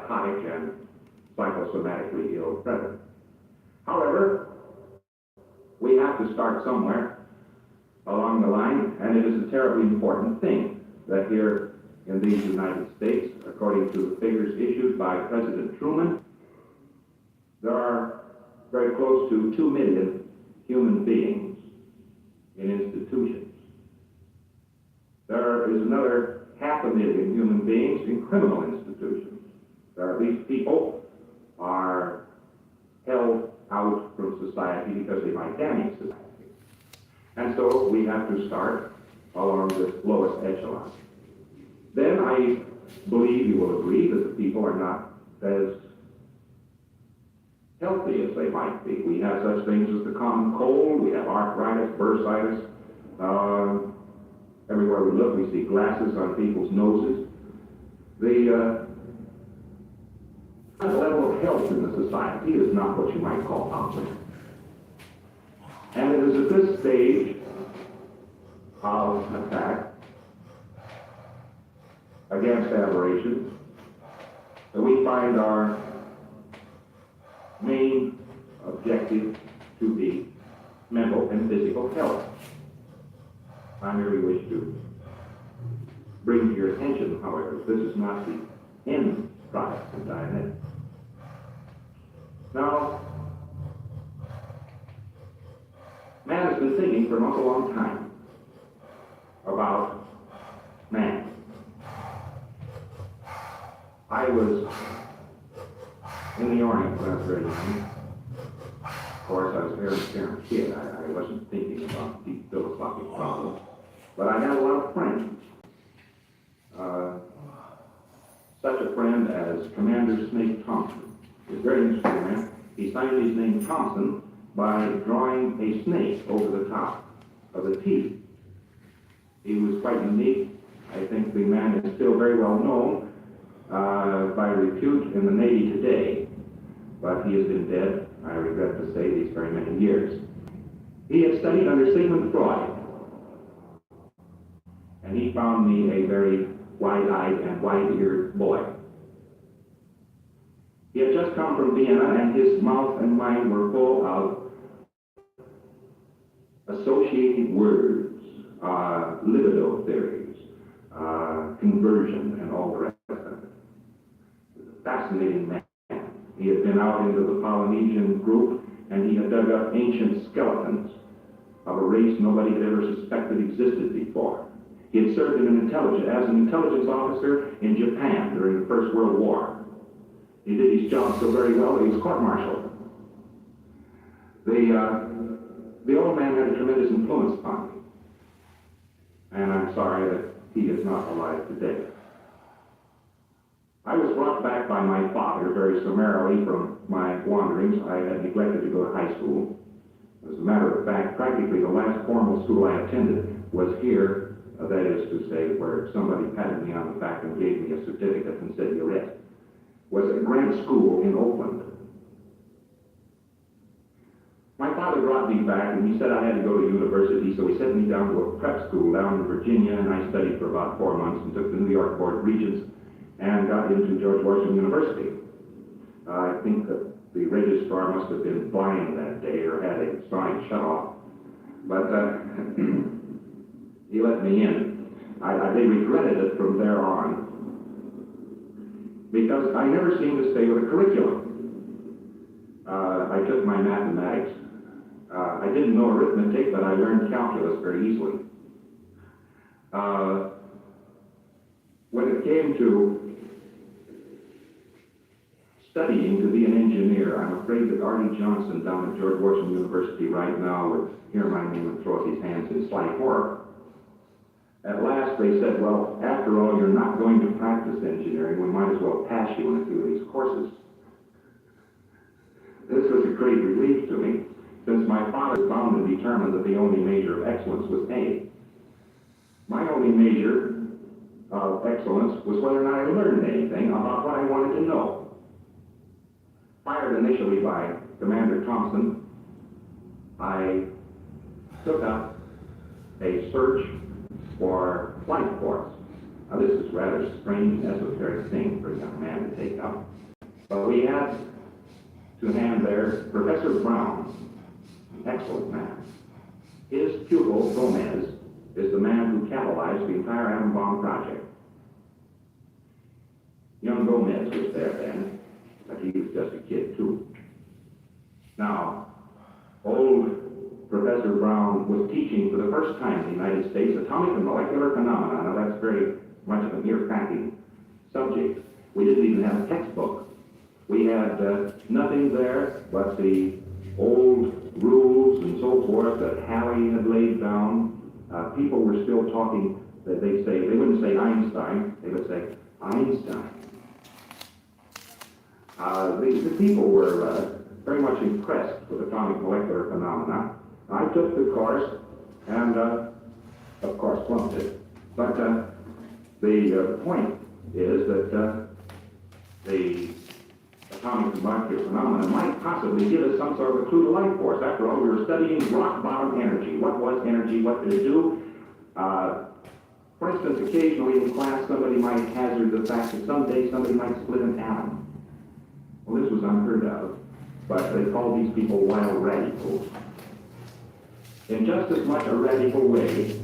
psychotic and psychosomatically ill present. However, we have to start somewhere along the line, and it is a terribly important thing that here in these United States, according to the figures issued by President Truman, there are very close to 2 million human beings in institutions. There is another 500,000 human beings in criminal institutions. These people are held out from society because they might damage society. And so we have to start along the lowest echelon. Then I believe you will agree that the people are not as healthy as they might be. We have such things as the common cold, we have arthritis, bursitis. Everywhere we look, we see glasses on people's noses. The level of health in the society is not what you might call optimal. And it is at this stage of attack against aberrations that we find our main objective to be mental and physical health. I merely wish to bring to your attention, however, this is not the end product of Dianetics. Now, man has been thinking for an awful long time about man. I was in the Orient when I was very young. Of course, I was a very parent kid. I wasn't thinking about deep philosophical problems. But I had a lot of friends. Such a friend as Commander Snake Thompson. He's a very interesting man. He signed his name Thompson by drawing a snake over the top of the teeth. He was quite unique. I think the man is still very well known by repute in the Navy today, but he has been dead, I regret to say, these very many years. He had studied under Sigmund Freud, and he found me a very wide-eyed and wide-eared boy. He had just come from Vienna, and his mouth and mind were full of associated words, libido theories, conversion, and all the rest of it. He was a fascinating man. He had been out into the Polynesian group, and he had dug up ancient skeletons of a race nobody had ever suspected existed before. He had served as an intelligence officer in Japan during the First World War. He did his job so very well that he was court-martialed. The old man had a tremendous influence upon me, and I'm sorry that he is not alive today. I was brought back by my father very summarily from my wanderings. I had neglected to go to high school. As a matter of fact, practically the last formal school I attended was here, that is to say, where somebody patted me on the back and gave me a certificate and said, "You're it," was at Grant School in Oakland. My father brought me back, and he said I had to go to university, so he sent me down to a prep school down in Virginia, and I studied for about 4 months and took the New York Board of Regents and got into George Washington University. I think that the registrar must have been blind that day or had a sonic shutoff, but he let me in. They regretted it from there on, because I never seemed to stay with a curriculum. I took my mathematics. I didn't know arithmetic, but I learned calculus very easily. When it came to studying to be an engineer, I'm afraid that Artie Johnson down at George Washington University right now would hear my name and throw up his hands in slight horror. At last they said, "Well, after all, you're not going to practice engineering. We might as well pass you in a few of these courses." This was a great relief to me, since my father was bound and determined that the only measure of excellence was A. My only measure of excellence was whether or not I learned anything about what I wanted to know. Fired initially by Commander Thompson, I took up a search for flight force. Now, this is rather strange and esoteric thing for a young man to take up. But we had to hand there Professor Brown, an excellent man. His pupil, Gomez, is the man who catalyzed the entire atom bomb project. Young Gomez was there then, but he was just a kid too. Now, old Professor Brown was teaching for the first time in the United States atomic and molecular phenomena. Now, that's very much of an ear-cracking subject. We didn't even have a textbook. We had nothing there but the old rules and so forth that Halley had laid down. People were still talking, that they wouldn't say Einstein, they would say Einstein. The people were very much impressed with atomic molecular phenomena. I took the course and, of course, flunked it. But the point is that the atomic and molecular phenomena might possibly give us some sort of a clue to life force. After all, we were studying rock bottom energy. What was energy? What did it do? For instance, occasionally in class, somebody might hazard the fact that someday somebody might split an atom. Well, this was unheard of, but they called these people wild radicals. In just as much a radical way,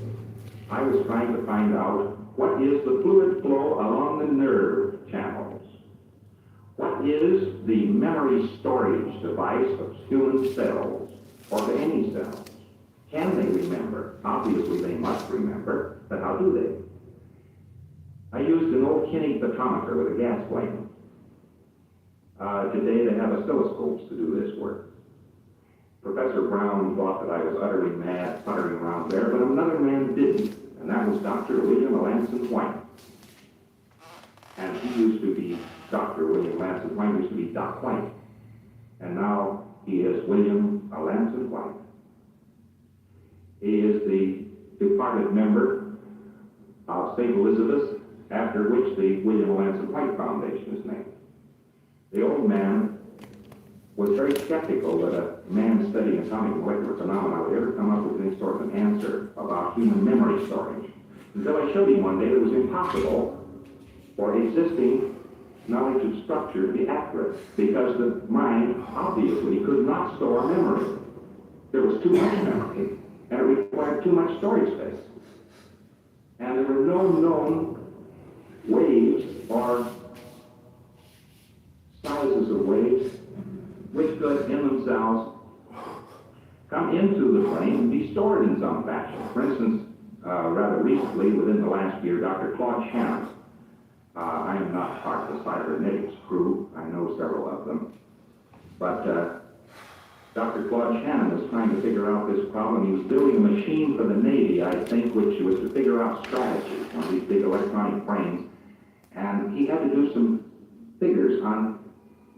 I was trying to find out what is the fluid flow along the nerve channels. What is the memory storage device of human cells, or of any cells? Can they remember? Obviously, they must remember, but how do they? I used an old Kinney photometer with a gas flame. Today, they have oscilloscopes to do this work. Professor Brown thought that I was utterly mad puttering around there, but another man didn't, and that was Dr. William Alanson White. And he used to be, Dr. William Alanson White used to be Doc White, and now he is William Alanson White. He is the departed member of St. Elizabeth's, after which the William Alanson White Foundation is named. The old man was very skeptical that a man studying atomic molecular phenomena would ever come up with any sort of an answer about human memory storage, until I showed him one day that it was impossible for existing knowledge of structure to be accurate, because the mind obviously could not store memory. There was too much memory, and it required too much storage space. And there were no known waves or sizes of waves which could in themselves come into the brain and be stored in some fashion. For instance, rather recently, within the last year, Dr. Claude Shannon, I am not part of the cybernetics crew, I know several of them, but Dr. Claude Shannon was trying to figure out this problem. He was building a machine for the Navy, I think, which was to figure out strategy, one of these big electronic brains, and he had to do some figures on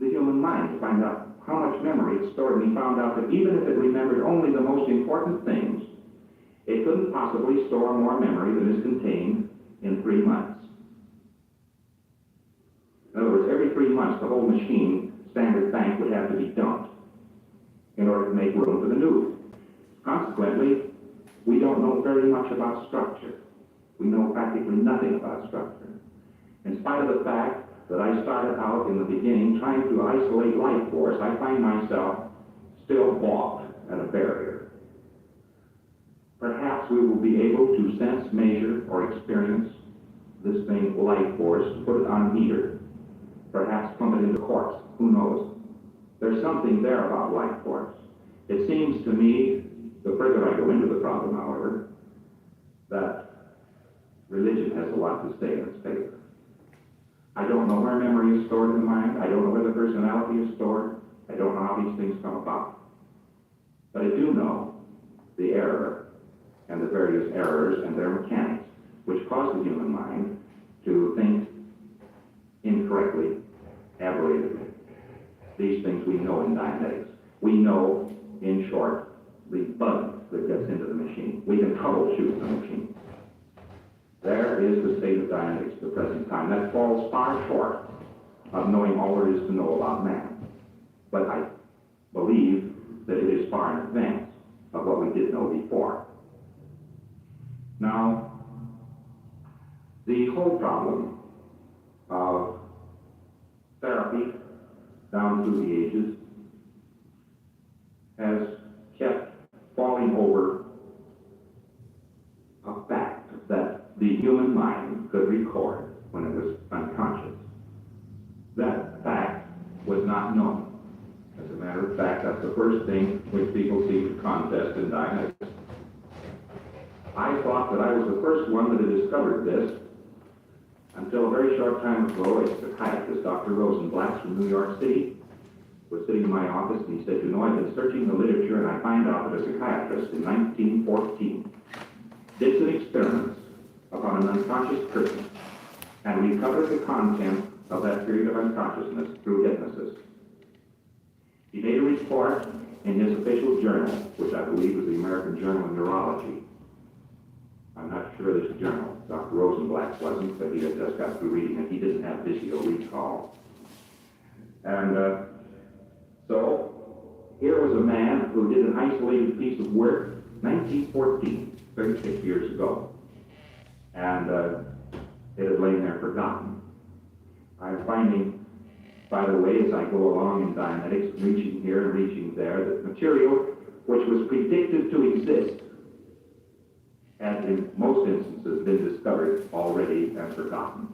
the human mind to find out how much memory it stored, and he found out that even if it remembered only the most important things, it couldn't possibly store more memory than is contained in 3 months. In other words, every 3 months, the whole machine, standard bank, would have to be dumped in order to make room for the new. Consequently, we don't know very much about structure. We know practically nothing about structure. In spite of the fact that I started out in the beginning trying to isolate life force, I find myself still balked at a barrier. Perhaps we will be able to sense, measure, or experience this thing, life force, put it on a meter, perhaps pump it into quartz, who knows. There's something there about life force. It seems to me, the further I go into the problem, however, that religion has a lot to say in its favor. I don't know where memory is stored in the mind. I don't know where the personality is stored. I don't know how these things come about. But I do know the error and the various errors and their mechanics, which cause the human mind to think incorrectly, aberratedly. These things we know in Dianetics. We know, in short, the bug that gets into the machine. We can troubleshoot the machine. There is the state of Dianetics at the present time. That falls far short of knowing all there is to know about man. But I believe that it is far in advance of what we did know before. Now, The whole problem of therapy down through the ages has kept falling over a fact that the human mind could record when it was unconscious. That fact was not known. As a matter of fact, that's the first thing which people seem to contest in Dianetics. I thought that I was the first one that had discovered this until a very short time ago. A psychiatrist, Dr. Rosenblatt from New York City, was sitting in my office and he said, you know, I've been searching the literature and I find out that a psychiatrist in 1914 did some experiments upon an unconscious person and recovered the content of that period of unconsciousness through hypnosis. He made a report in his official journal, which I believe was the American Journal of Neurology. I'm not sure this journal, Dr. Rosenblatt wasn't, but he had just got through reading it. He didn't have visual recall. And so here was a man who did an isolated piece of work, 1914, 36 years ago. And it had lain there forgotten. I'm finding, by the way, as I go along in Dianetics, reaching here and reaching there, that material which was predicted to exist has in most instances been discovered already and forgotten.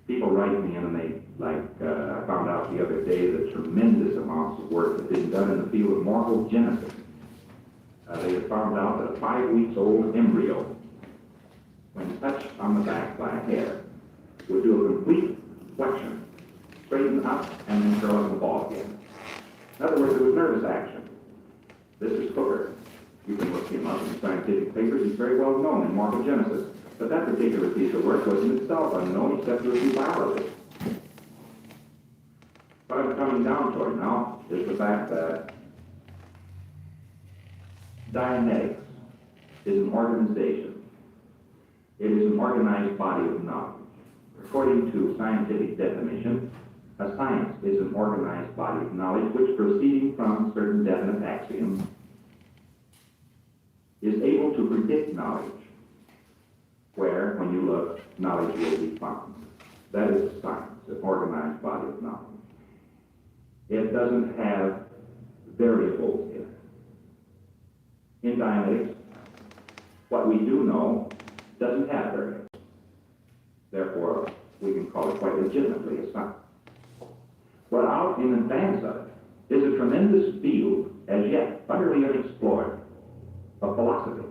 People write me in and they, I found out the other day that tremendous amounts of work had been done in the field of morphogenesis. They had found out that a 5 weeks old embryo, when touched on the back by a hair, would do a complete flexion, straighten up, and then curl up in the ball again. In other words, it was nervous action. This is Hooker. You can look him up in scientific papers. He's very well known in morphogenesis. But that particular piece of work was in itself unknown except to a few biologists. What I'm coming down toward now is the fact that Dianetics is an organization. It is an organized body of knowledge. According to scientific definition, a science is an organized body of knowledge which, proceeding from certain definite axioms, is able to predict knowledge, where, when you look, knowledge will be found. That is a science, an organized body of knowledge. It doesn't have variables in it. In Dianetics, what we do know doesn't have variables. Therefore, we can call it quite legitimately a science. What out in advance of it is a tremendous field, as yet utterly unexplored, of philosophy.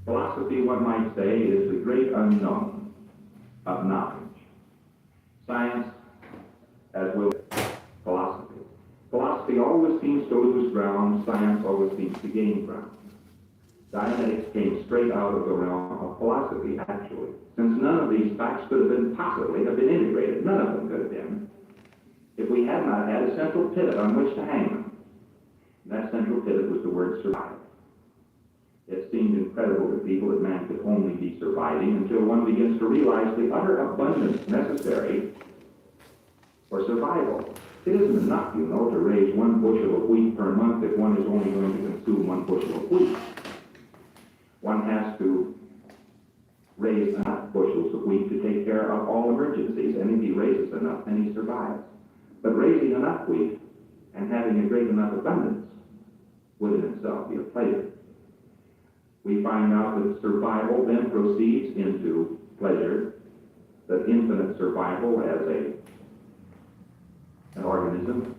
Philosophy, one might say, is the great unknown of knowledge. Science, as will philosophy. Philosophy always seems to lose ground, science always seems to gain ground. Dianetics came straight out of the realm of philosophy, actually, since none of these facts could have been possibly have been integrated. None of them could have been, if we had not had a central pivot on which to hang them. And that central pivot was the word survive. It seemed incredible to people that man could only be surviving until one begins to realize the utter abundance necessary for survival. It isn't enough, you know, to raise 1 bushel of wheat per month if one is only going to consume 1 bushel of wheat. One has to raise enough bushels of wheat to take care of all emergencies, and if he raises enough, then he survives. But raising enough wheat and having a great enough abundance would in itself be a pleasure. We find out that survival then proceeds into pleasure, that infinite survival as an organism,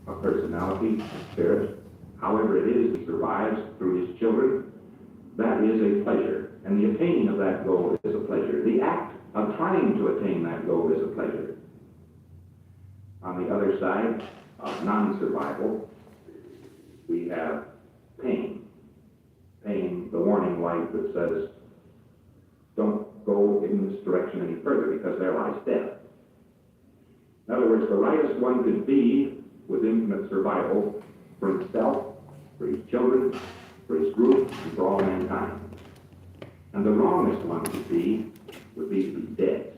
a personality, a spirit, however it is he survives through his children, that is a pleasure. And the attaining of that goal is a pleasure. The act of trying to attain that goal is a pleasure. On the other side of non-survival, we have pain. Pain, the warning light that says, don't go in this direction any further because there lies death. In other words, the rightest one could be with infinite survival for himself, for his children, for his group, and for all mankind. And the wrongest one would be to be dead.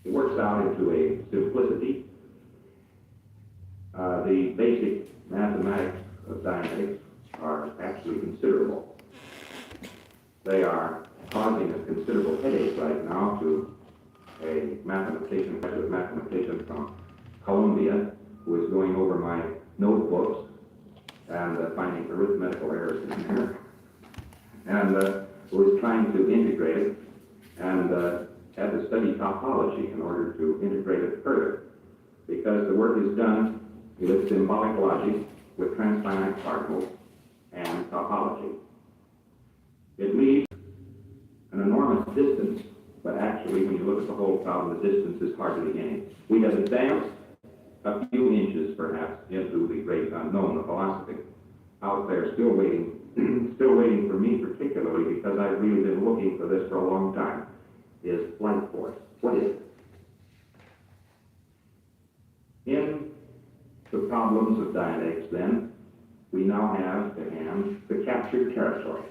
It works out into a simplicity. The basic mathematics of Dianetics are actually considerable. They are causing a considerable headache right now to a mathematician, graduate mathematician from Columbia, who is going over my notebooks and finding arithmetical errors in there, and who is trying to integrate it and had to study topology in order to integrate it further, because the work is done with symbolic logic, with transfinite particles, and topology. It leaves an enormous distance, but actually, when you look at the whole problem, the distance is hardly any. We have advanced a few inches, perhaps, into the great unknown of philosophy. Out there, still waiting for me particularly, because I've really been looking for this for a long time, is light force. What is it? In the problems of Dianetics, then, we now have to hand the captured territory.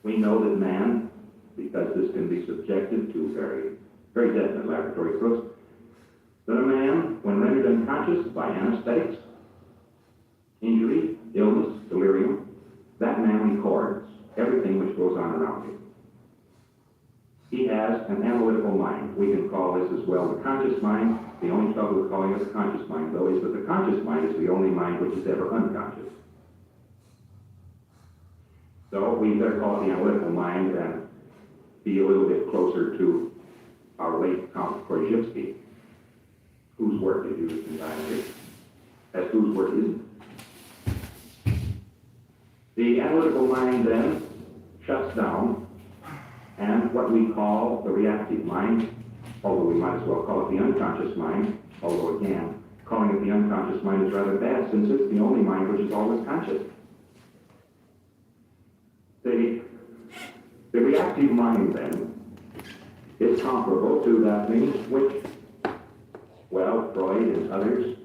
We know that man, because this can be subjected to very, very definite laboratory proofs, that a man, when rendered unconscious by anesthetics, injury, illness, delirium, that man records everything which goes on around him. He has an analytical mind. We can call this as well the conscious mind. The only trouble with calling it the conscious mind, though, is that the conscious mind is the only mind which is ever unconscious. So we better call it the analytical mind and be a little bit closer to our late Count Korzybski, whose work is used in Dianetics, as whose work isn't. The analytical mind then shuts down, and what we call the reactive mind, although we might as well call it the unconscious mind, although again, calling it the unconscious mind is rather bad, since it's the only mind which is always conscious. The reactive mind, then, is comparable to that thing which, well, Freud and others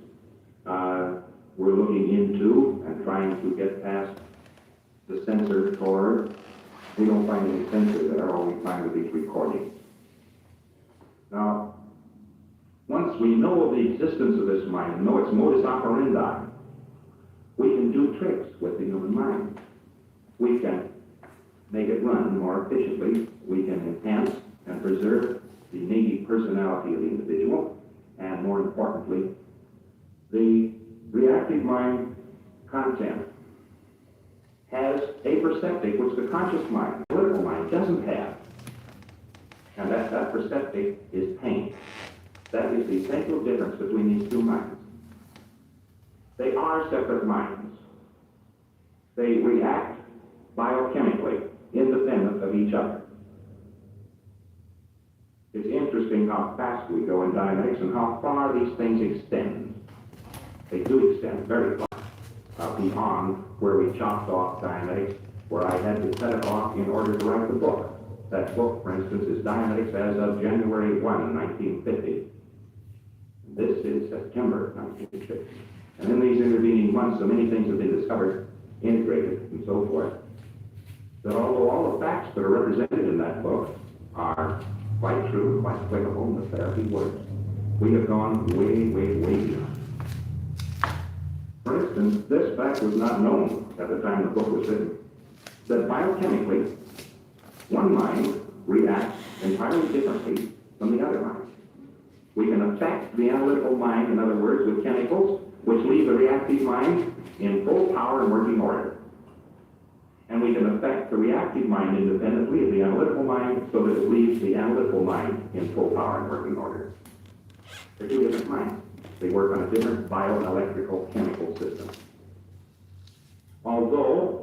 were looking into and trying to get past the censor toward. We don't find any censor there, all we find are these recordings. Now, once we know of the existence of this mind and know its modus operandi, we can do tricks with the human mind. We can make it run more efficiently. We can enhance and preserve the native personality of the individual, and more importantly, the reactive mind content has a perceptive which the conscious mind, the analytical mind, doesn't have. And that perceptive is pain. That is the essential difference between these two minds. They are separate minds. They react biochemically, independent of each other. It's interesting how fast we go in Dianetics and how far these things extend. They do extend very far. Beyond where we chopped off Dianetics, where I had to cut it off in order to write the book. That book, for instance, is Dianetics as of January 1, 1950. This is September 1950. And in these intervening months, so many things have been discovered, integrated, and so forth, that although all the facts that are represented in that book are quite true, quite applicable, and the therapy works, we have gone way, way, way beyond. For instance, this fact was not known at the time the book was written, that biochemically, one mind reacts entirely differently from the other mind. We can affect the analytical mind, in other words, with chemicals, which leave the reactive mind in full power and working order. And we can affect the reactive mind independently of the analytical mind so that it leaves the analytical mind in full power and working order. They're two different minds. They work on a different bioelectrical chemical system. Although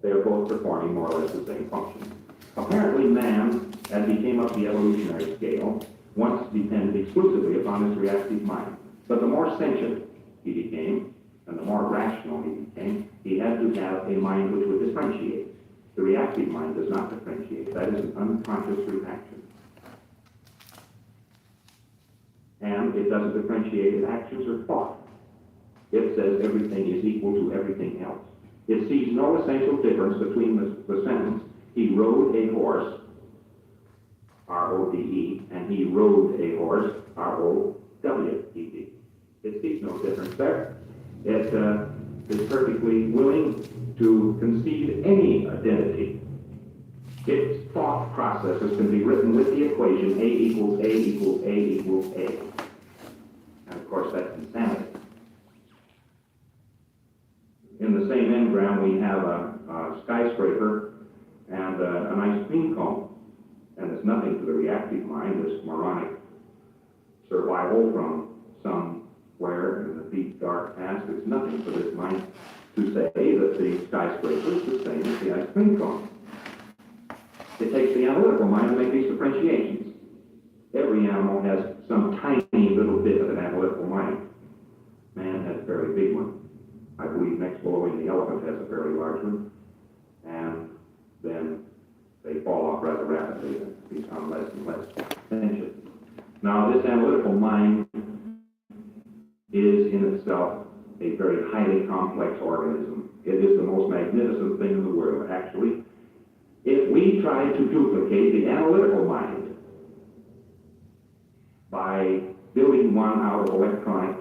they are both performing more or less the same function. Apparently man, as he came up the evolutionary scale, once depended exclusively upon his reactive mind. But the more sentient he became, and the more rational he became, he had to have a mind which would differentiate. The reactive mind does not differentiate. That is an unconscious reaction. And it doesn't differentiate in actions or thought. It says everything is equal to everything else. It sees no essential difference between the sentence, he rode a horse, R-O-D-E, and he rode a horse, R-O-W-E-D. It sees no difference there. It is perfectly willing to concede any identity Its thought processes can be written with the equation A equals A equals A equals A. And of course, that's insanity. In the same engram, we have a skyscraper and an ice cream cone. And there's nothing to the reactive mind, this moronic survival from somewhere in the deep, dark past. There's nothing for this mind to say that the skyscraper is the same as the ice cream cone. It takes the analytical mind to make these differentiations. Every animal has some tiny little bit of an analytical mind. Man has a very big one. I believe next below him the elephant has a very large one. And then they fall off rather rapidly and become less and less sentient. Now, this analytical mind is in itself a very highly complex organism. It is the most magnificent thing in the world, actually. If we try to duplicate the analytical mind by building one out of electronic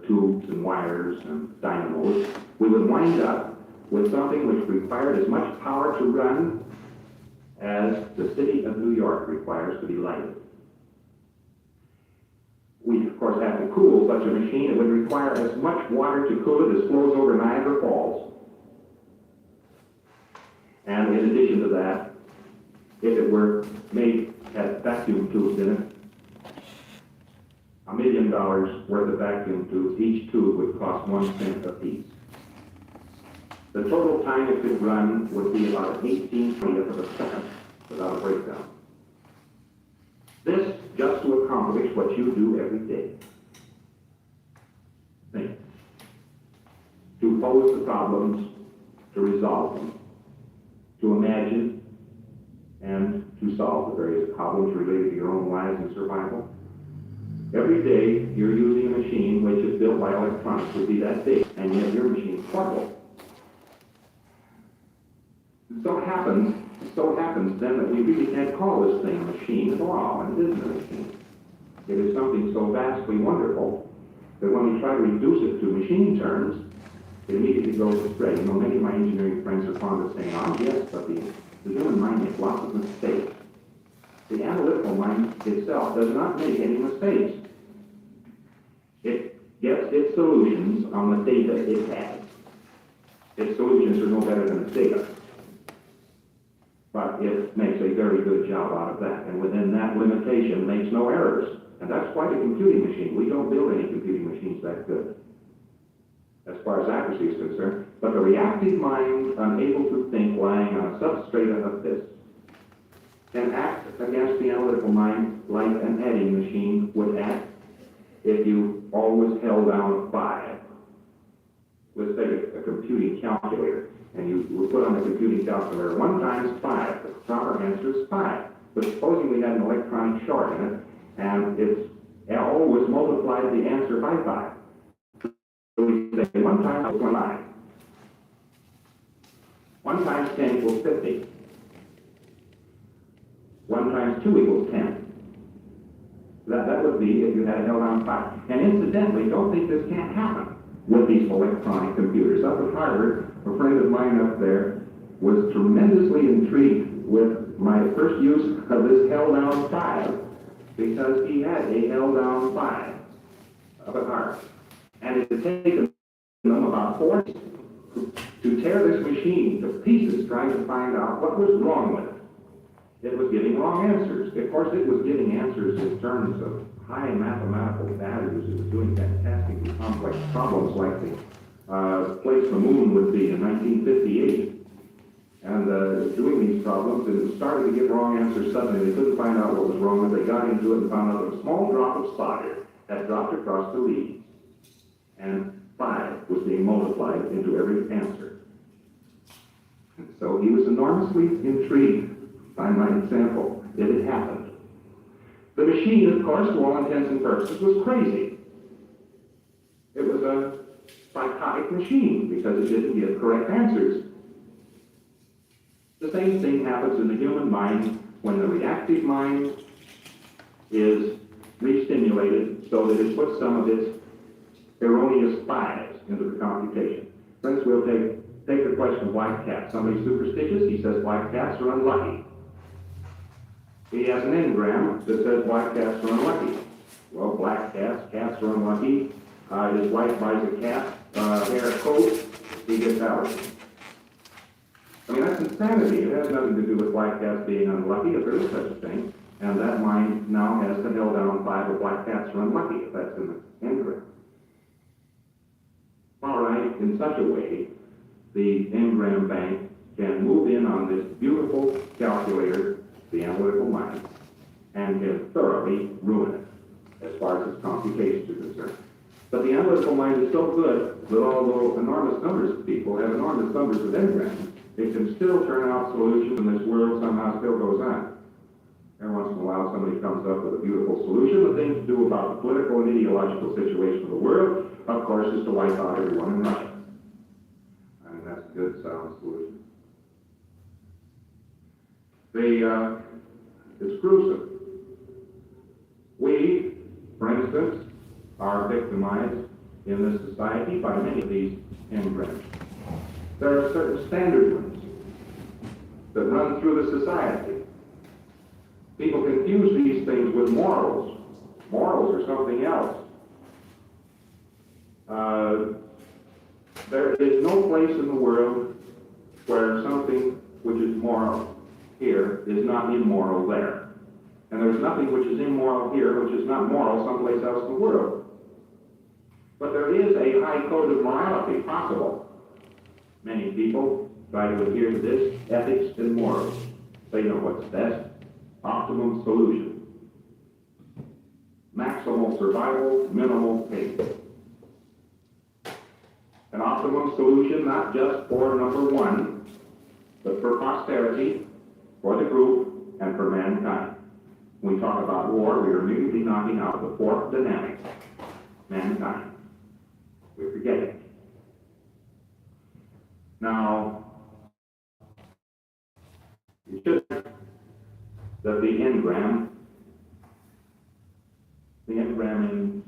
tubes and wires and dynamos, we would wind up with something which required as much power to run as the city of New York requires to be lighted. We, of course, have to cool such a machine. It would require as much water to cool it as flows over Niagara Falls. And in addition to that, if it were made, had vacuum tubes in it, $1 million worth of vacuum tubes, each tube would cost 1 cent apiece. The total time it could run would be about 18/20th of a second without a breakdown. This just to accomplish what you do every day. Think. To pose the problems, to resolve them, to imagine, and to solve the various problems related to your own lives and survival. Every day you're using a machine which is built by electronics would be that big, and yet your machine is portable. It so happens then that we really can't call this thing a machine at all, and it isn't a machine. It is something so vastly wonderful that when we try to reduce it to machine terms, it immediately goes astray. You know, many of my engineering friends are fond of saying, oh yes, but the human mind makes lots of mistakes. The analytical mind itself does not make any mistakes. It gets its solutions on the data it has. Its solutions are no better than its data. But it makes a very good job out of that, and within that limitation makes no errors. And that's quite a computing machine. We don't build any computing machines that good, as far as accuracy is concerned. But the reactive mind, unable to think, lying on a substrata of this, can act against the analytical mind like an adding machine would act if you always held down 5. Let's take a computing calculator, and you would put on the computing calculator 1 times 5. The proper answer is 5. But supposing we had an electronic short in it, and its always multiplied the answer by 5. So we say 1 times 29. 1 times 10 equals 50. 1 times 2 equals 10. That would be if you had held on 5. And incidentally, don't think this can't happen with these electronic computers. Up at Harvard, a friend of mine up there was tremendously intrigued with my first use of this held-down 5 because he had a held-down 5 up at Harvard. And it had taken them about 4 days to tear this machine to pieces trying to find out what was wrong with it. It was giving wrong answers. Of course, it was giving answers in terms of high mathematical values. It was doing fantastically complex problems like the place the moon would be in 1958. And doing these problems, and it started to get wrong answers suddenly. They couldn't find out what was wrong with it. They got into it and found out that a small drop of solder had dropped across the leads. And 5 was being multiplied into every answer. And so he was enormously intrigued by my example. It had happened. The machine, of course, to all intents and purposes, was crazy. It was a psychotic machine because it didn't give correct answers. The same thing happens in the human mind when the reactive mind is re-stimulated so that it puts some of its erroneous bias into the computation. Friends, we'll take Take the question of black cats. Somebody's superstitious, he says black cats are unlucky. He has an engram that says black cats are unlucky. Well, black cats are unlucky. His wife buys a cat hair coat, he gets allergies. I mean, that's insanity. It has nothing to do with black cats being unlucky, if there is such a thing. And that mind now has to nail down 5 of black cats are unlucky, if that's in the engram. All right, in such a way, the engram bank can move in on this beautiful calculator, the analytical mind, and can thoroughly ruin it as far as its computations are concerned. But the analytical mind is so good that although enormous numbers of people have enormous numbers of engrams, it can still turn out solutions, and this world somehow still goes on. Every once in a while, somebody comes up with a beautiful solution. The thing to do about the political and ideological situation of the world, of course, is to wipe out everyone in Russia. I mean, that's a good, sound solution. It's gruesome. We, for instance, are victimized in this society by many of these engrams. There are certain standard ones that run through the society. People confuse these things with morals. Morals are something else. There is no place in the world where something which is moral here is not immoral there. And there's nothing which is immoral here which is not moral someplace else in the world. But there is a high code of morality possible. Many people try to adhere to this, ethics and morals. They know what's best. Optimum solution. Maximal survival, minimal pain. An optimum solution not just for number one, but for posterity, for the group, and for mankind. When we talk about war, we are immediately knocking out the fourth dynamic, mankind. We forget it. Now, it should that the engram in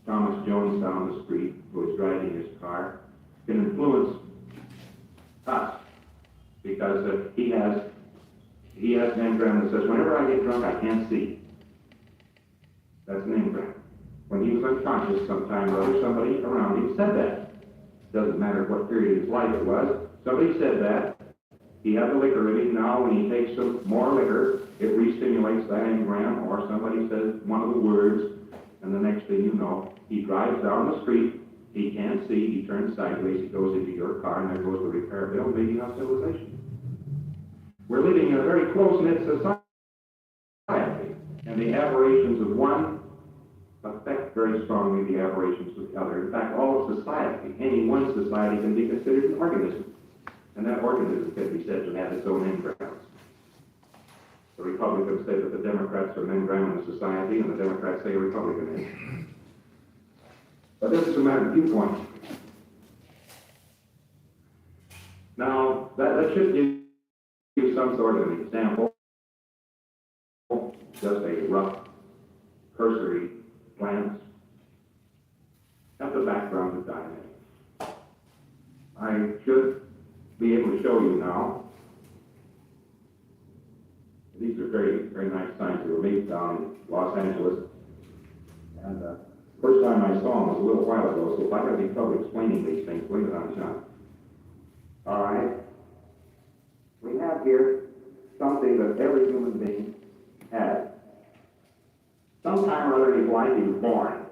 Thomas Jones down the street, who is driving his car, can influence us because he has an engram that says, whenever I get drunk, I can't see. That's an engram. When he was unconscious sometime or other, somebody around him said that. Doesn't matter what period of his life it was. Somebody said that. He had the liquor in him. Now, when he takes some more liquor, it re-stimulates that engram, or somebody says one of the words, and the next thing you know, he drives down the street, he can't see, he turns sideways, he goes into your car, and there goes the repair bill, maybe civilization. We're living in a very close-knit society, and the aberrations of one affect very strongly the aberrations of the other. In fact, all of society, any one society, can be considered an organism. And that organism can be said to have its own engrams. The Republicans say that the Democrats are an engram in the society, and the Democrats say a Republican is. But this is a matter of viewpoint. Now, that should give you some sort of an example, just a rough, cursory glance at the background of dynamics. I should be able to show you now. These are very, very nice signs that were made down in Los Angeles. And the first time I saw them was a little while ago, so if I have any trouble explaining these things, blame it on John. All right. We have here something that every human being has. Sometime or other in his life, he was born.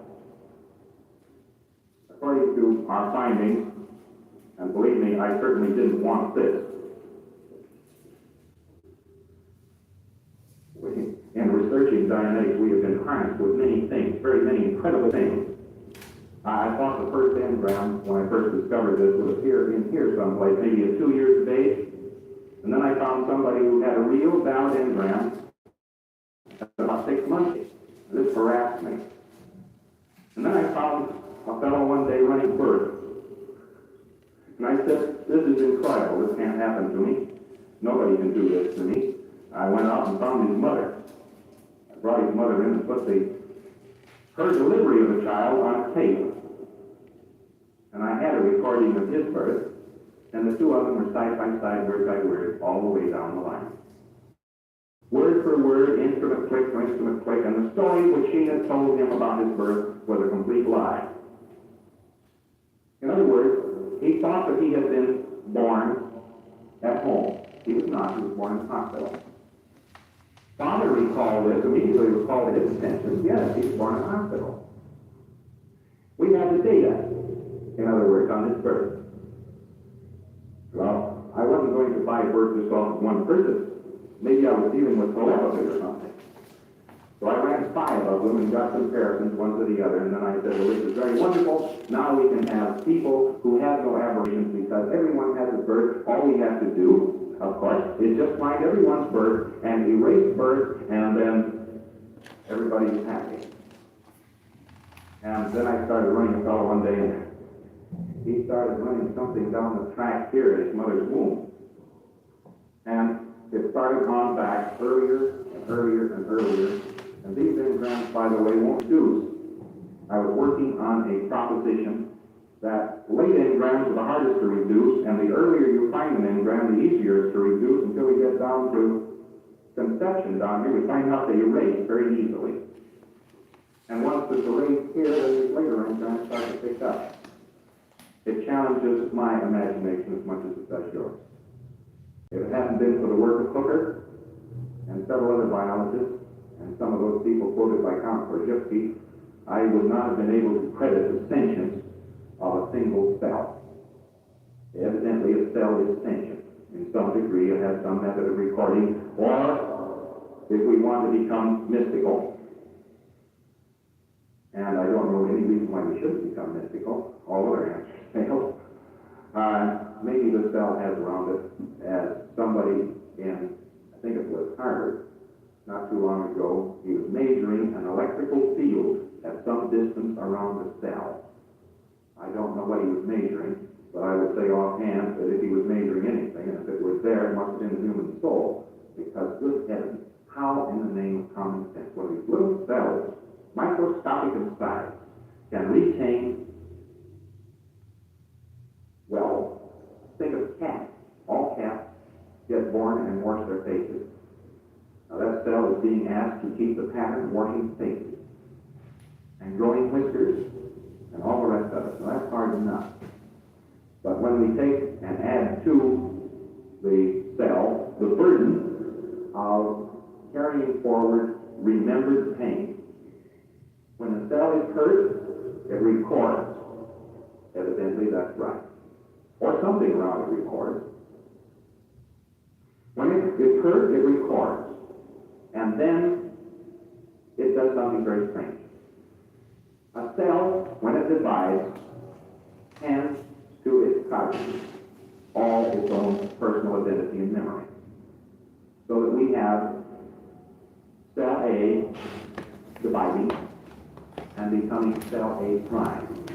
According to our findings, and believe me, I certainly didn't want this. In researching Dianetics, we have been harnessed with many things, very many incredible things. I thought the first engram, when I first discovered this, would appear in here someplace, maybe at 2 years of age. And then I found somebody who had a real valid engram at about 6 months. And this harassed me. And then I found a fellow one day running birds. And I said, this is incredible. This can't happen to me. Nobody can do this to me. I went out and found his mother. I brought his mother in and put her delivery of the child on tape. And I had a recording of his birth. And the two of them were side by side, word by word, all the way down the line. Word for word, instrument click for instrument click, and the story which she had told him about his birth was a complete lie. In other words, he thought that he had been born at home. He was not. He was born in the hospital. Father recalled this, immediately recalled to his attention. Yes, he was born in a hospital. We have the data, in other words, on his birth. Well, I wasn't going to buy birth just off of one person. Maybe I was dealing with telepathy or something. So I ran 5 of them and got comparisons, one to the other, and then I said, well, this is very wonderful. Now we can have people who have no aberrations because everyone has a birth. All we have to do, of course, is just find everyone's birth and erase birth, and then everybody's happy. And then I started running a fellow one day, and he started running something down the track here at his mother's womb. And it started on back earlier and earlier and earlier. And these engrams, by the way, won't reduce. I was working on a proposition that late engrams are the hardest to reduce, and the earlier you find an engram, the easier it is to reduce until we get down to conception down here. We find out they erase very easily. And once it's erased here, then these later engrams start to pick up. It challenges my imagination as much as it does yours. If it hadn't been for the work of Hooker and several other biologists, and some of those people quoted by Count Krzyzewski, I would not have been able to credit the sentience of a single cell. Evidently, a cell is sentient. In some degree, it has some method of recording, or if we want to become mystical, and I don't know any reason why we shouldn't become mystical, all other answers fail. Maybe the cell has around it, as somebody in, I think it was Harvard, not too long ago, he was measuring an electrical field at some distance around the cell. I don't know what he was measuring, but I would say offhand that if he was measuring anything, and if it was there, it must have been the human soul. Because, good heavens, how in the name of common sense, when these little cells, microscopic in size, can retain, well, think of cats. All cats get born and wash their faces. Now that cell is being asked to keep the pattern of washing faces and growing whiskers and all the rest of it. Now that's hard enough. But when we take and add to the cell the burden of carrying forward remembered pain, when the cell is hurt, it records. Evidently that's right. Or something around it records. When it is hurt, it records. And then it does something very strange. A cell, when it divides, hands to its cognate all its own personal identity and memory. So that we have cell A dividing and becoming cell A prime.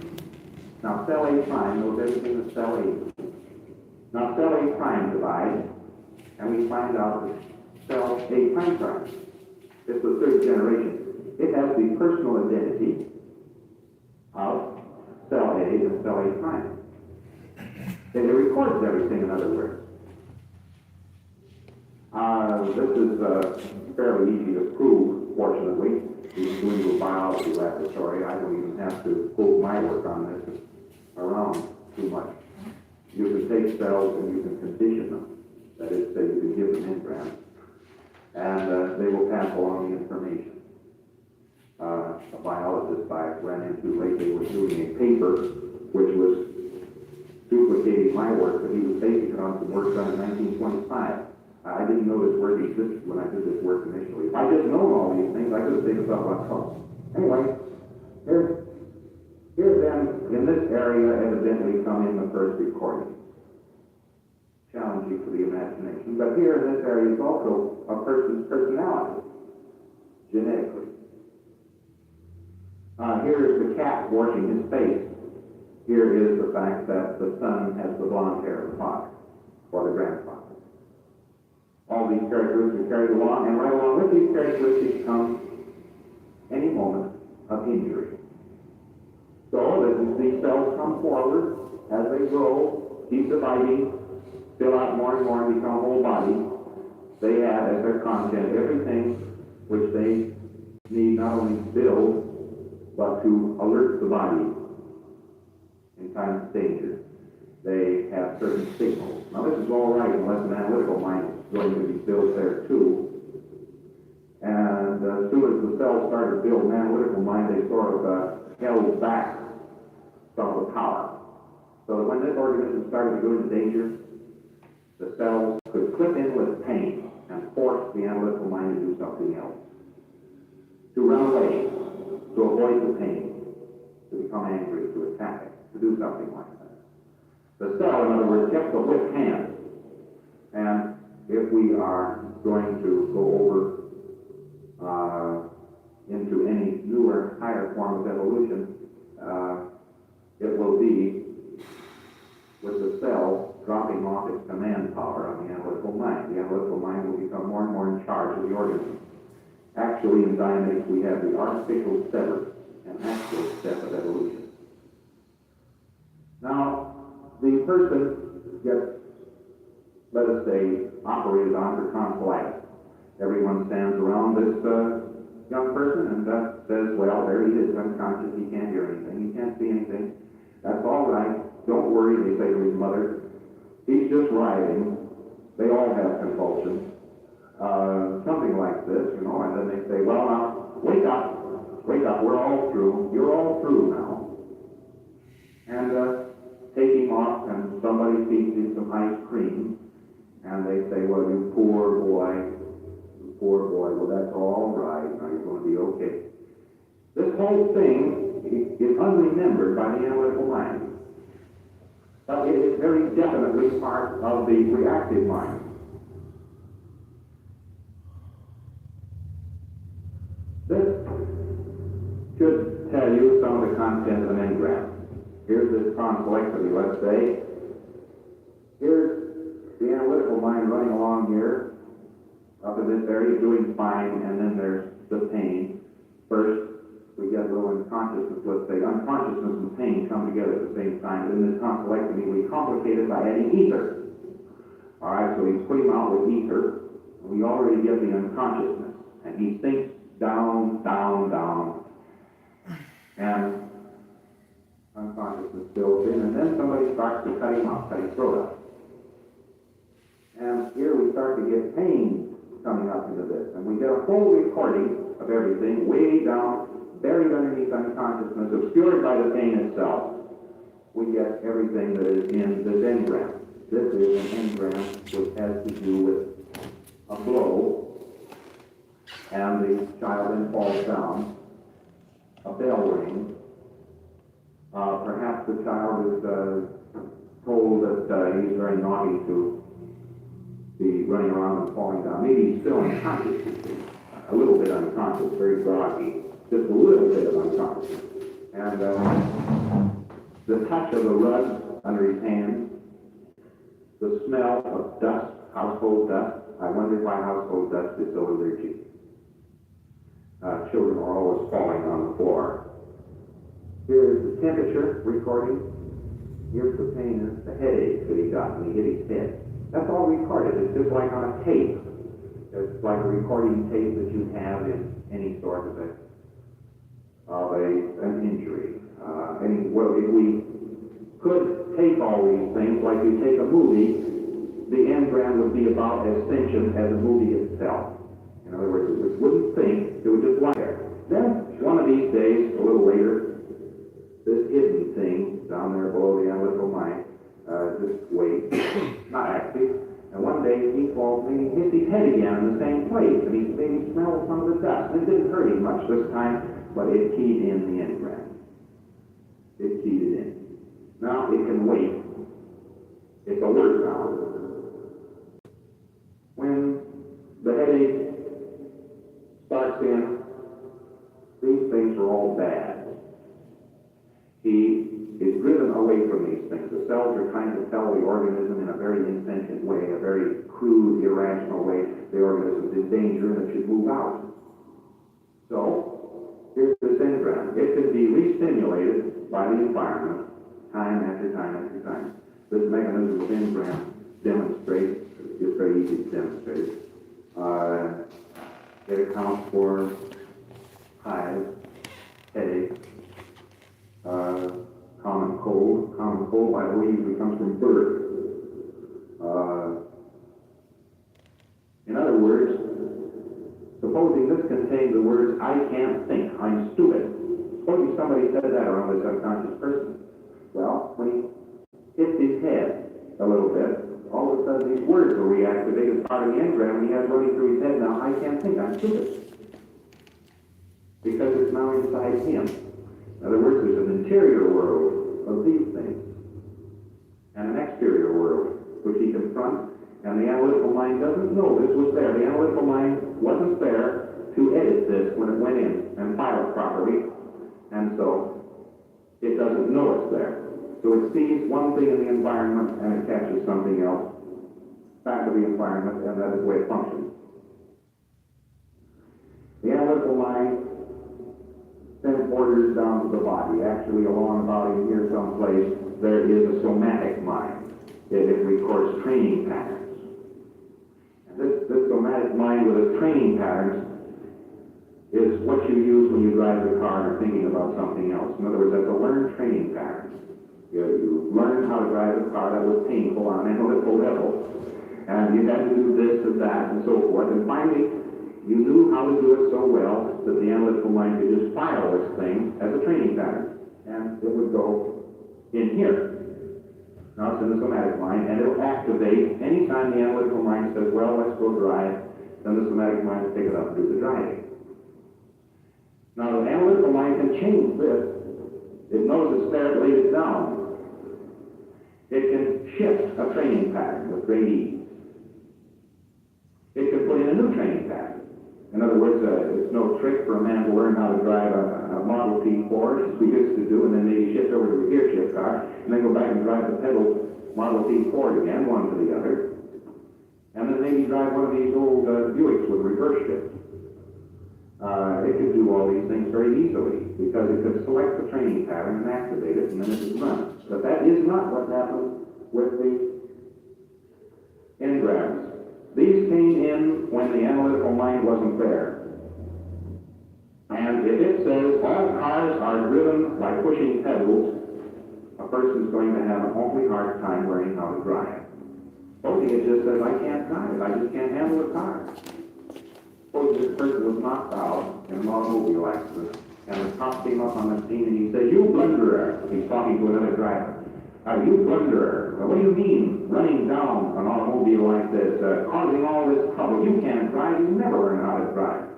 Now cell A prime knows everything that cell A is. Now cell A prime divides, and we find out that cell A prime prime. It's the 3rd generation. It has the personal identity of cell A and cell A prime. And it records everything, in other words. This is fairly easy to prove, fortunately. Even doing a biology laboratory, I don't even have to quote my work on this around too much. You can take cells and you can condition them. That is, say you can give them engrams, and they will pass along the information. A biologist I ran into lately was doing a paper which was duplicating my work, but he was basing it on some work done in 1925. I didn't know this word existed when I did this work initially. If I didn't know all these things, I could have taken stuff on close. Anyway, here then, in this area, evidently come in the first recording. Challenging for the imagination. But here in this area is also a person's personality, genetically. Here is the cat washing his face. Here is the fact that the son has the blonde hair of the father, or the grandfather. All these characteristics are carried along, and right along with these characteristics comes any moment of injury. So that these cells come forward as they grow, keep dividing, fill out more and more, and become a whole body. They have as their content everything which they need not only to build, but to alert the body in times of danger. They have certain signals. Now this is all right unless an analytical mind is going to be built there too. And as soon as the cells started to build an analytical mind, they sort of held back some of the power. So that when this organism started to go into danger, the cells could clip in with pain and force the analytical mind to do something else. To run away, to avoid the pain, to become angry, to attack it, to do something like that. The cell, in other words, kept the whip hand. And if we are going to go over into any newer, higher form of evolution, it will be with the cell dropping off its command power on the analytical mind. The analytical mind will become more and more in charge of the organism. Actually, in Dianetics, we have the artificial sever and actual step of evolution. Now, the person gets, let us say, operated on for tonsillitis. Everyone stands around this young person and says, well, there he is, unconscious, he can't hear anything, he can't see anything. That's all right, don't worry, they say to his mother. He's just writhing. They all have convulsions. Something like this, you know, and then they say, well, now, wake up, we're all through, you're all through now. And take him off, and somebody feeds him some ice cream, and they say, well, you poor boy, well, that's all right, now you're going to be okay. This whole thing is unremembered by the analytical mind. But it is very definitely part of the reactive mind. This should tell you some of the content of an engram. Here's this tonsillectomy, let's say. Here's the analytical mind running along here, up in this area, doing fine, and then there's the pain. First, we get a little unconsciousness, let's say. Unconsciousness and pain come together at the same time. But in this tonsillectomy, we complicate it by adding ether. All right, so he's putting out with ether, and we already get the unconsciousness. And he sinks down, down, down. And unconsciousness builds in, and then somebody starts to cut him up, cut his throat up. And here we start to get pain coming up into this. And we get a full recording of everything way down, buried underneath unconsciousness, obscured by the pain itself. We get everything that is in this engram. This is an engram which has to do with a blow, and the child then falls down. A bell rings. Perhaps the child is told that he's very naughty to be running around and falling down. Maybe he's still unconscious, a little bit unconscious, very groggy, just a little bit of unconsciousness. And the touch of the rug under his hand, the smell of dust, household dust. I wonder why household dust is so allergic. Children are always falling on the floor. Here's the temperature recording. Here's the pain, the headache that he got when he hit his head. That's all recorded. It's just like on a tape. It's like a recording tape that you have in any sort of an injury. Well, if we could take all these things, like you take a movie, the engram would be about as sentient as the movie itself. In other words, it wouldn't think, it would just lie there. Then, one of these days, a little later, this hidden thing down there below the analytical mind, just wait, not active. And one day he falls and he hits his head again in the same place, and he smells some of the dust. And it didn't hurt him much this time, but it keyed in the engram. It keyed it in. Now it can wait. It's alert now. When the headache starts in, these things are all bad. He is driven away from these things. The cells are trying to tell the organism in a very insentient way, a very crude, irrational way, the organism is in danger and it should move out. So, here's this engram. It can be re-stimulated by the environment time after time after time. this mechanism of engram demonstrates, it's very easy to demonstrate. It accounts for hives, headaches, common cold. Common cold, by the way, usually comes from birds. In other words, supposing this contained the words, I can't think, I'm stupid. Supposing somebody said that around this unconscious person. Well, when he hits his head a little bit, all of a sudden these words will reactivate as part of the engram, and he has running through his head now, I can't think, I'm stupid. Because it's now inside him. In other words, there's an interior world of these things, and an exterior world, which he confronts, and the analytical mind doesn't know this was there. The analytical mind wasn't there to edit this when it went in and file it properly, and so it doesn't know it's there. So it sees one thing in the environment and it catches something else back of the environment, and that is the way it functions. The analytical mind then orders down to the body. Actually, along about in here someplace, there is a somatic mind. It records training patterns. And this somatic mind with its training patterns is what you use when you drive the car and are thinking about something else. In other words, that's a learned training pattern. You learn how to drive the car. That was painful on an analytical level. And you had to do this and that and so forth. And finally, you knew how to do it so well that the analytical mind could just file this thing as a training pattern. And it would go in here. Now it's in the somatic mind, and it'll activate anytime the analytical mind says, well, let's go drive, then the somatic mind will pick it up and do the driving. Now the analytical mind can change this. It knows it's there, it lays it down. It can shift a training pattern with great ease. It can put in a new training pattern. In other words, it's no trick for a man to learn how to drive a Model T Ford, as we used to do, and then maybe shift over to a gear shift car, and then go back and drive the pedal Model T Ford again, one to the other. And then maybe drive one of these old Buicks with reverse shift. It could do all these things very easily, because it could select the training pattern and activate it, and then it would run. But that is not what happened with the engrams. These came in when the analytical mind wasn't there. And if it says all cars are driven by pushing pedals, a person's going to have an awfully hard time learning how to drive. Supposing it just says, I can't drive, I just can't handle a car. Suppose this person was knocked out in an automobile accident, and the cop came up on the scene and he said, you blunderer. He's talking to another driver. You blunderer. What do you mean, running down an automobile like this, causing all this trouble? You can't drive, you never learn how to drive.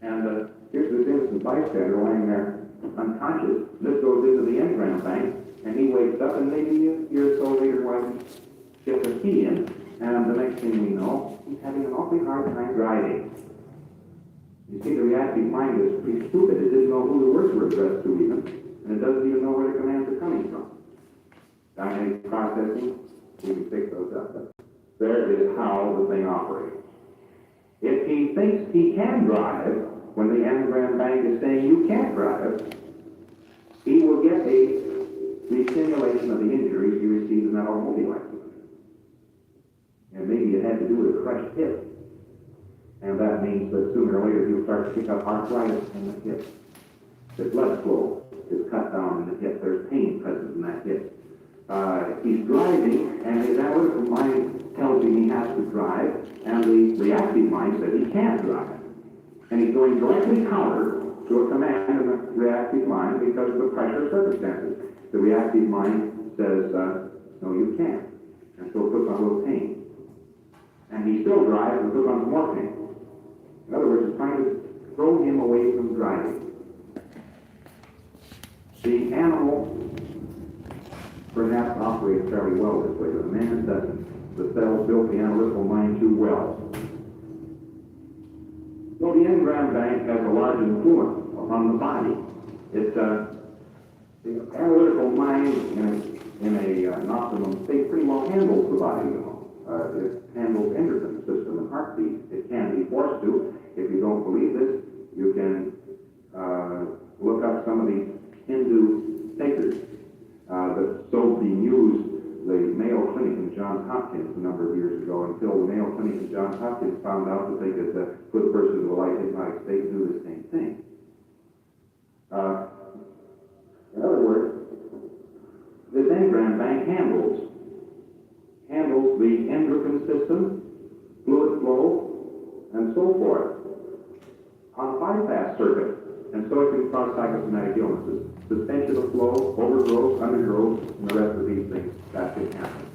And here's this innocent bystander lying there unconscious. This goes into the engram bank, and he wakes up, and maybe a year or so later, gets a key in, and the next thing we know, he's having an awfully hard time driving. You see, the reactive mind is pretty stupid. It didn't know who the words were addressed to even, and it doesn't even know where the commands are coming from. Dynamic processing, we can pick those up. But there is how the thing operates. If he thinks he can drive, when the engram bank is saying you can't drive, he will get the stimulation of the injuries he received in that automobile accident. And maybe it had to do with a crushed hip. And that means that sooner or later he'll start to pick up arthritis in the hip. The blood flow is cut down in the hip. There's pain present in that hip. He's driving, and his analytical mind tells him he has to drive, and the reactive mind says he can't drive. And he's going directly counter to a command in the reactive mind because of the pressure circumstances. The reactive mind says, no, you can't. And so it puts on a little pain. And he still drives and puts on some more pain. In other words, it's trying to throw him away from driving. The animal perhaps operates fairly well this way, but the man doesn't. The cells built the analytical mind too well. So the engram bank has a large influence upon the body. The analytical mind in an optimum state pretty well handles the body, you know. It handles endocrine system and heartbeat. It can be forced to. If you don't believe this, you can look up some of these Hindu figures that so bemused Johns Hopkins a number of years ago until the Mayo Clinic at Johns Hopkins found out that they could put a person into a light hypnotic state and do the same thing. In other words, this engram bank handles the endocrine system, fluid flow, and so forth on a bypass circuit. And so it can cause psychosomatic illnesses. Suspension of flow, overgrowth, undergrowth, and the rest of these things. That can happen.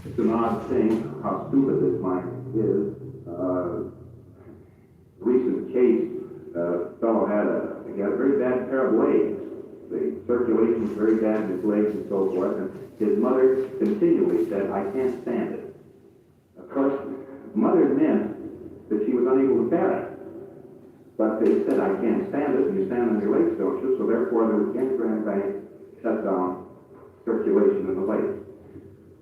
It's an odd thing how stupid this mind is. Recent case, a fellow had a very bad pair of legs. The circulation was very bad in his legs and so forth, and his mother continually said, "I can't stand it." Of course, mother meant that she was unable to bear it. But they said, "I can't stand it," and you stand on your legs, don't you? So therefore, the engram bank shut down circulation in the legs.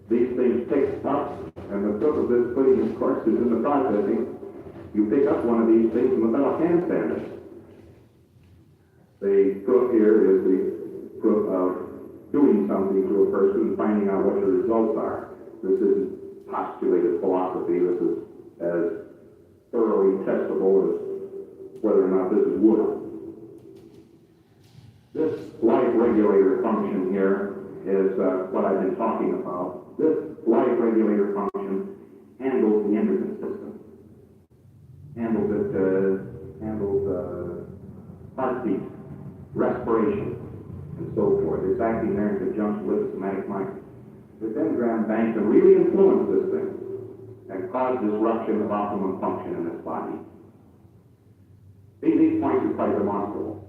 These things pick up, and the tip of this pudding, of course, is in the processing. You pick up one of these things, and the fellow can't stand it. The proof here is the proof of doing something to a person and finding out what the results are. This isn't postulated philosophy. This is as thoroughly testable as whether or not this is wood. This life regulator function here is what I've been talking about. This life regulator function handles the endocrine system, handles heartbeat, respiration, and so forth. It's acting there in conjunction with the somatic mind. This engram bank can really influence this thing and cause disruption of optimum function in this body. These points are quite demonstrable.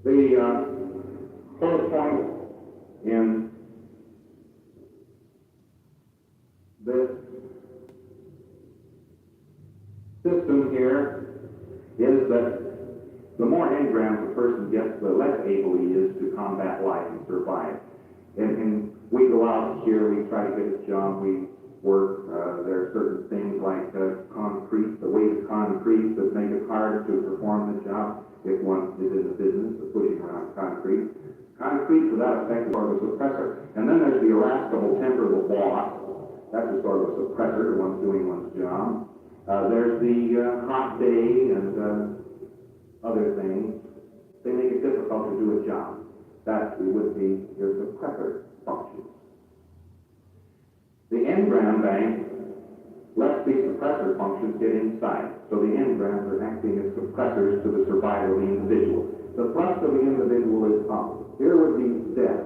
The whole point in this system here is that the more engrams a person gets, the less able he is to combat life and survive. And we go out here, we try to get a job, we work. There are certain things like concrete, the weight of concrete that make it hard to perform the job if one is in the business of pushing around concrete. Concrete, to that effect, is sort of a suppressor. And then there's the irascible temper of the boss. That's a sort of a suppressor to one's doing one's job. There's the hot day and other things. They make it difficult to do a job. That would be your suppressor function. The engram bank lets these suppressor functions get inside. So the engrams are acting as suppressors to the survival of the individual. The thrust of the individual is up. Here would be death.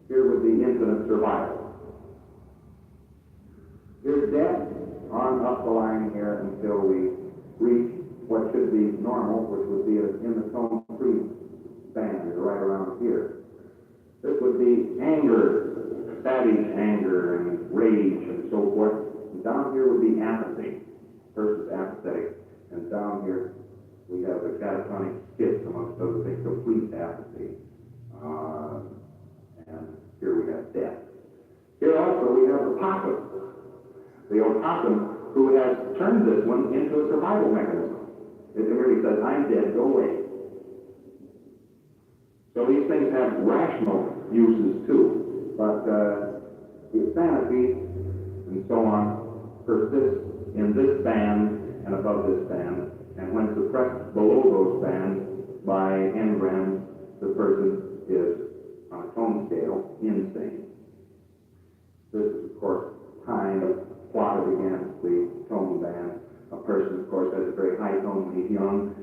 Here would be infinite survival. Here's death on up the line here until we reach what should be normal, which would be in the tone-free band, right around here. This would be anger, savage anger and rage and so forth. And down here would be apathy. First is apathetic. And down here we have the catatonic skits, amongst other things, complete apathy. And here we have death. Here also we have the possum. The opossum who has turned this one into a survival mechanism. It really says, "I'm dead, go away." So these things have rational uses too, but insanity and so on persists in this band and above this band, and when suppressed below those bands by engrams, the person is, on a tone scale, insane. This is, of course, time plotted against the tone band. A person, of course, has a very high tone when he's young,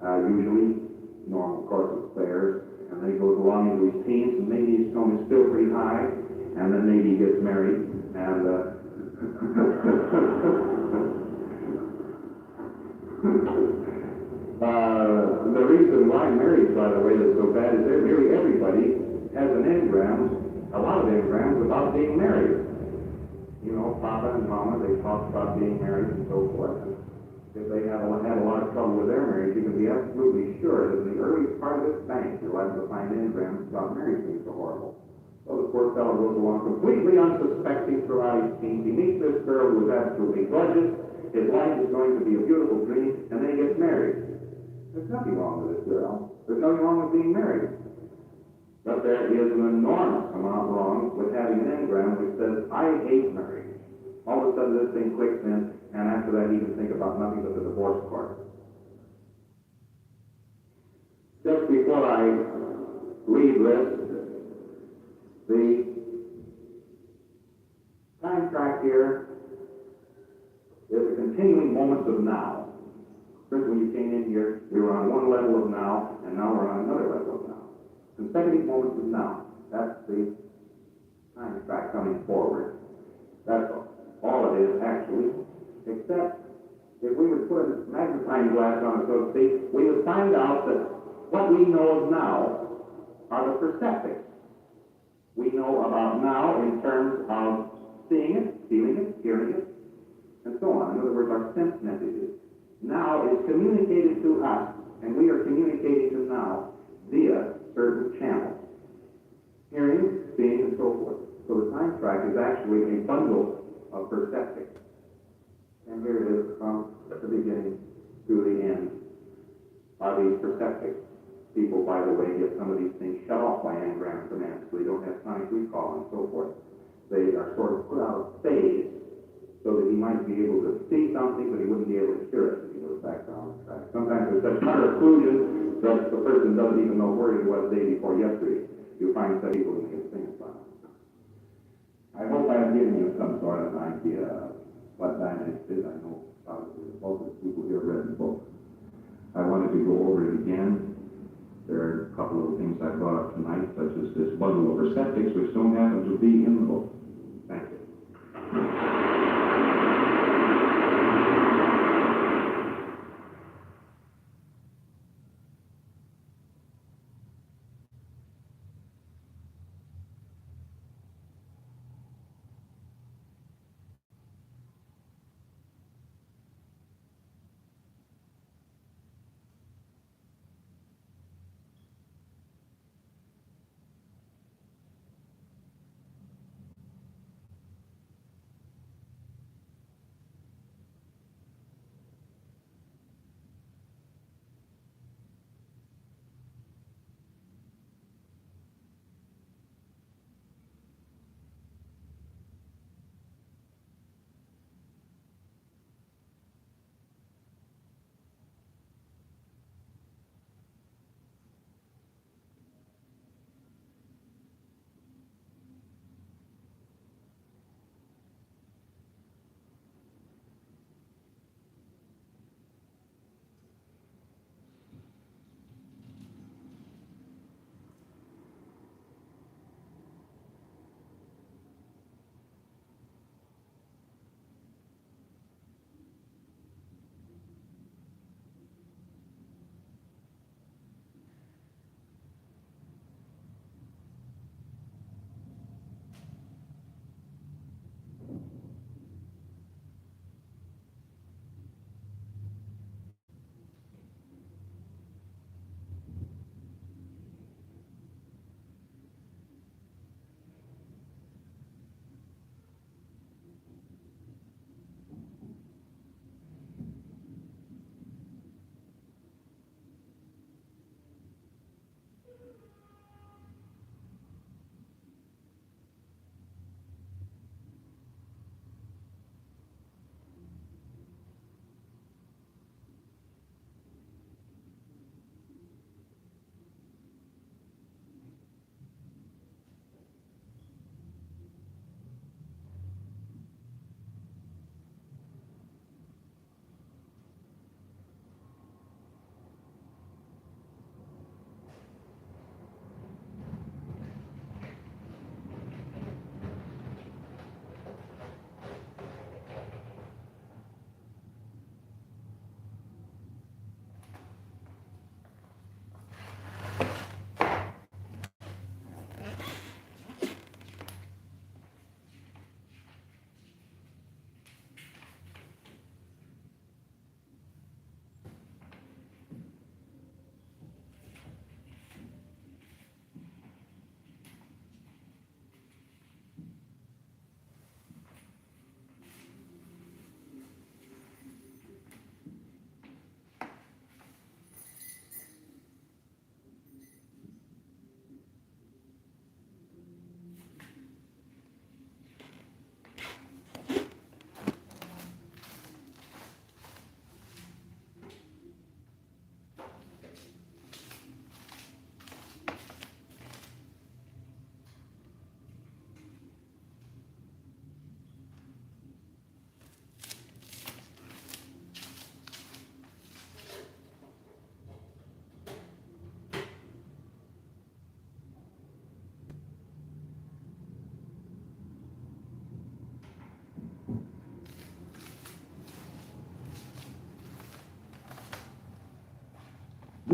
usually, normal course of affairs, and then he goes along into his teens, and maybe his tone is still pretty high, and then maybe he gets married, and the reason why marriage, by the way, is so bad is that nearly everybody has an engram, a lot of engrams about being married. You know, Papa and Mama, they talk about being married and so forth. And if they had a lot of trouble with their marriage, you can be absolutely sure that in the earliest part of this bank, you're liable to find engrams about marriage being so horrible. So the poor fellow goes along completely unsuspecting throughout his teens. He meets this girl who is absolutely gorgeous. His life is going to be a beautiful dream, and then he gets married. There's nothing wrong with this girl. There's nothing wrong with being married. But there is an enormous amount wrong with having an engram which says, I hate marriage. All of a sudden this thing clicks in, and after that he can think about nothing but the divorce court. Just before I read this, the time track here is a continuing moments of now. First, when you came in here, we were on one level of now, and now we're on another level of now. Consecutive moments of now. That's the time track coming forward. That's all it is, actually, except if we would put a magnifying glass on it, so to speak, we would find out that what we know of now are the perceptives. We know about now in terms of seeing it, feeling it, hearing it, and so on. In other words, our sense messages. Now is communicated to us, and we are communicating to now via certain channels. Hearing, seeing, and so forth. So the time track is actually a bundle of perceptives. And here it is from the beginning to the end are these perceptives. People, by the way, get some of these things shut off by anagram commands, so they don't have sonic recall and so forth. They are sort of put out of phase so that he might be able to see something, but he wouldn't be able to hear it if he goes back down the track. Sometimes there's such utter occlusion that the person doesn't even know where he was the day before yesterday. You find some people who can sing about it. I hope I've given you some sort of an idea of what dynamics is. I know probably most of the people here read the book. I wanted to go over it again. There are a couple of things I brought up tonight, such as this bundle of perceptics, which don't happen to be in the book. Thank you.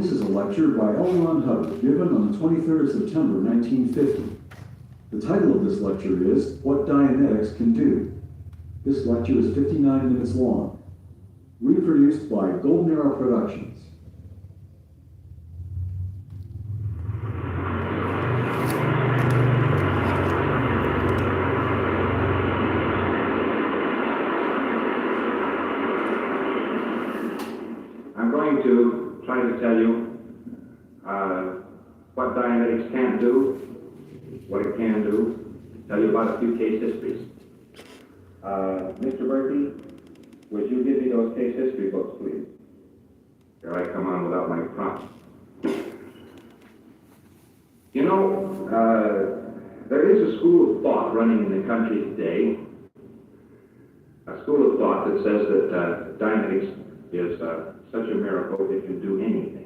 This is a lecture by L. Ron Hubbard, given on the 23rd of September, 1950. The title of this lecture is, What Dianetics Can Do. This lecture is 59 minutes long. Reproduced by Golden Arrow Productions. I'm going to try to tell you what Dianetics can do, what it can do, tell you about a few case histories. Mr. Berkey, would you give me those case history books, please? Here I come on without my props. You know, there is a school of thought running in the country today, a school of thought that says that Dianetics is such a miracle it can do anything.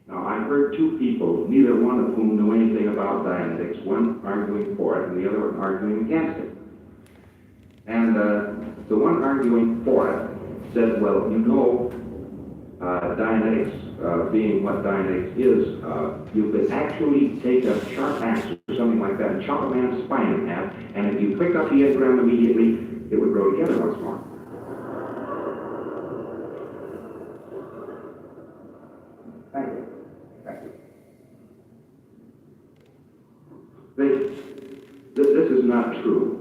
Now, I heard two people, neither one of whom knew anything about Dianetics, one arguing for it and the other one arguing against it. And the one arguing for it said, well, you know, Dianetics, being what Dianetics is, you could actually take a sharp axe or something like that and chop a man's spine in half, and if you picked up the engram immediately, it would grow together once more. Thank you. Thank you. This is not true.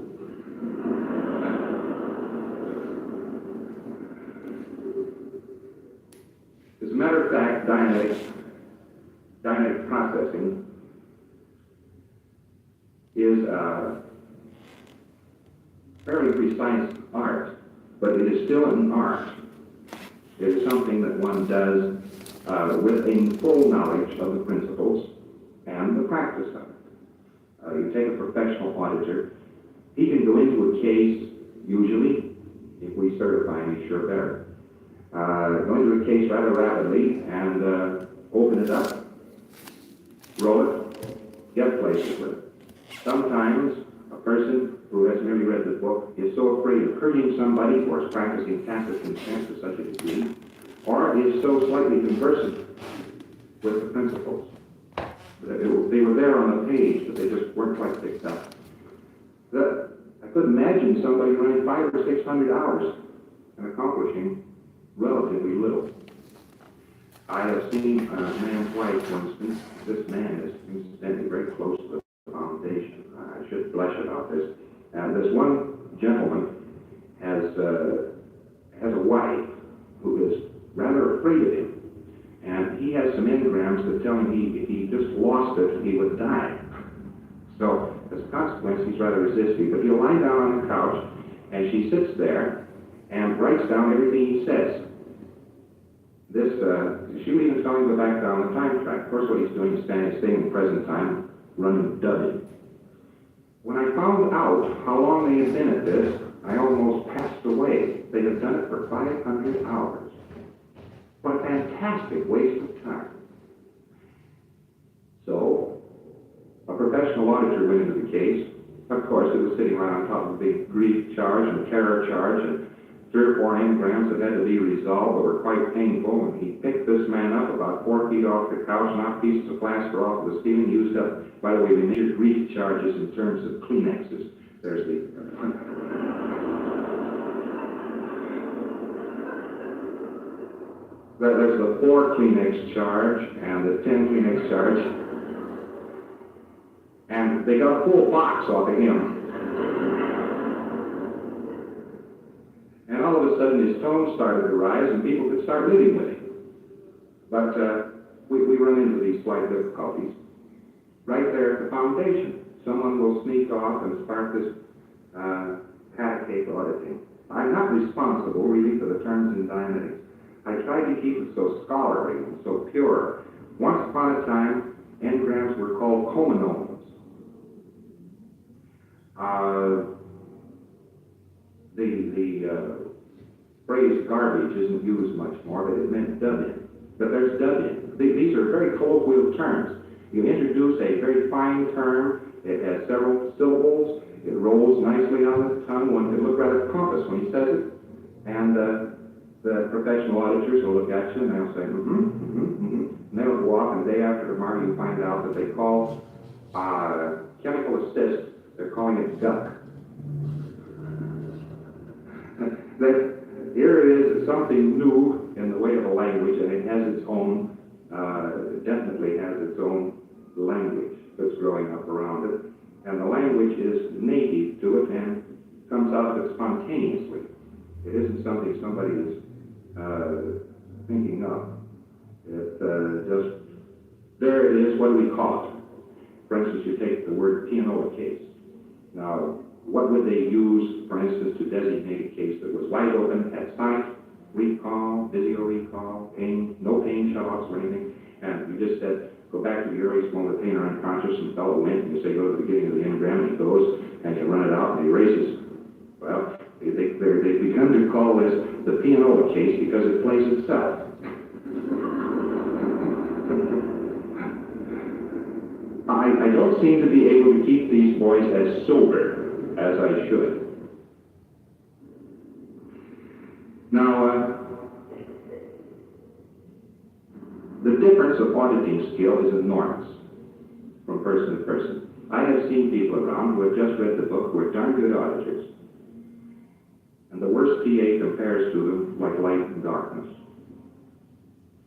As a matter of fact, Dianetic processing is a fairly precise art, but it is still an art. It is something that one does with a full knowledge of the principles and the practice of it. You take a professional auditor, he can go into a case, usually, if we certify him, he's sure better. Go into a case rather rapidly and open it up, roll it, get places with it. Sometimes a person who has merely read the book is so afraid of hurting somebody or is practicing tacit consent to such a degree, or is so slightly conversant with the principles. They were there on the page, but they just weren't quite picked up. I could imagine somebody running 500 or 600 hours and accomplishing relatively little. I have seen a man's wife, for instance. This man is incidentally very close to the foundation. I should blush about this. This one gentleman has a wife who is rather afraid of him. And he has some engrams that tell him if he just lost it, he would die. So, as a consequence, he's rather resisting. But he'll lie down on the couch, and she sits there and writes down everything he says. She'll even tell him to go back down the time track. Of course, what he's doing is staying in the present time, running dubbing. When I found out how long they had been at this, I almost passed away. They had done it for 500 hours. What a fantastic waste of time. So, a professional auditor went into the case. Of course, it was sitting right on top of a big grief charge and a terror charge and 3 or 4 engrams that had to be resolved that were quite painful. And he picked this man up about 4 feet off the couch, knocked pieces of plaster off of the ceiling, used up, by the way, we measured grief charges in terms of Kleenexes. There's the 4 Kleenex charge and the 10 Kleenex charge. And they got a full box off of him. And all of a sudden his tone started to rise and people could start living with him. But we run into these slight difficulties. Right there at the foundation, someone will sneak off and start this pat cake auditing. I'm not responsible really for the terms in Dianetics. I tried to keep it so scholarly and so pure. Once upon a time, engrams were called comonomes. The phrase garbage isn't used much more, but it meant dub-in. But there's dub-in. These are very colloquial terms. You introduce a very fine term, it has several syllables, it rolls nicely on the tongue, one can look rather pompous when he says it, and the professional auditors will look at you and they'll say, and they'll go off, and day after tomorrow you find out that they call chemical assist, they're calling it duck. Here it is, something new in the way of a language, and it has its own, definitely has its own language that's growing up around it. And the language is native to it and comes out of it spontaneously. It isn't something somebody is thinking of. It just, there it is, what do we call it? For instance, you take the word Peoria case. Now, what would they use, for instance, to designate a case that was wide open, had sight, recall, video recall, pain, no pain shut-offs or anything, and you just said, go back to the earliest moment, the pain or unconscious, and the fellow went, and you say, go to the beginning of the engram, and he goes, and you run it out, and he erases. Well, they've begun to call this the Peoria case because it plays itself. I don't seem to be able to keep these boys as sober as I should. Now, the difference of auditing skill is enormous from person to person. I have seen people around who have just read the book who are darn good auditors. And the worst PA compares to them like light and darkness.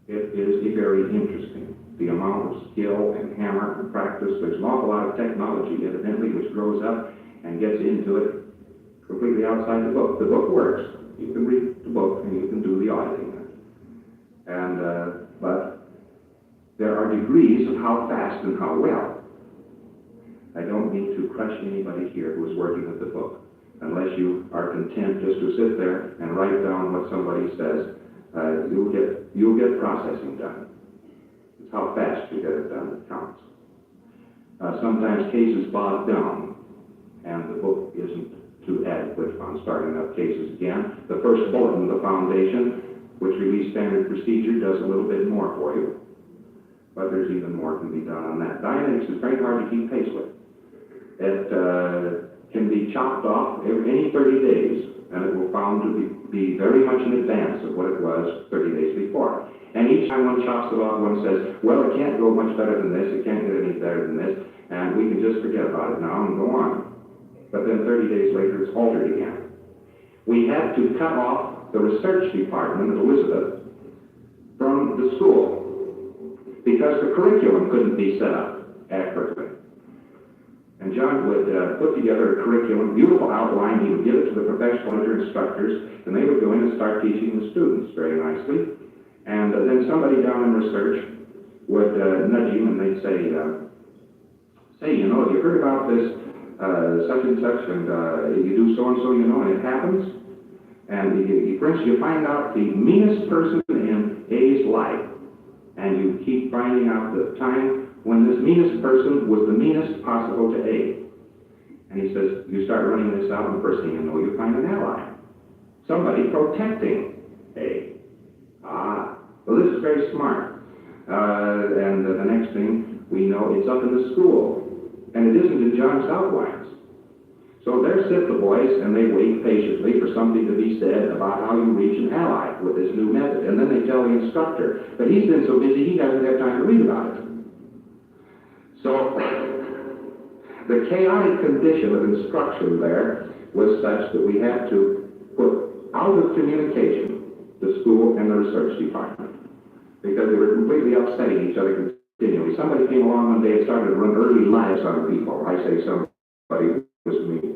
It is very interesting, the amount of skill and hammer and practice. There's an awful lot of technology, evidently, which grows up and gets into it completely outside the book. The book works. You can read the book and you can do the auditing. And, but there are degrees of how fast and how well. I don't mean to crush anybody here who is working with the book, unless you are content just to sit there and write down what somebody says. You'll get processing done. It's how fast you get it done that counts. Sometimes cases bog down, and the book isn't too adequate on starting up cases again. The first bulletin, the foundation, which released standard procedure, does a little bit more for you. But there's even more can be done on that. Dynamics is very hard to keep pace with. It can be chopped off any 30 days, and it will found to be very much in advance of what it was 30 days before. And each time one chops it off, one says, well, it can't go much better than this, it can't get any better than this, and we can just forget about it now and go on. But then 30 days later, it's altered again. We had to cut off the research department at Elizabeth from the school because the curriculum couldn't be set up accurately. And John would put together a curriculum, beautiful outline. He would give it to the professional instructors, and they would go in and start teaching the students very nicely. And then somebody down in research would nudge him, and they'd say, you know, you heard about this such and such, and you do so and so, you know, and it happens. And for instance, you find out the meanest person in A's life, and you keep finding out the time when this meanest person was the meanest possible to A. And he says, you start running this out, and the first thing you know, you find an ally. Somebody protecting A. Well, this is very smart. And the next thing we know, it's up in the school. And it isn't in John's outlines. So there sit the boys, and they wait patiently for something to be said about how you reach an ally with this new method. And then they tell the instructor, but he's been so busy he doesn't have time to read about it. So the chaotic condition of instruction there was such that we had to put out of communication the school and the research department because they were completely upsetting each other continually. Somebody came along one day and started to run early lives on people. I say somebody, it was me.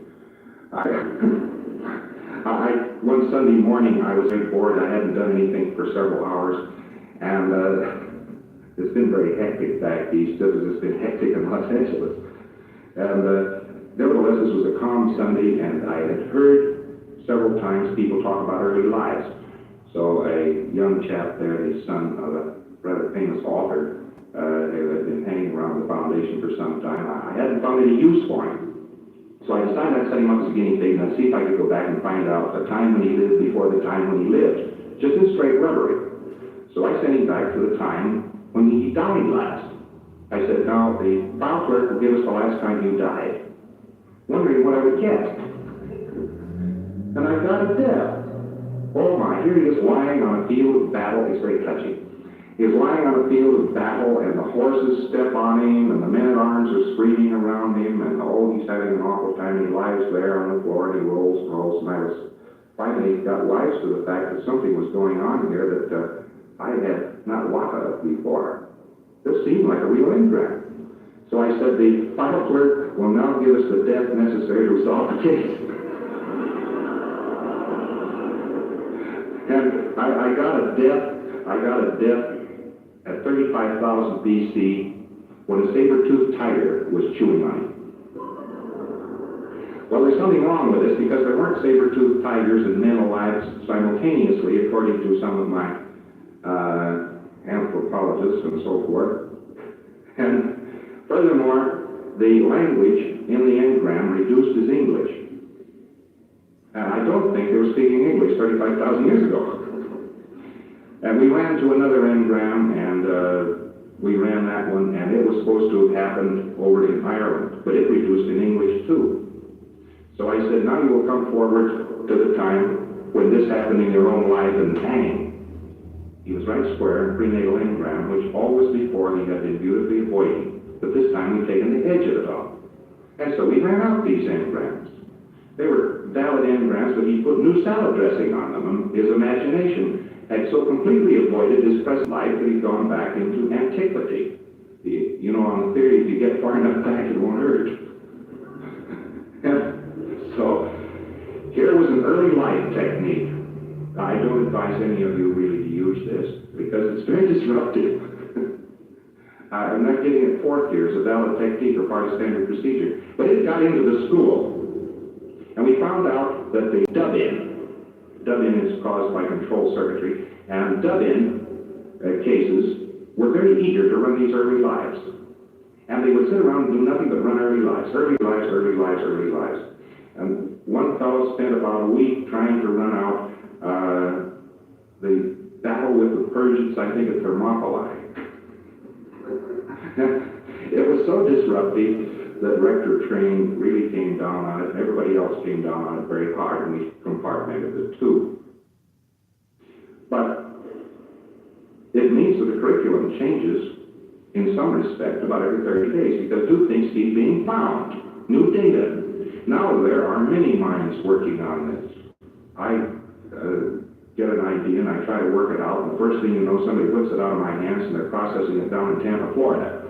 One Sunday morning I was very bored. I hadn't done anything for several hours, and it's been very hectic back east, just as it's been hectic in Los Angeles. And nevertheless, this was a calm Sunday, and I had heard several times people talk about early lives. So a young chap there, the son of a rather famous author, who had been hanging around the foundation for some time, I hadn't found any use for him. So I decided I'd set him up as a guinea pig and I'd see if I could go back and find out the time when he lived before the time when he lived, just in straight rubbery. So I sent him back to the time when he died last. I said, now the file clerk will give us the last time you died. Wondering what I would get. And I got a death. Oh my, here he is lying on a field of battle. It's very touching. He's lying on a field of battle, and the horses step on him, and the men-at-arms are screaming around him, and oh, he's having an awful time. He lies there on the floor, and he rolls and rolls, and I was finally got wise to the fact that something was going on here that I had not wot of before. This seemed like a real engram. So I said, the file clerk will now give us the death necessary to resolve the case. And I got a death at 35,000 BC when a saber-toothed tiger was chewing on him. Well, there's something wrong with this because there weren't saber-toothed tigers and men alive simultaneously, according to some of my anthropologists and so forth. And furthermore, the language in the engram reduced as English. And I don't think they were speaking English 35,000 years ago. And we ran to another engram, and we ran that one, and it was supposed to have happened over in Ireland, but it reduced in English too. So I said, now you will come forward to the time when this happened in your own life, and bang! He was right square in prenatal engram, which always before he had been beautifully avoiding, but this time we'd taken the edge of it all. And so we ran out these engrams. They were valid engrams, but he put new salad dressing on them, and his imagination had so completely avoided his present life that he'd gone back into antiquity. You know, on the theory, if you get far enough back, it won't hurt. So, here was an early life technique. I don't advise any of you really to use this, because it's very disruptive. I'm not getting it fourth year as a valid technique or part of standard procedure. But it got into the school, and we found out that the dub-in is caused by control circuitry, and dub-in cases were very eager to run these early lives. And they would sit around and do nothing but run early lives, early lives, early lives, early lives. And one fellow spent about a week trying to run out the battle with the Persians, I think, at Thermopylae. It was so disruptive that Rector Train really came down on it, and everybody else came down on it very hard, and we compartmented it too. But it means that the curriculum changes in some respect about every 30 days, because new things keep being found, new data. Now there are many minds working on this. I get an idea and I try to work it out, and the first thing you know, somebody whips it out of my hands and they're processing it down in Tampa, Florida.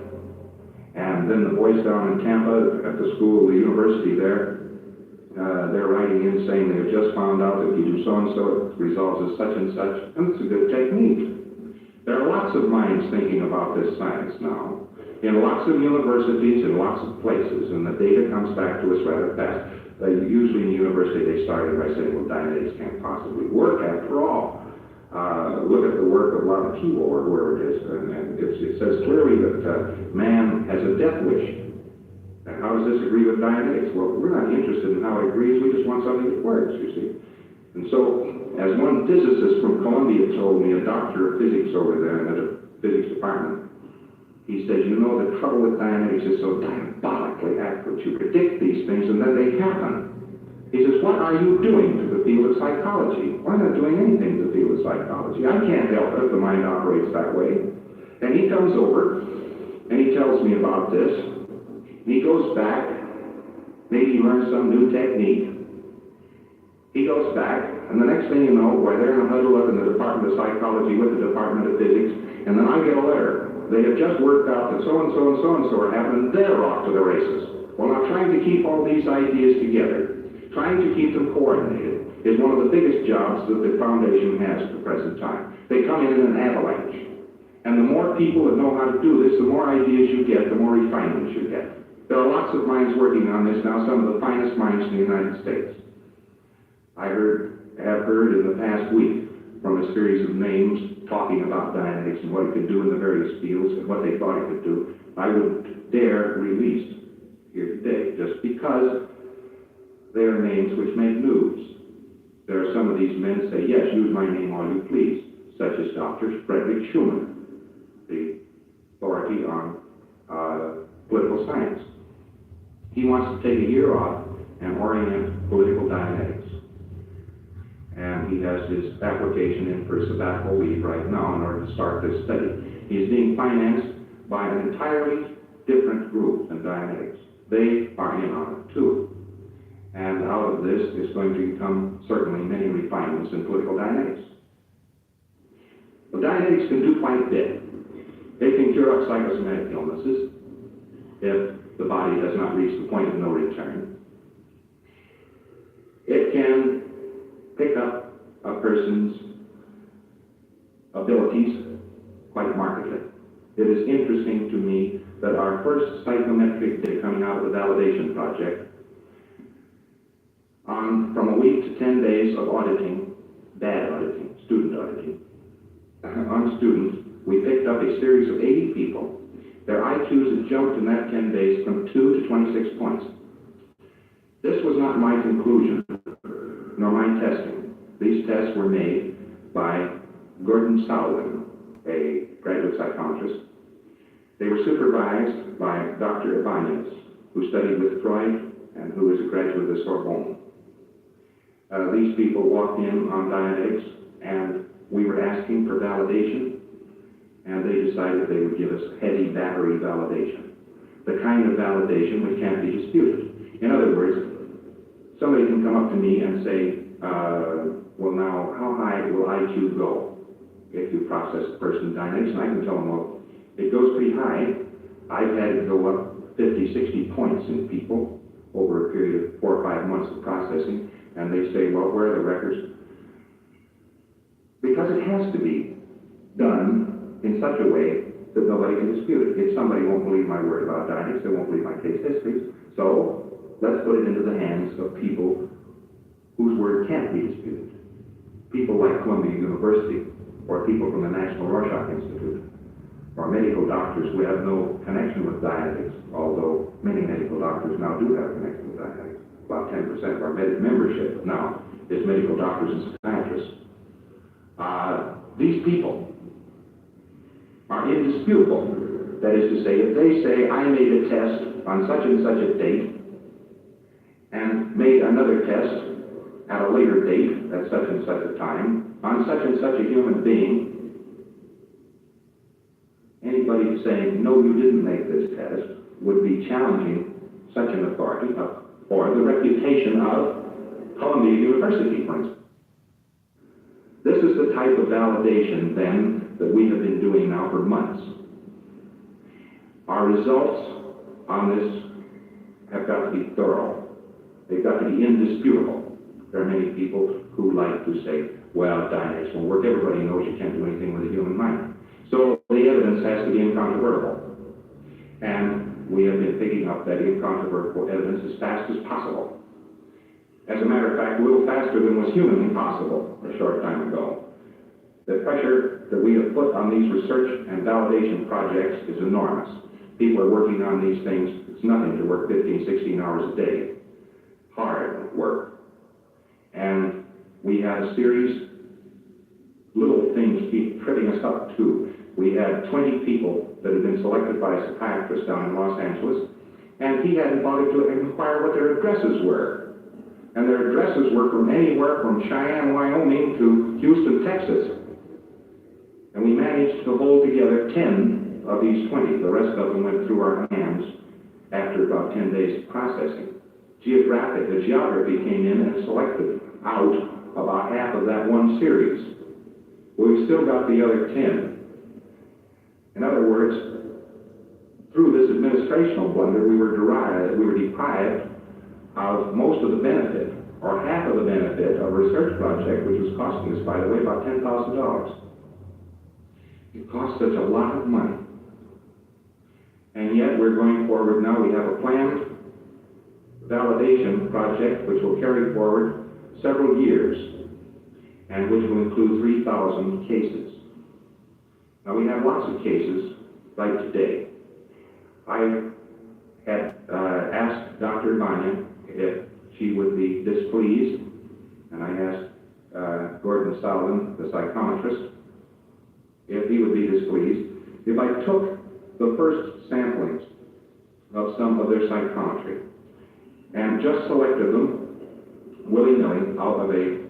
And then the boys down in Tampa at the school, the university there, they're writing in saying they have just found out that if you do so-and-so, it resolves as such and such, and it's a good technique. There are lots of minds thinking about this science now, in lots of universities, in lots of places, and the data comes back to us rather fast. Usually in the university they started by saying, well, Dianetics can't possibly work after all. Look at the work of Kitover, where it is, and it says clearly that man has a death wish. And how does this agree with Dianetics? Well, we're not interested in how it agrees, we just want something that works, you see. And so, as one physicist from Columbia told me, a doctor of physics over there in the physics department, he said, you know, the trouble with Dianetics is so diabolically accurate. You predict these things and then they happen. He says, what are you doing to the field of psychology? Well, I'm not doing anything to the field of psychology. I can't help it if the mind operates that way. And he comes over and he tells me about this. And he goes back, maybe he learns some new technique. He goes back, and the next thing you know, why, they're in a huddle up in the Department of Psychology with the Department of Physics, and then I get a letter. They have just worked out that so-and-so and so-and-so are happening, they're off to the races. Well, now trying to keep all these ideas together, trying to keep them coordinated, is one of the biggest jobs that the Foundation has at the present time. They come in an avalanche. And the more people that know how to do this, the more ideas you get, the more refinements you get. There are lots of minds working on this now, some of the finest minds in the United States. I have heard in the past week from a series of names talking about Dianetics and what it could do in the various fields and what they thought it could do. I wouldn't dare release here today, just because they are names which make news. There are some of these men who say, yes, use my name all you please, such as Dr. Frederick Schumann, the authority on political science. He wants to take a year off and orient political Dianetics. and he has his application in for sabbatical leave right now in order to start this study. He is being financed by an entirely different group than Dianetics. They are in on it too. And out of this is going to come certainly many refinements in political Dianetics. Well, Dianetics can do quite a bit. They can cure up psychosomatic illnesses if the body does not reach the point of no return. It can pick up a person's abilities quite markedly. It is interesting to me that our first psychometric data coming out of the validation project, from a week to 10 days of auditing, bad auditing, student auditing, on students, we picked up a series of 80 people. Their IQs had jumped in that 10 days from 2 to 26 points. This was not my conclusion, nor my testing. These tests were made by Gordon Salwin, a graduate psychiatrist. They were supervised by Dr. Ibanez, who studied with Freud and who is a graduate of the Sorbonne. These people walked in on Dianetics, and we were asking for validation, and they decided they would give us heavy battery validation, the kind of validation which can't be disputed. In other words, somebody can come up to me and say, well now, how high will IQ go if you process the person Dianetics? And I can tell them, well, it goes pretty high. I've had it go up 50, 60 points in people over a period of 4 or 5 months of processing, and they say, well, where are the records? Because it has to be done in such a way that nobody can dispute it. If somebody won't believe my word about Dianetics, they won't believe my case histories. So let's put it into the hands of people whose word can't be disputed. People like Columbia University, or people from the National Rorschach Institute, or medical doctors who have no connection with Dianetics, although many medical doctors now do have a connection with Dianetics. About 10% of our membership now is medical doctors and psychiatrists. These people are indisputable. That is to say, if they say, I made a test on such and such a date, and made another test at a later date, at such and such a time, on such and such a human being, anybody saying, no, you didn't make this test, would be challenging such an authority, or the reputation of Columbia University, for instance. This is the type of validation, then, that we have been doing now for months. Our results on this have got to be thorough. They've got to be indisputable. There are many people who like to say, well, Dianetics won't work. Everybody knows you can't do anything with the human mind. So the evidence has to be incontrovertible. And we have been picking up that incontrovertible evidence as fast as possible. As a matter of fact, a little faster than was humanly possible a short time ago. The pressure that we have put on these research and validation projects is enormous. People are working on these things. It's nothing to work 15, 16 hours a day. Hard work. And we had a series, little things keep tripping us up too. We had 20 people that had been selected by a psychiatrist down in Los Angeles, and he hadn't bothered to inquire what their addresses were. And their addresses were from anywhere from Cheyenne, Wyoming to Houston, Texas. And we managed to hold together 10 of these 20. The rest of them went through our hands after about 10 days of processing. The geography came in and selected out about half of that one series. We've still got the other 10. In other words, through this administrational blunder, we were deprived of most of the benefit, or half of the benefit, of a research project, which was costing us, by the way, about $10,000. It cost such a lot of money. And yet we're going forward now. We have a planned validation project which will carry forward several years and which will include 3,000 cases. Now we have lots of cases like today. I had asked Dr. Vanya if she would be displeased, and I asked Gordon Salwin, the psychometrist, if he would be displeased if I took the first samplings of some of their psychometry and just selected them willy-nilly out of a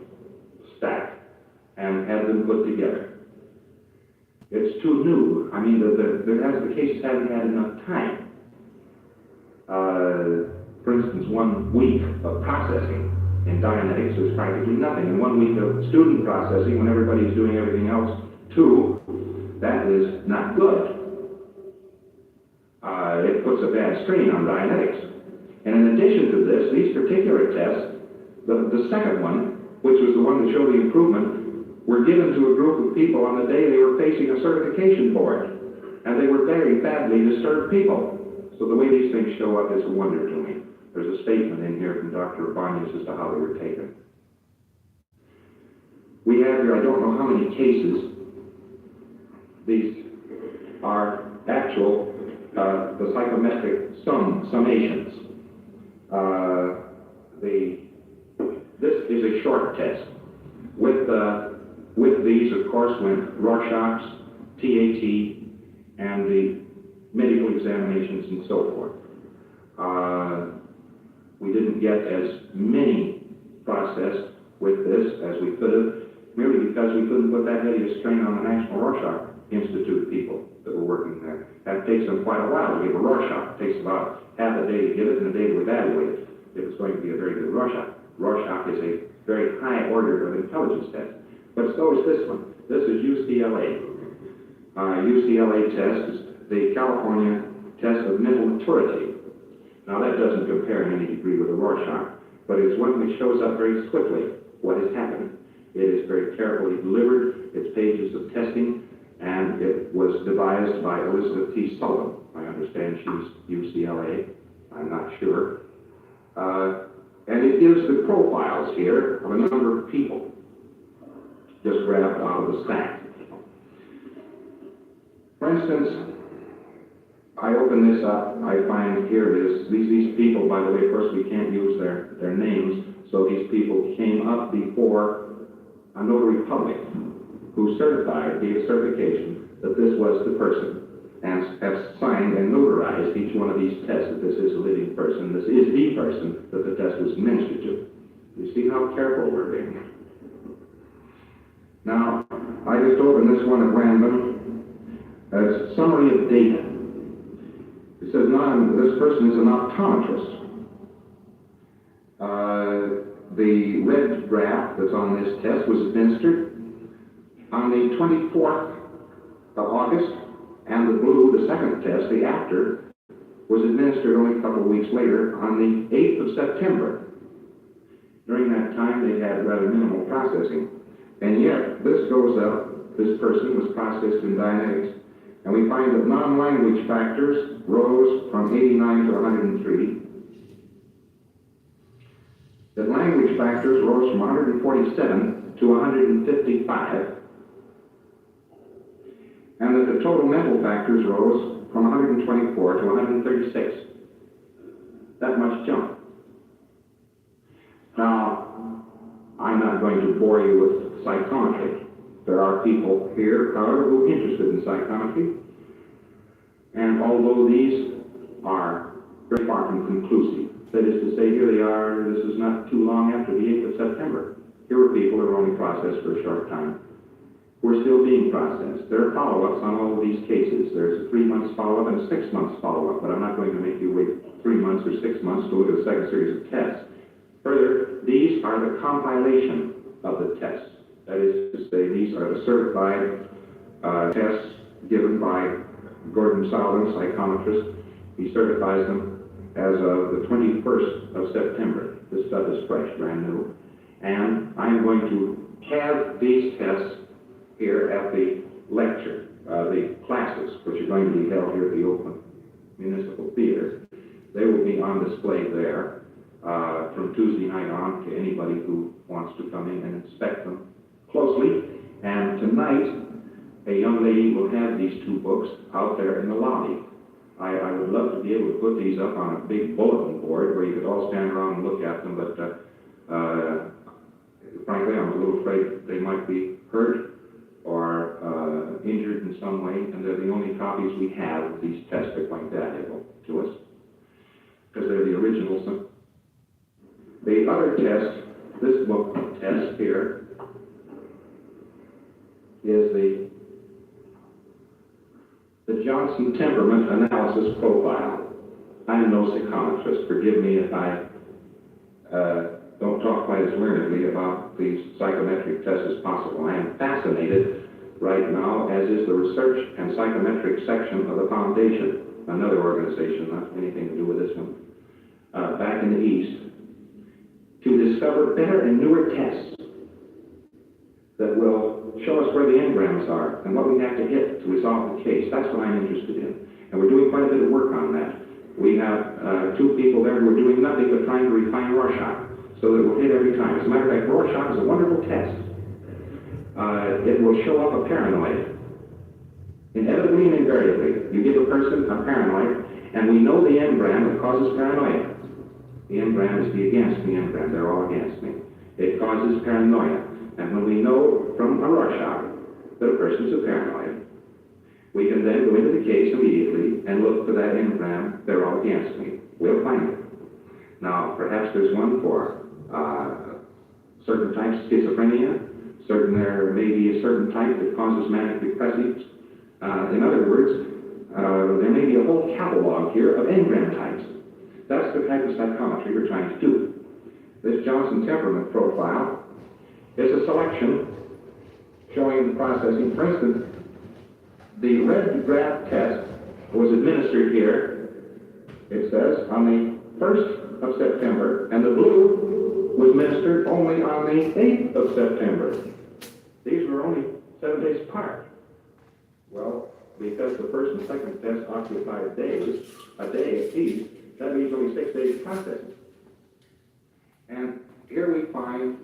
and had them put together. It's too new. I mean, the cases haven't had enough time. For instance, 1 week of processing in Dianetics is practically nothing. And 1 week of student processing when everybody's doing everything else too, that is not good. It puts a bad strain on Dianetics. And in addition to this, these particular tests, the second one, which was the one that showed the improvement, were given to a group of people on the day they were facing a certification board. And they were very badly disturbed people. So the way these things show up is a wonder to me. There's a statement in here from Dr. Banyas as to how they were taken. We have here, I don't know how many cases. These are actual, the psychometric summations. This is a short test. With these, of course, went Rorschach's, TAT, and the medical examinations and so forth. We didn't get as many processed with this as we could have, merely because we couldn't put that heavy a strain on the National Rorschach Institute people that were working there. That takes them quite a while to give a Rorschach. It takes about half a day to give it and a day to evaluate it if it's going to be a very good Rorschach. Rorschach is a very high order of intelligence test. But so is this one. This is UCLA. UCLA test is the California test of mental maturity. Now that doesn't compare in any degree with a Rorschach, but it's one which shows up very swiftly what is happening. It is very carefully delivered, it's pages of testing, and it was devised by Elizabeth T. Sullivan. I understand she's UCLA, I'm not sure. And it gives the profiles here of a number of people, just grabbed out of the stack. For instance, I open this up, I find here it is, these people, by the way, of course we can't use their names, so these people came up before a notary public who certified, gave certification that this was the person, and have signed and notarized each one of these tests that this is a living person, this is the person that the test was administered to. You see how careful we're being. Now, I just opened this one at random as summary of data. It says, this person is an optometrist. The red graph that's on this test was administered on the 24th of August, and the blue, the second test, the after, was administered only a couple of weeks later on the 8th of September. During that time, they had rather minimal processing. And yet, this goes up, this person was processed in Dianetics, and we find that non-language factors rose from 89 to 103. That language factors rose from 147 to 155. And that the total mental factors rose from 124 to 136. That much jump. Now, I'm not going to bore you with psychometry. There are people here, however, who are interested in psychometry. And although these are very far from conclusive, that is to say, here they are, this is not too long after the 8th of September. Here are people who are only processed for a short time. We're still being processed. There are follow-ups on all of these cases. There's a 3 months follow-up and a 6 months follow-up, but I'm not going to make you wait 3 months or 6 months to look at a second series of tests. Further, these are the compilation of the tests. That is to say, these are the certified tests given by Gordon Sullivan, psychometrist. He certifies them as of the 21st of September. This stuff is fresh, brand new. And I'm going to have these tests here at the lecture, the classes, which are going to be held here at the Oakland Municipal Theater. They will be on display there from Tuesday night on to anybody who wants to come in and inspect them closely. And tonight, a young lady will have these 2 books out there in the lobby. I would love to be able to put these up on a big bulletin board where you could all stand around and look at them, but frankly, I'm a little afraid they might be hurt or injured in some way, and they're the only copies we have of these tests that are quite valuable to us, because they're the originals. The other test, this book test here, is the Johnson Temperament Analysis Profile. I'm no psychometrist. Forgive me if I don't talk quite as learnedly about these psychometric tests as possible. I am fascinated right now, as is the research and psychometric section of the Foundation, another organization, not anything to do with this one, back in the East, to discover better and newer tests that will show us where the engrams are and what we have to hit to resolve the case. That's what I'm interested in. And we're doing quite a bit of work on that. We have two people there who are doing nothing but trying to refine Rorschach so that it will hit every time. As a matter of fact, Rorschach is a wonderful test. It will show up a paranoid. Inevitably and invariably, you give a person a paranoid, and we know the engram that causes paranoia. The engram is the against me engram. They're all against me. It causes paranoia. And when we know from a Rorschach that a person's a paranoid, we can then go into the case immediately and look for that engram. They're all against me. We'll find it. Now, perhaps there's one for certain types of schizophrenia. There may be a certain type that causes manic depressives. In other words, there may be a whole catalog here of engram types. That's the type of psychometry we're trying to do. This Johnson Temperament Profile is a selection showing the processing. For instance, the red graph test was administered here, it says, on the 1st of September, and the blue was administered only on the 8th of September. These were only 7 days apart. Well, because the first and second test occupied days, a day apiece, that means only 6 days processing. And here we find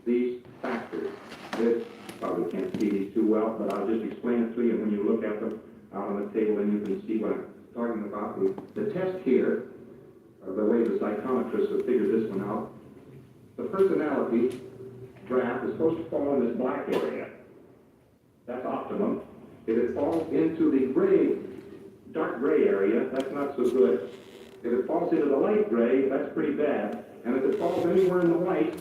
these factors. This, probably can't see these too well, but I'll just explain it to you, and when you look at them out on the table, then you can see what I'm talking about. The test here, the way the psychometrists have figured this one out, the personality graph is supposed to fall in this black area. That's optimum. If it falls into the gray, dark gray area, that's not so good. If it falls into the light gray, that's pretty bad. And if it falls anywhere in the white,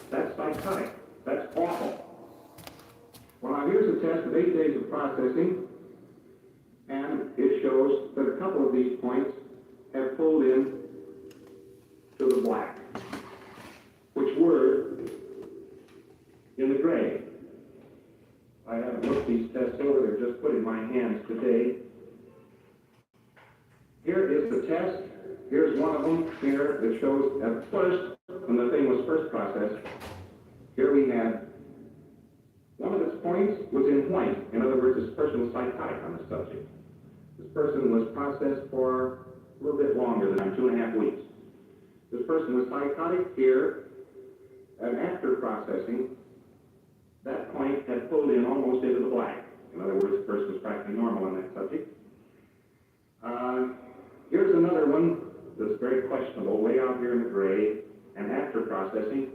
that's psychotic. That's awful. Well, now here's a test of 8 days of processing, and it shows that a couple of these points have pulled in to the black, which were in the gray. I haven't looked these tests over, they're just put in my hands today. Here is the test. Here's one of them here that shows at first, when the thing was first processed, here we had one of its points was in white. In other words, this person was psychotic on the subject. This person was processed for a little bit longer than 2.5 weeks. This person was psychotic here, and after processing, that point had pulled in almost into the black. In other words, the person was practically normal on that subject. Here's another one that's very questionable, way out here in the gray, and after processing,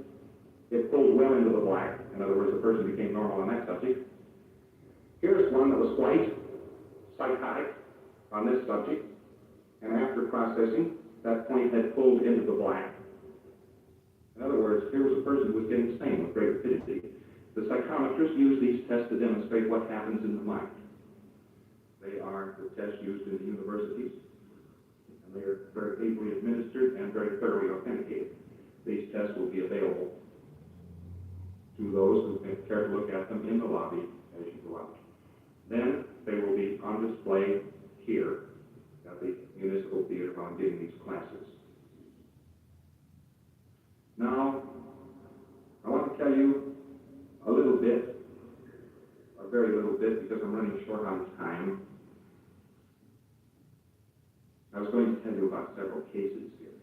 it pulled well into the black. In other words, the person became normal on that subject. Here's one that was white, psychotic on this subject, and after processing, that point had pulled into the black. In other words, here was a person who was getting sane with great rapidity. The psychometrists use these tests to demonstrate what happens in the mind. They are the tests used in the universities, and they are very ably administered and very thoroughly authenticated. These tests will be available to those who care to look at them in the lobby as you go out. Then they will be on display here at the Municipal Theater while I'm giving these classes. Now, I want to tell you a little bit, a very little bit, because I'm running short on time. I was going to tell you about several cases here.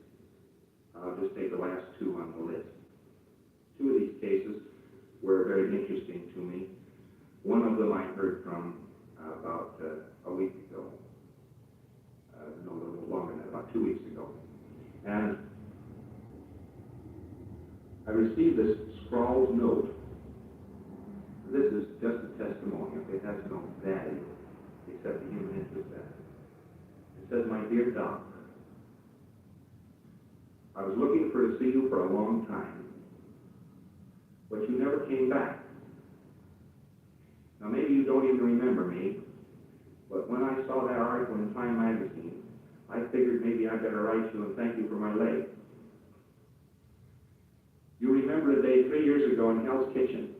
I'll just take the last two on the list. Two of these cases were very interesting to me. One of them I heard from about a week ago. No, a little longer than that, about 2 weeks ago. And I received this scrawled note. This is just a testimonial. It has no value except the human interest value. It says, "My dear Doc, I was looking to see you for a long time, but you never came back. Now, don't even remember me, but when I saw that article in Time magazine, I figured maybe I'd better write you and thank you for my leg. You remember a day 3 years ago in Hell's Kitchen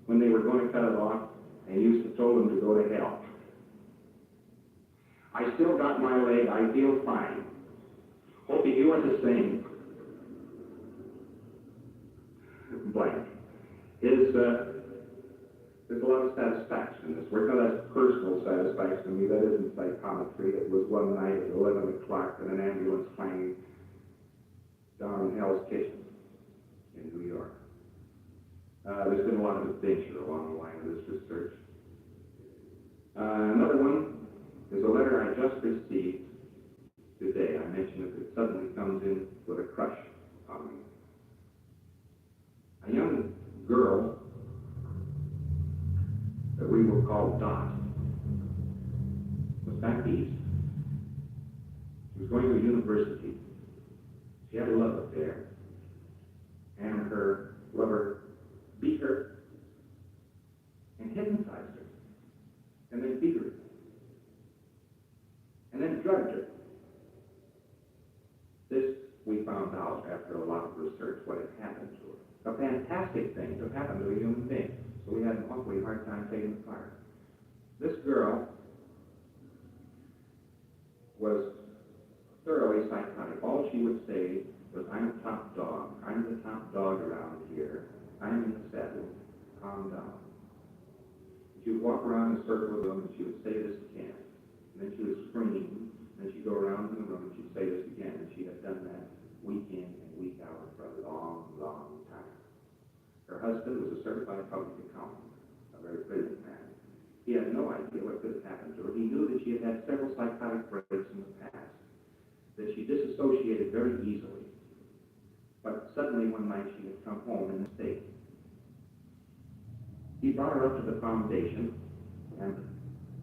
when they were going to cut it off and you used to told them to go to hell. I still got my leg. I feel fine. Hoping you are the same. Blank. There's a lot of satisfaction in this work. Now, that's personal satisfaction to me. That isn't psychometry. It was one night at 11 o'clock and an ambulance clanging down in Hell's Kitchen in New York. There's been a lot of adventure along the line of this research. Another one is a letter I just received today. I mentioned it suddenly comes in with a crush on me. A young girl that we will call Dot was back east. She was going to a university. She had a love affair, and her lover beat her and hypnotized her, and then beat her, and then drugged her. This we found out after a lot of research what had happened to her. A fantastic thing to happen to a human being. So we had an awfully hard time taking it apart. This girl was thoroughly psychotic. All she would say was, I'm the top dog. I'm the top dog around here. I'm in the saddle. Calm down. She would walk around in a circle of them and she would say this again. And then she would scream. And then she'd go around in the room and she'd say this again. And she had done that week in and week out for a long, long time. Her husband was a certified public accountant, a very brilliant man. He had no idea what could have happened to her. He knew that she had had several psychotic breaks in the past, that she disassociated very easily. But suddenly one night she had come home in a state. He brought her up to the foundation, and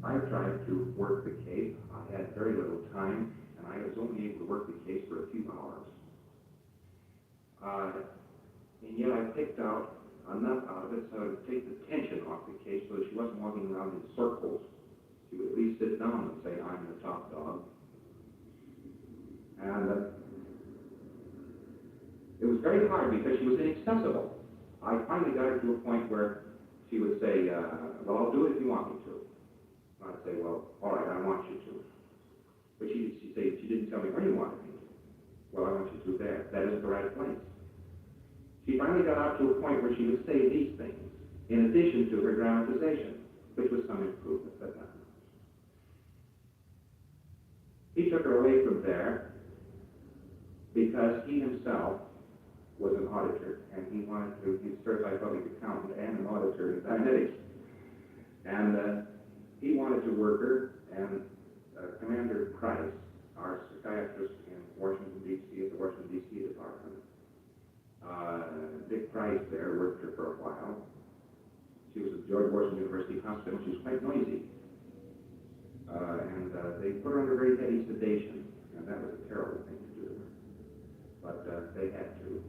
I tried to work the case. I had very little time, and I was only able to work the case for a few hours. And yet I picked out enough out of it so to take the tension off the case so that she wasn't walking around in circles. She would at least sit down and say, I'm the top dog. And it was very hard because she was inaccessible. I finally got her to a point where she would say, well, I'll do it if you want me to. And I'd say, well, all right, I want you to. But she'd say, she didn't tell me where you wanted me to. Well, I want you to there. That isn't the right place. She finally got out to a point where she would say these things, in addition to her dramatization, which was some improvement, but not much. He took her away from there because he himself was an auditor, and he wanted to be a certified public accountant and an auditor in dynamics. And he wanted to work her, and Commander Price, our psychiatrist in Washington, D.C., at the Washington, D.C. Department, Dick Price there worked her for a while. She was at George Washington University Hospital. She was quite noisy. And they put her under very heavy sedation, and that was a terrible thing to do to her. But they had to.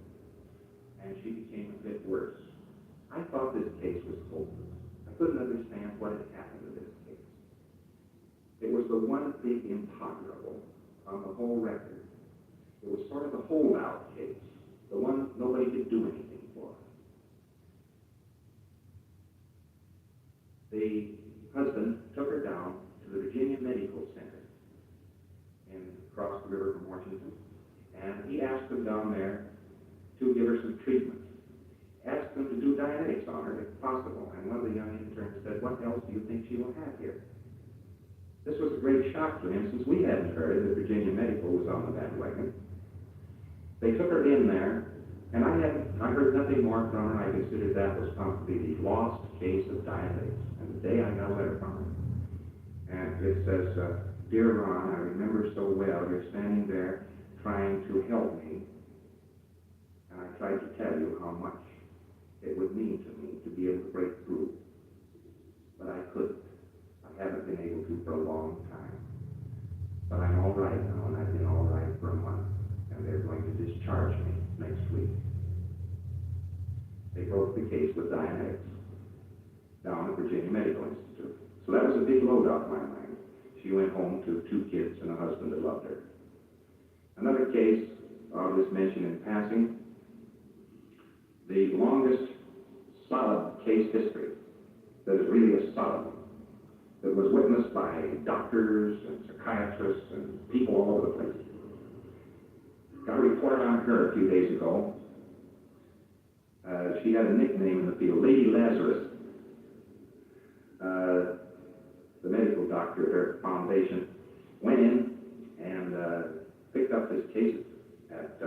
And she became a bit worse. I thought this case was hopeless. I couldn't understand what had happened to this case. It was the one big imponderable on the whole record. It was sort of a holdout case. The one nobody could do anything for. The husband took her down to the Virginia Medical Center across the river from Washington, and he asked them down there to give her some treatment. Asked them to do Dianetics on her, if possible, and one of the young interns said, what else do you think she will have here? This was a great shock to him, since we hadn't heard that Virginia Medical was on the bandwagon. They took her in there, and I heard nothing more from her. I considered that was probably the lost case of Dianetics. And the day I got a letter from her, and it says, Dear Ron, I remember so well, you're standing there trying to help me, and I tried to tell you how much it would mean to me to be able to break through. But I couldn't. I haven't been able to for a long time. But I'm all right now, and I've been all right for a month. And they're going to discharge me next week. They broke the case with Dianetics. down at Virginia Medical Institute. So that was a big load off my mind. She went home to 2 kids and a husband that loved her. Another case I'll just mention in passing, the longest solid case history that is really a solid one, that was witnessed by doctors and psychiatrists and people all over the place. Got a report on her a few days ago. She had a nickname in the field, Lady Lazarus. The medical doctor at her foundation went in and picked up this case at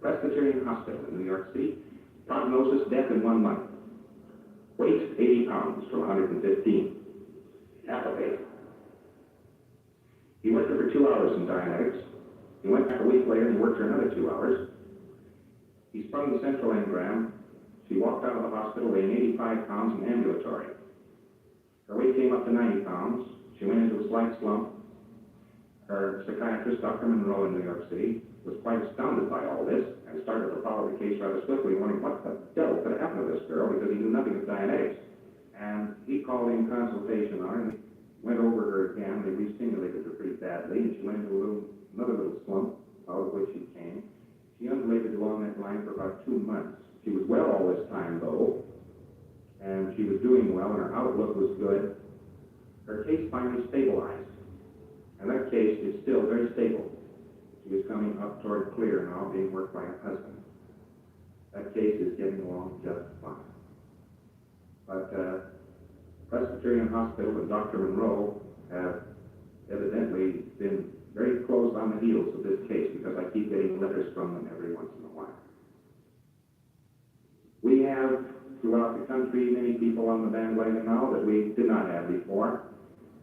Presbyterian Hospital in New York City. Prognosis, death in 1 month. Weight, 80 pounds from 115. Half a weight. He worked her for 2 hours in Dianetics. He went back a week later and worked her another 2 hours. He sprung the central engram. She walked out of the hospital weighing 85 pounds and ambulatory. Her weight came up to 90 pounds. She went into a slight slump. Her psychiatrist, Dr. Monroe in New York City, was quite astounded by all this and started to follow the case rather swiftly, wondering what the devil could have happened to this girl because he knew nothing of Dianetics. And he called in consultation on her and went over her again. They re-stimulated her pretty badly, and she went into another little slump out of which she came. She undulated along that line for about 2 months. She was well all this time, though, and she was doing well, and her outlook was good. Her case finally stabilized, and that case is still very stable. She is coming up toward clear now, being worked by her husband. That case is getting along just fine. But Presbyterian Hospital and Dr. Monroe have evidently been very close on the heels of this case because I keep getting letters from them every once in a while. We have, throughout the country, many people on the bandwagon now that we did not have before,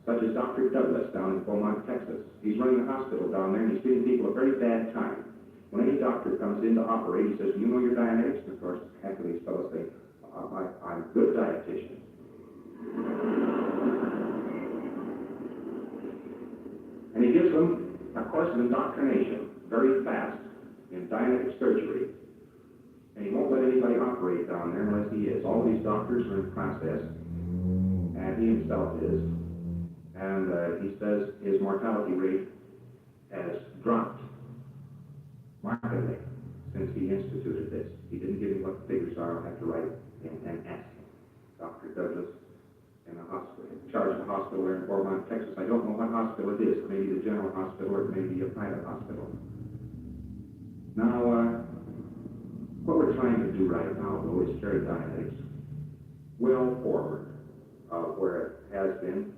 such as Dr. Douglas down in Beaumont, Texas. He's running a hospital down there, and he's giving people a very bad time. When any doctor comes in to operate, he says, "You know your Dianetics?" And of course, half of these fellows say, I'm a good dietitian. And he gives them a course of indoctrination, very fast, in Dianetic surgery. And he won't let anybody operate down there unless he is. All these doctors are in process, and he himself is. And he says his mortality rate has dropped markedly since he instituted this. He didn't give me what the figures are. I'll have to write and ask him. Dr. Douglas in a hospital, in charge of a hospital there in Beaumont, Texas. I don't know what hospital it is. It may be the general hospital or it may be a private hospital. Now, what we're trying to do right now, though, is carry Dianetics well forward where it has been.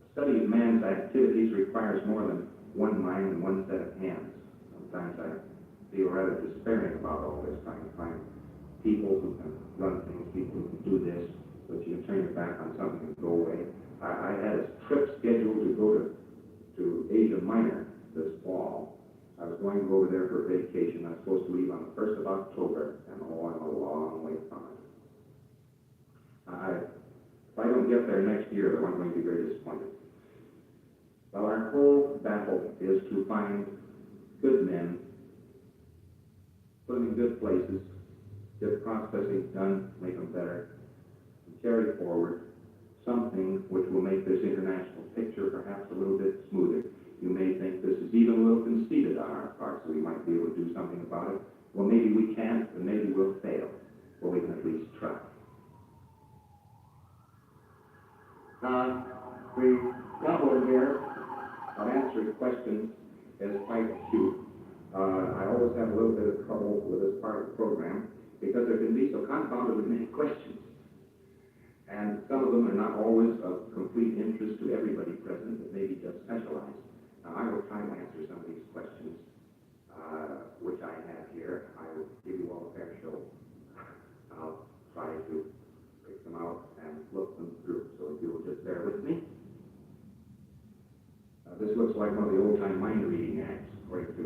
A study of man's activities requires more than one mind and one set of hands. Sometimes I feel rather despairing about all this, trying to find people who can run things, people who can do this, but you can turn your back on something and go away. I had a trip scheduled to go to Asia Minor this fall. I was going to go over there for vacation. I was supposed to leave on the 1st of October, and I'm a long way from it. If I don't get there next year, though, I'm going to be very disappointed. Well, our whole battle is to find good men, put them in good places, get processing done, make them better, and carry forward something which will make this international picture perhaps a little bit smoother. You may think this is even a little conceited on our part, so we might be able to do something about it. Well, maybe we can't, and maybe we'll fail. Well, we can at least try. The problem here of answering questions is quite acute. I always have a little bit of trouble with this part of the program because there can be so confoundedly many questions. And some of them are not always of complete interest to everybody present, but maybe just specialized. Now, I will try to answer some of these questions, which I have here. I will give you all a fair show. I'll try to pick them out and look them through, so if you will just bear with me. This looks like one of the old-time mind-reading acts, according to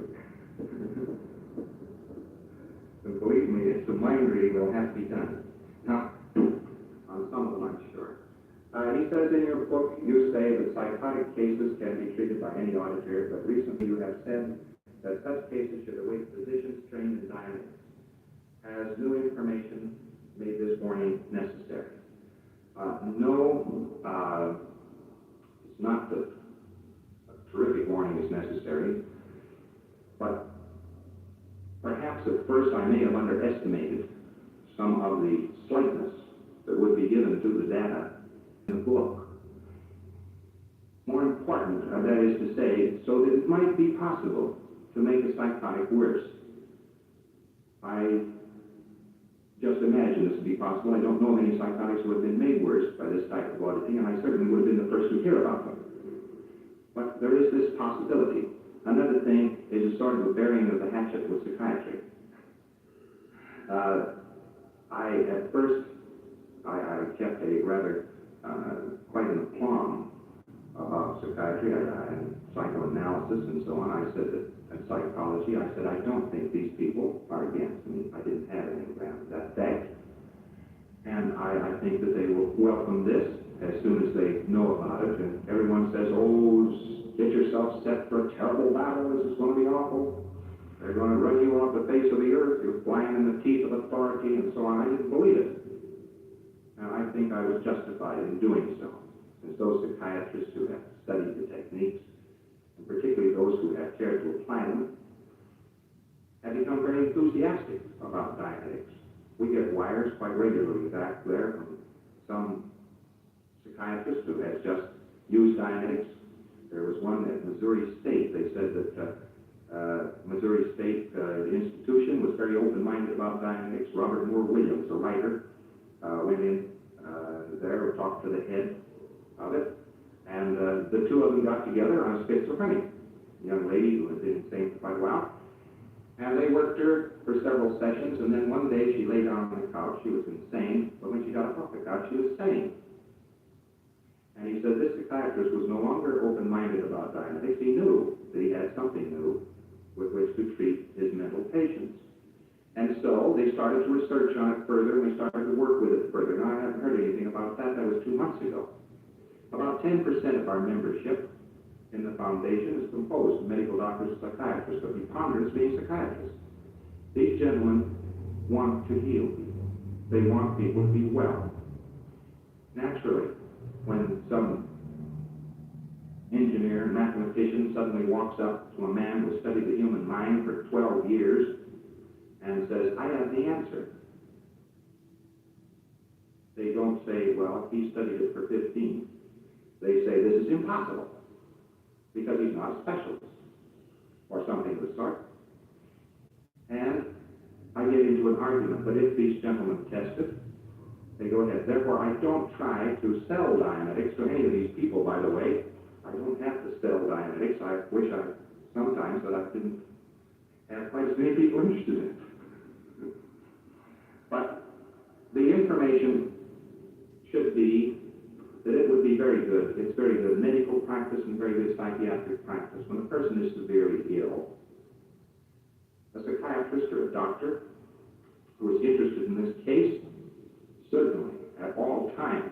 and believe me, it's the mind-reading that will have to be done. Now, on some of them, I'm sure. He says in your book, you say that psychotic cases can be treated by any auditor, but recently you have said that such cases should await physicians trained in Dianetics. Has new information made this warning necessary. No, it's not that a terrific warning is necessary, but perhaps at first I may have underestimated some of the slightness that would be given to the data in the book. More important, that is to say, so that it might be possible to make a psychotic worse. I just imagine this to be possible. I don't know of any psychotics who have been made worse by this type of auditing, and I certainly would have been the first to hear about them. But there is this possibility. Another thing is a sort of a bearing of the hatchet with psychiatry. At first, I kept a rather, quite an aplomb about psychiatry and psychoanalysis and so on. I said that, and psychology, I said, I don't think these people are against me. I didn't have any ground that fact. And I think that they will welcome this as soon as they know about it. And everyone says, oh, get yourself set for a terrible battle. This is going to be awful. They're going to run you off the face of the earth. You're flying in the teeth of authority and so on. I didn't believe it. And I think I was justified in doing so. As those psychiatrists who have studied the techniques, and particularly those who have cared to apply them, have become very enthusiastic about Dianetics. We get wires quite regularly back there from some psychiatrist who has just used Dianetics. There was one at Missouri State. They said that Missouri State institution was very open-minded about Dianetics. Robert Moore Williams, a writer, went in there and talked to the head of it, and the two of them got together on schizophrenia. A young lady who had been insane for quite a while, and they worked her for several sessions, and then one day she lay down on the couch. She was insane, but when she got up off the couch, she was sane. And he said this psychiatrist was no longer open-minded about Dianetics. He knew that he had something new with which to treat his mental patients. And so they started to research on it further, and we started to work with it further. Now, I haven't heard anything about that. That was 2 months ago. About 10% of our membership in the foundation is composed of medical doctors and psychiatrists, but preponderance being psychiatrists. These gentlemen want to heal people. They want people to be well. Naturally, when some engineer and mathematician suddenly walks up to a man who has studied the human mind for 12 years and says, I have the answer, they don't say, well, he studied it for 15. They say, this is impossible, because he's not a specialist, or something of the sort. And I get into an argument, but if these gentlemen test it, they go ahead. Therefore, I don't try to sell Dianetics to any of these people, by the way. I don't have to sell Dianetics. I wish I sometimes that I didn't have quite as many people interested in it. But the information should be that it would be very good. It's very good medical practice and very good psychiatric practice. When a person is severely ill, a psychiatrist or a doctor who is interested in this case certainly at all times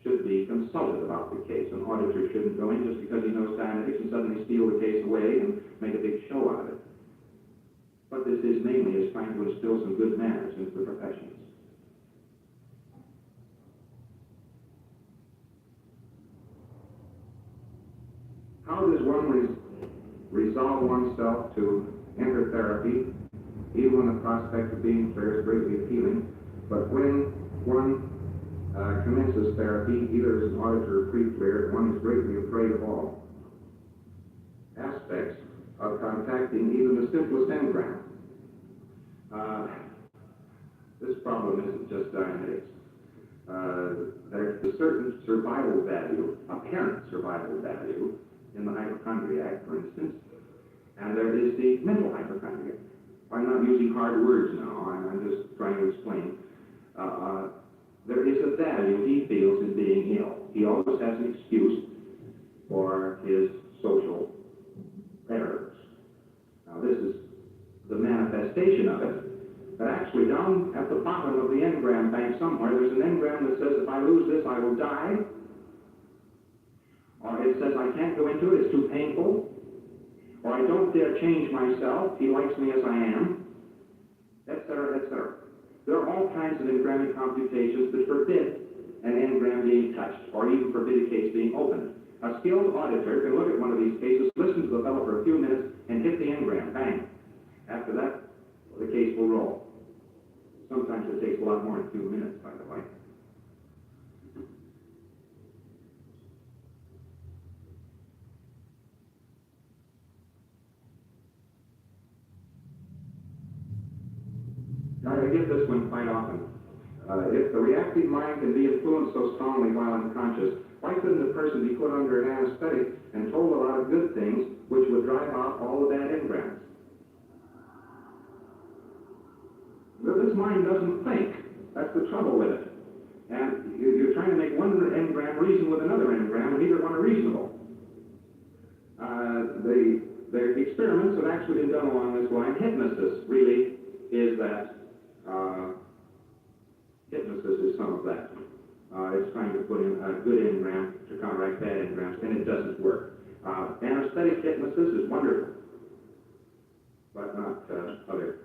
should be consulted about the case. An auditor shouldn't go in just because he knows Dianetics and suddenly steal the case away and make a big show out of it. But this is mainly is trying to instill some good manners into the professions. How does one resolve oneself to enter therapy, even when the prospect of being clear is greatly appealing? But when one commences therapy, either as an auditor or pre-clear, one is greatly afraid of all aspects of contacting even the simplest engram. This problem isn't just Dianetics. There's a certain survival value, apparent survival value, in the hypochondriac, for instance, and there is the mental hypochondriac. I'm not using hard words now, I'm just trying to explain. There is a value he feels in being ill. He always has an excuse for his social errors. Now this is the manifestation of it, but actually down at the bottom of the engram bank somewhere, there's an engram that says, if I lose this, I will die. Or it says, I can't go into it, it's too painful. Or I don't dare change myself, he likes me as I am, etc., etc. There are all kinds of engrammic computations that forbid an engram being touched, or even forbid a case being opened. A skilled auditor can look at one of these cases, listen to the fellow for a few minutes, and hit the engram, bang. After that, the case will roll. Sometimes it takes a lot more than 2 minutes, by the way. I get this one quite often. If the reactive mind can be influenced so strongly while unconscious, why couldn't the person be put under an anesthetic and told a lot of good things which would drive out all the bad engrams? Well, this mind doesn't think. That's the trouble with it. And you're trying to make one engram reason with another engram, and neither one are reasonable. The experiments have actually been done along this line. Hypnosis really is that. Hypnosis is some of that. It's trying to put in a good engram to counteract bad engrams, and it doesn't work. Anesthetic hypnosis is wonderful, but not other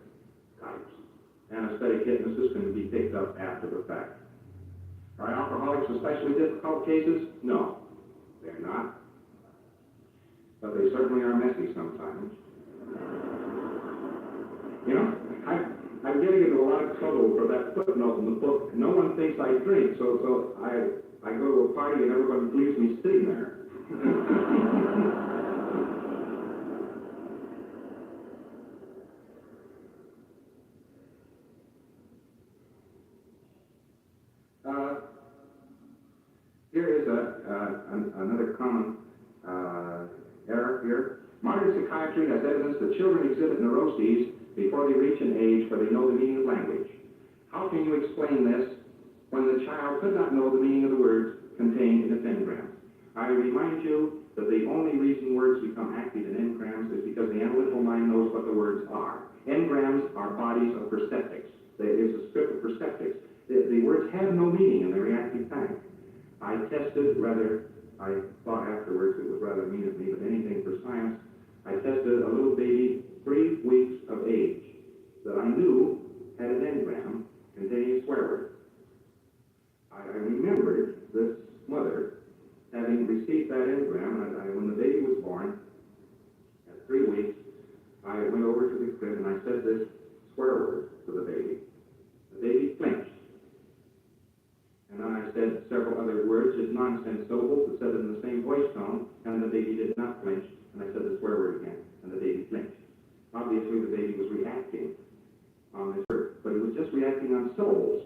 types. Anesthetic hypnosis can be picked up after the fact. Are alcoholics especially difficult cases? No, they're not. But they certainly are messy sometimes. You know, I'm getting into a lot of trouble for that footnote in the book. No one thinks I drink, so I go to a party and everybody leaves me sitting there. Here is another common error here. Modern psychiatry has evidence that children exhibit neuroses before they reach an age where they know the meaning of language. How can you explain this when the child could not know the meaning of the words contained in its engrams? I remind you that the only reason words become active in engrams is because the analytical mind knows what the words are. Engrams are bodies of perceptics. It's a strip of perceptics. The words have no meaning in the reactive time. I thought afterwards it was rather mean of me, but anything for science. I tested a little baby 3 weeks of age that I knew had an engram containing a swear word. I remembered this mother having received that engram, and when the baby was born, at 3 weeks, I went over to the crib and I said this swear word to the baby. The baby flinched. And then I said several other words, just nonsense syllables, that said it in the same voice tone, and the baby did not flinch. And I said the swear word again, and the baby flinched. Obviously, the baby was reacting on this word, but it was just reacting on syllables.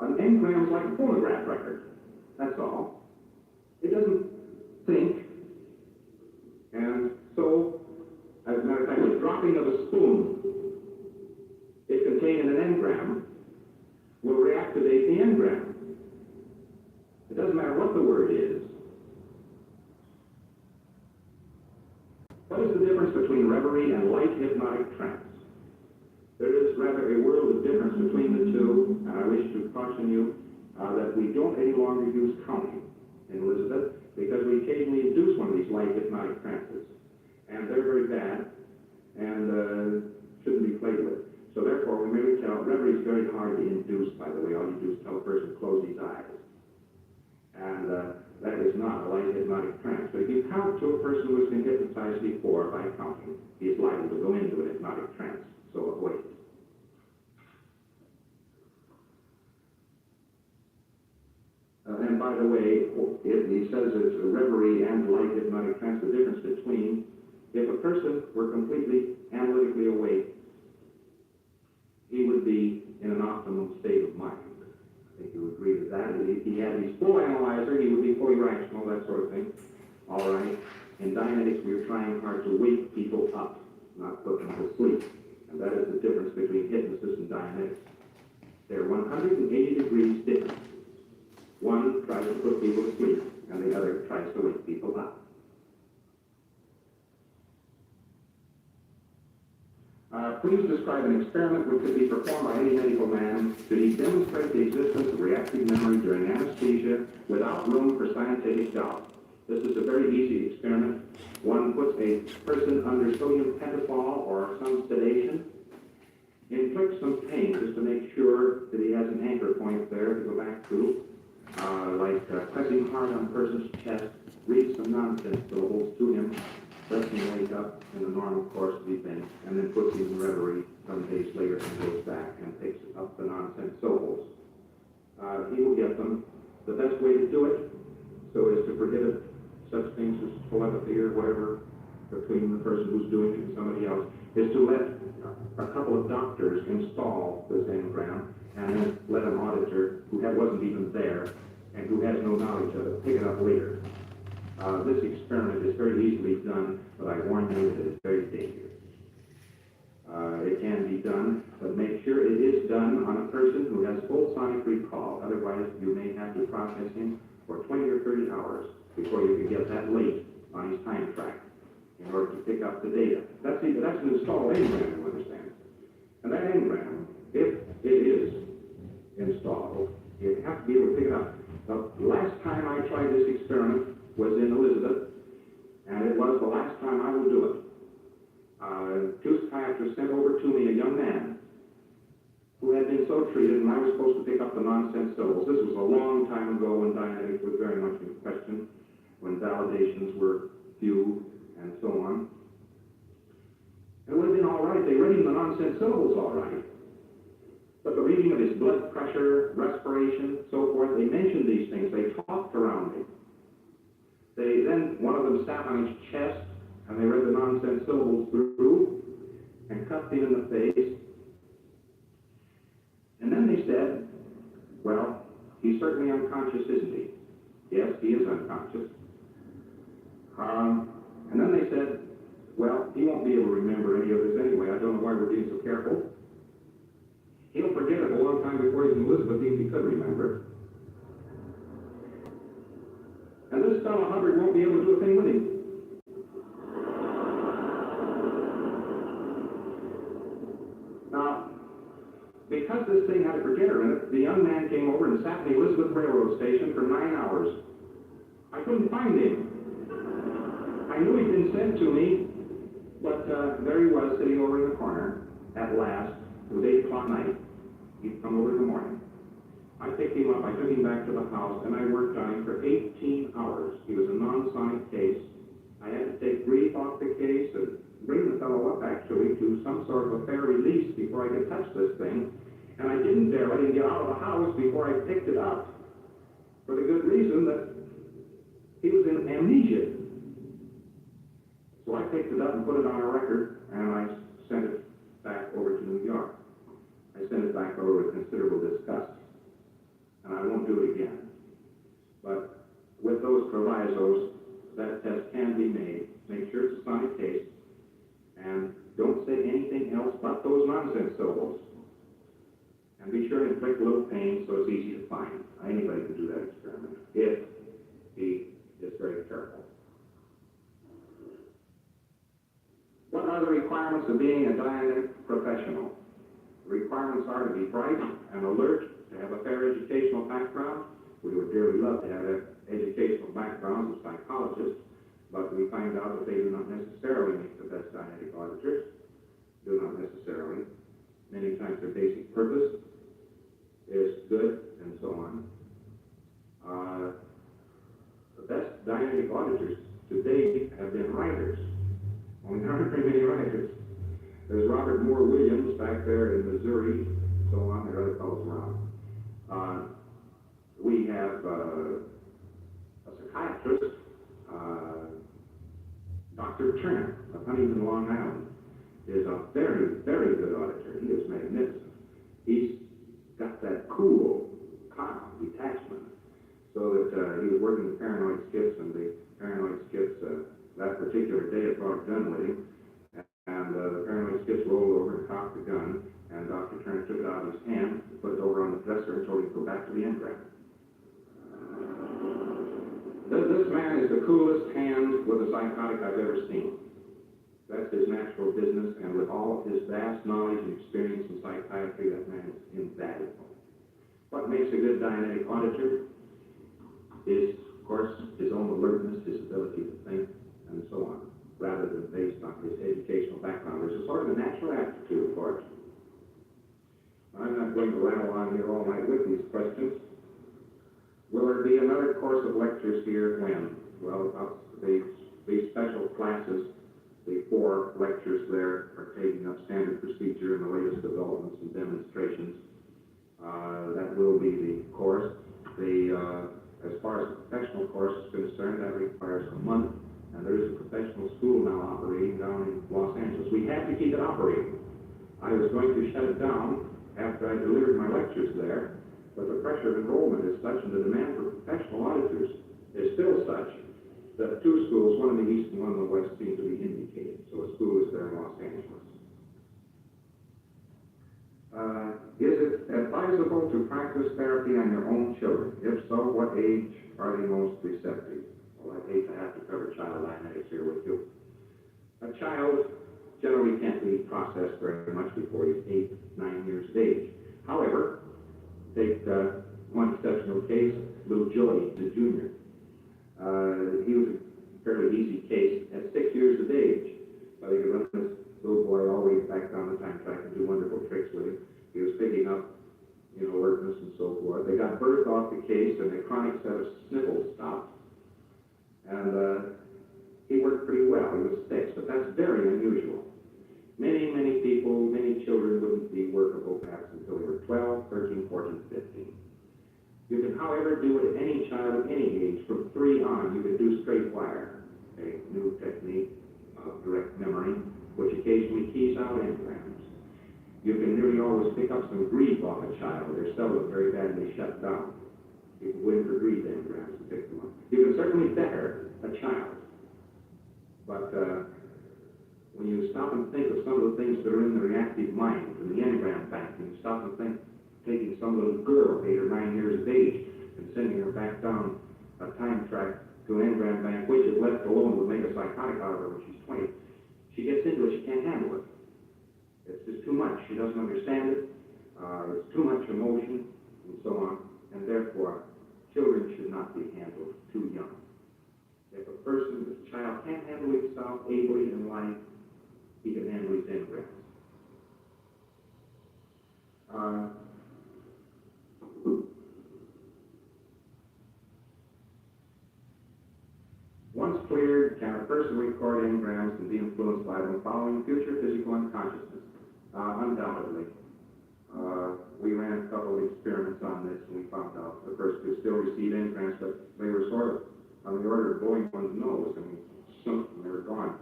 An engram is like a phonograph record. That's all. It doesn't think. And so, as a matter of fact, the dropping of a spoon, if contained in an engram, will reactivate the engram. It doesn't matter what the word is. What is the difference between reverie and light hypnotic trance? There is rather a world of difference between the two, and I wish to caution you that we don't any longer use counting in Elizabeth, because we occasionally induce one of these light hypnotic trances. And they're very bad, and shouldn't be played with. So therefore, we merely tell, reverie is very hard to induce, by the way. All you do is tell a person to close his eyes. And that is not a light hypnotic trance. But if you count to a person who has been hypnotized before by counting, he is liable to go into an hypnotic trance. So avoid it. And by the way, he says it's a reverie and light hypnotic trance. The difference between, if a person were completely analytically awake, he would be in an optimum state of mind. I think you would agree with that. If he had his full analyzer, he would be fully rational, that sort of thing. All right. In Dianetics, we are trying hard to wake people up, not put them to sleep. And that is the difference between hypnosis and Dianetics. They're 180 degrees different. One tries to put people to sleep, and the other tries to wake people up. Please describe an experiment which could be performed by any medical man to demonstrate the existence of reactive memory during anesthesia without room for scientific doubt. This is a very easy experiment. One puts a person under sodium pentothal or some sedation, inflict some pain just to make sure that he has an anchor point there to go back to, like pressing hard on a person's chest, read some nonsense syllables to him, lets him wake up in the normal course of events, and then puts him in reverie some days later and goes back and picks up the nonsense syllables. He will get them. The best way to do it, so as to prohibit such things as telepathy or whatever between the person who's doing it and somebody else, is to let a couple of doctors install this engram and then let an auditor who wasn't even there and who has no knowledge of it pick it up later. This experiment is very easily done, but I warn you that it's very dangerous. It can be done, but make sure it is done on a person who has full sonic recall. Otherwise, you may have to process him for 20 or 30 hours before you can get that late on his time track in order to pick up the data. That's an installed engram, you understand. And that engram, if it is installed, you have to be able to pick it up. The last time I tried this experiment was in Elizabeth, and it was the last time I will do it. Two psychiatrists sent over to me a young man who had been so treated, and I was supposed to pick up the nonsense syllables. This was a long time ago when Dianetics was very much in question, when validations were few, and so on. And it would have been all right. They read him the nonsense syllables all right. But the reading of his blood pressure, respiration, so forth, they mentioned these things. They talked around him. Then one of them sat on his chest, and they read the nonsense syllables through and cuffed him in the face. And then they said, well, he's certainly unconscious, isn't he? Yes, he is unconscious. And then they said, well, he won't be able to remember any of this anyway. I don't know why we're being so careful. He'll forget it a long time before he's in Elizabeth, even if he could remember. And this fellow Hubbard won't be able to do a thing with him. Now, because this thing had a forgetter in it, the young man came over and sat in the Elizabeth Railroad Station for 9 hours. I couldn't find him. I knew he'd been sent to me, but there he was sitting over in the corner at last. It was 8 o'clock at night. He'd come over in the morning. I picked him up, I took him back to the house, and I worked on him for 18 hours. He was a non-sonic case. I had to take grief off the case and bring the fellow up, actually, to some sort of a fair release before I could touch this thing. And I didn't dare let him get out of the house before I picked it up, for the good reason that he was in amnesia. So I picked it up and put it on a record, and I sent it back over to New York. I sent it back over with considerable disgust. And I won't do it again. But with those provisos, that test can be made. Make sure it's a sonic case, and don't say anything else but those nonsense syllables. And be sure to inflict a little pain so it's easy to find. Anybody can do that experiment if he is very careful. What are the requirements of being a Dianetic professional? The requirements are to be bright and alert, to have a fair educational background. We would dearly love to have educational backgrounds of psychologists, but we find out that they do not necessarily make the best Dianetic auditors. Do not necessarily. Many times their basic purpose is good, and so on. The best Dianetic auditors to date have been writers. Only there aren't very many writers. There's Robert Moore Williams back there in Missouri, so on. There are other fellows around. We have a psychiatrist, Dr. Trent of Huntington, Long Island, is a very, very good auditor. He is magnificent. He's got that cool, calm detachment, so that he was working with paranoid skips, and the paranoid skips that particular day had brought a gun with him, and the paranoid skips rolled over and cocked the gun, and Dr. Trent took it out of his hand, put it over on the dresser, and told him to go back to the engram. This man is the coolest hand with a psychotic I've ever seen. That's his natural business, and with all of his vast knowledge and experience in psychiatry, that man is invaluable. What makes a good Dianetic auditor is, of course, his own alertness, his ability to think, and so on, rather than based on his educational background. There's a sort of a natural aptitude for it. be another course of lectures here when? Well, about the special classes, the 4 lectures there are taking up standard procedure and the latest developments and demonstrations. That will be the course. As far as the professional course is concerned, that requires a month, and there is a professional school now operating down in Los Angeles. We have to keep it operating. I was going to shut it down after I delivered my lectures there, but the pressure of enrollment is such and the demand for professional auditors is still such that 2 schools, one in the east and one in the west, seem to be indicated. So a school is there in Los Angeles. Is it advisable to practice therapy on your own children? If so, what age are they most receptive? Well, I hate to have to cover child dynamics here with you. A child generally can't be processed very much before he's 8, 9 years of age. However, take one exceptional case, little Joey, the junior. He was a fairly easy case at 6 years of age. But he could run this little boy all the way back down the time track and do wonderful tricks with him. He was picking up, alertness and so forth. They got birth off the case, and the chronic set of sniffles stopped. And he worked pretty well. He was 6, but that's very unusual. Many, many people, many children wouldn't be workable perhaps until they were 12, 13, 14, 15. You can, however, do it at any child of any age. From 3 on, you can do straight wire, a new technique of direct memory, which occasionally keys out engrams. You can nearly always pick up some grief off a child. They're seldom very badly shut down. You can go in for grief engrams and pick them up. You can certainly better a child. But when you stop and think of some of the things that are in the reactive mind and the engram bank, and you stop and think taking some little girl, 8 or 9 years of age, and sending her back down a time track to an engram bank, which, if left alone, would make a psychotic out of her when she's 20. She gets into it, she can't handle it. It's just too much. She doesn't understand it. It's too much emotion, and so on. And therefore, children should not be handled too young. If a child can't handle himself ably in life, he can handle his engrams. Once cleared, can a person record engrams and be influenced by them following future physical unconsciousness? Undoubtedly. We ran a couple of experiments on this, and we found out the person could still receive engrams, but they were sort of on the order of blowing one's nose, and they were gone.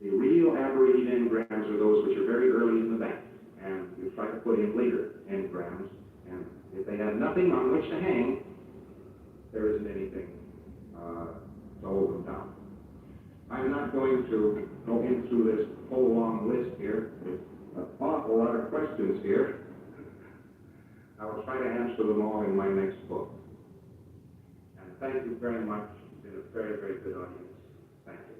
The real aberrated engrams are those which are very early in the bank, and you try to put in later engrams, and if they have nothing on which to hang, there isn't anything to hold them down. I'm not going to go into this whole long list here. There's an awful lot of questions here. I will try to answer them all in my next book. And thank you very much. It's been a very, very good audience. Thank you.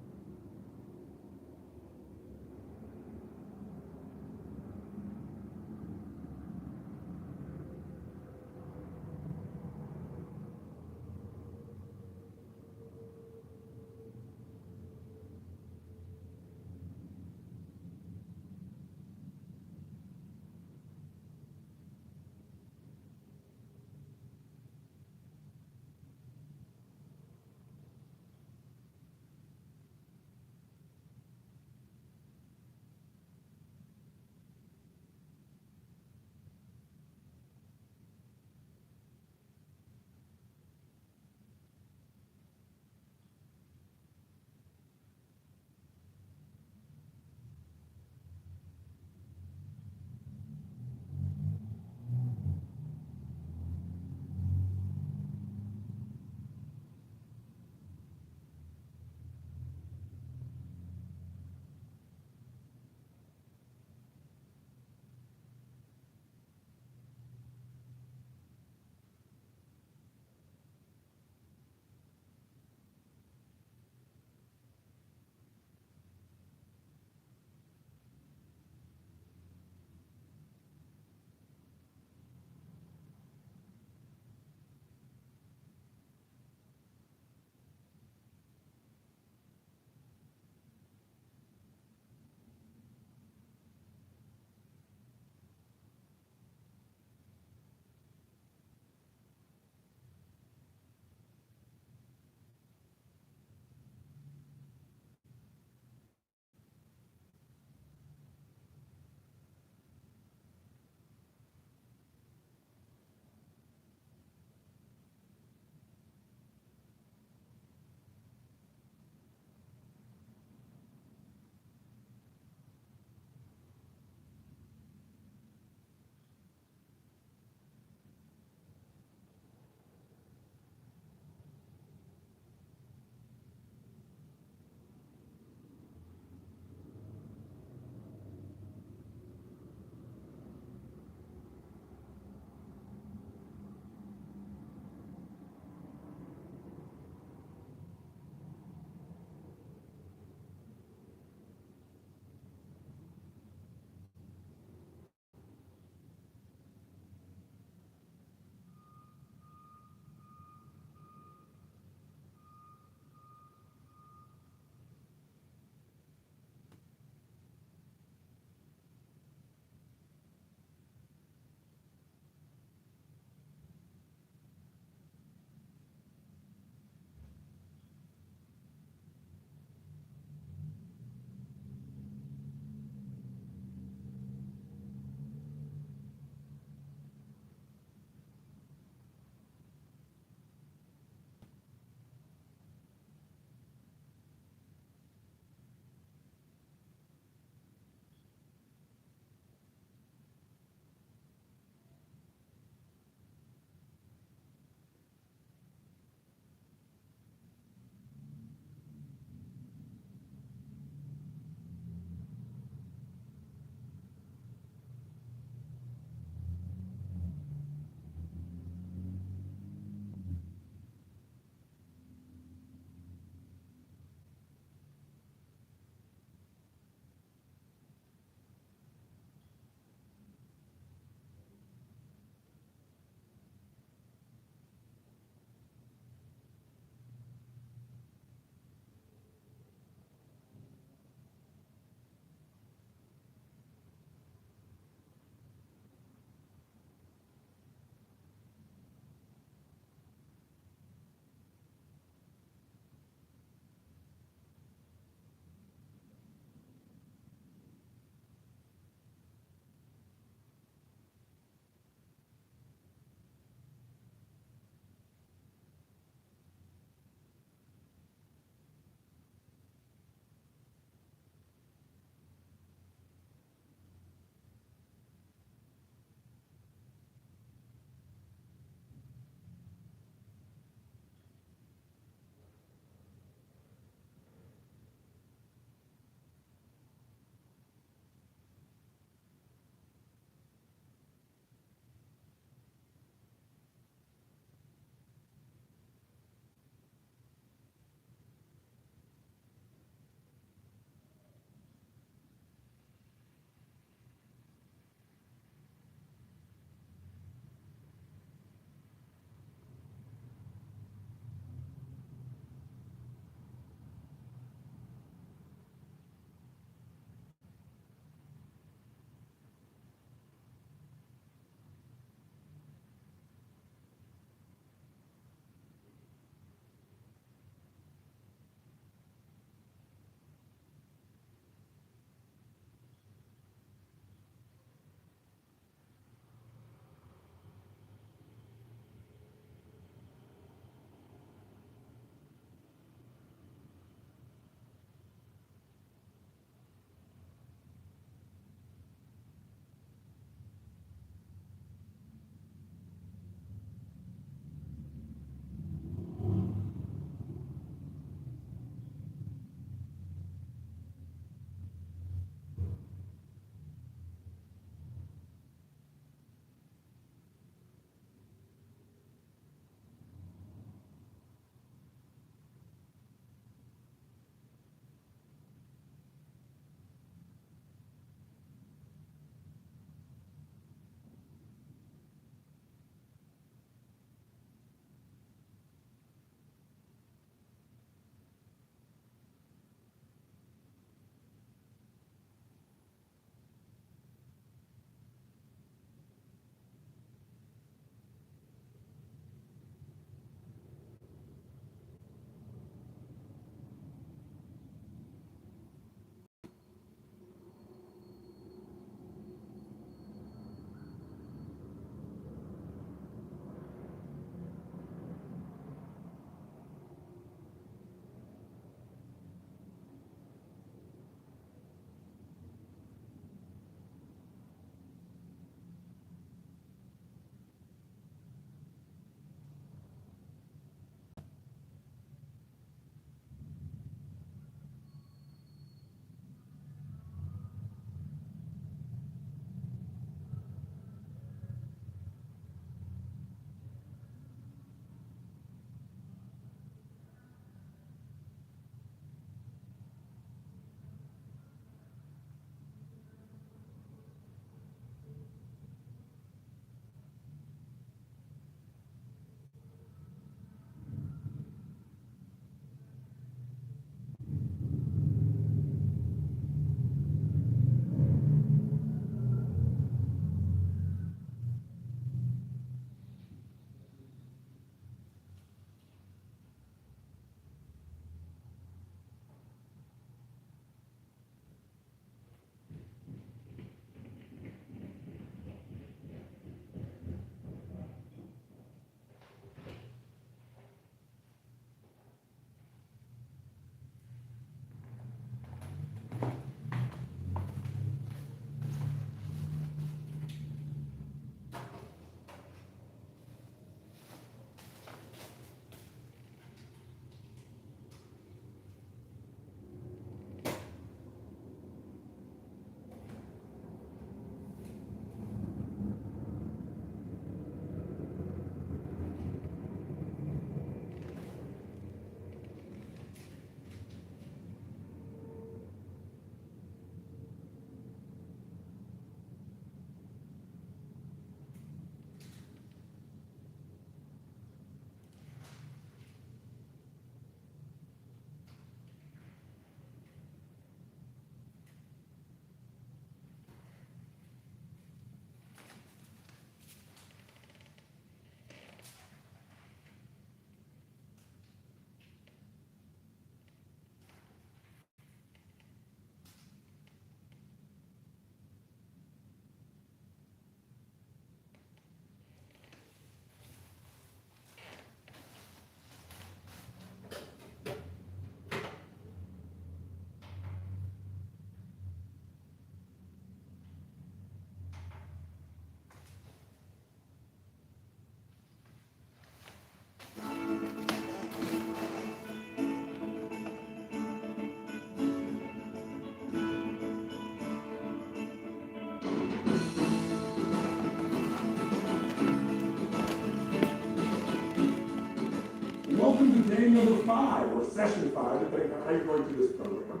welcome to day number 5, or session 5, depending on how you're going through this program.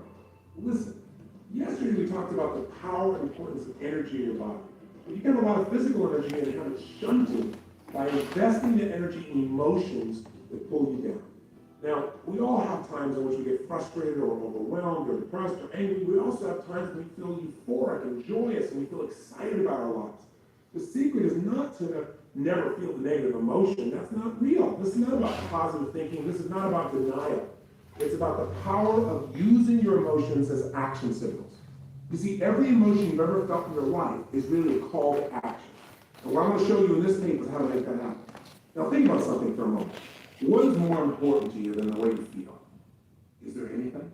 Listen, yesterday we talked about the power and importance of energy in your body. You can have a lot of physical energy and have it shunted by investing the energy in emotions that pull you down. Now, we all have times in which we get frustrated or overwhelmed or depressed or angry. We also have times when we feel euphoric and joyous and we feel excited about our lives. The secret is not to never feel the negative emotion. That's not real. This is not about positive thinking. This is not about denial. It's about the power of using your emotions as action signals. You see, every emotion you've ever felt in your life is really a call to action. And what I'm going to show you in this tape is how to make that happen. Now think about something for a moment. What is more important to you than the way you feel? Is there anything?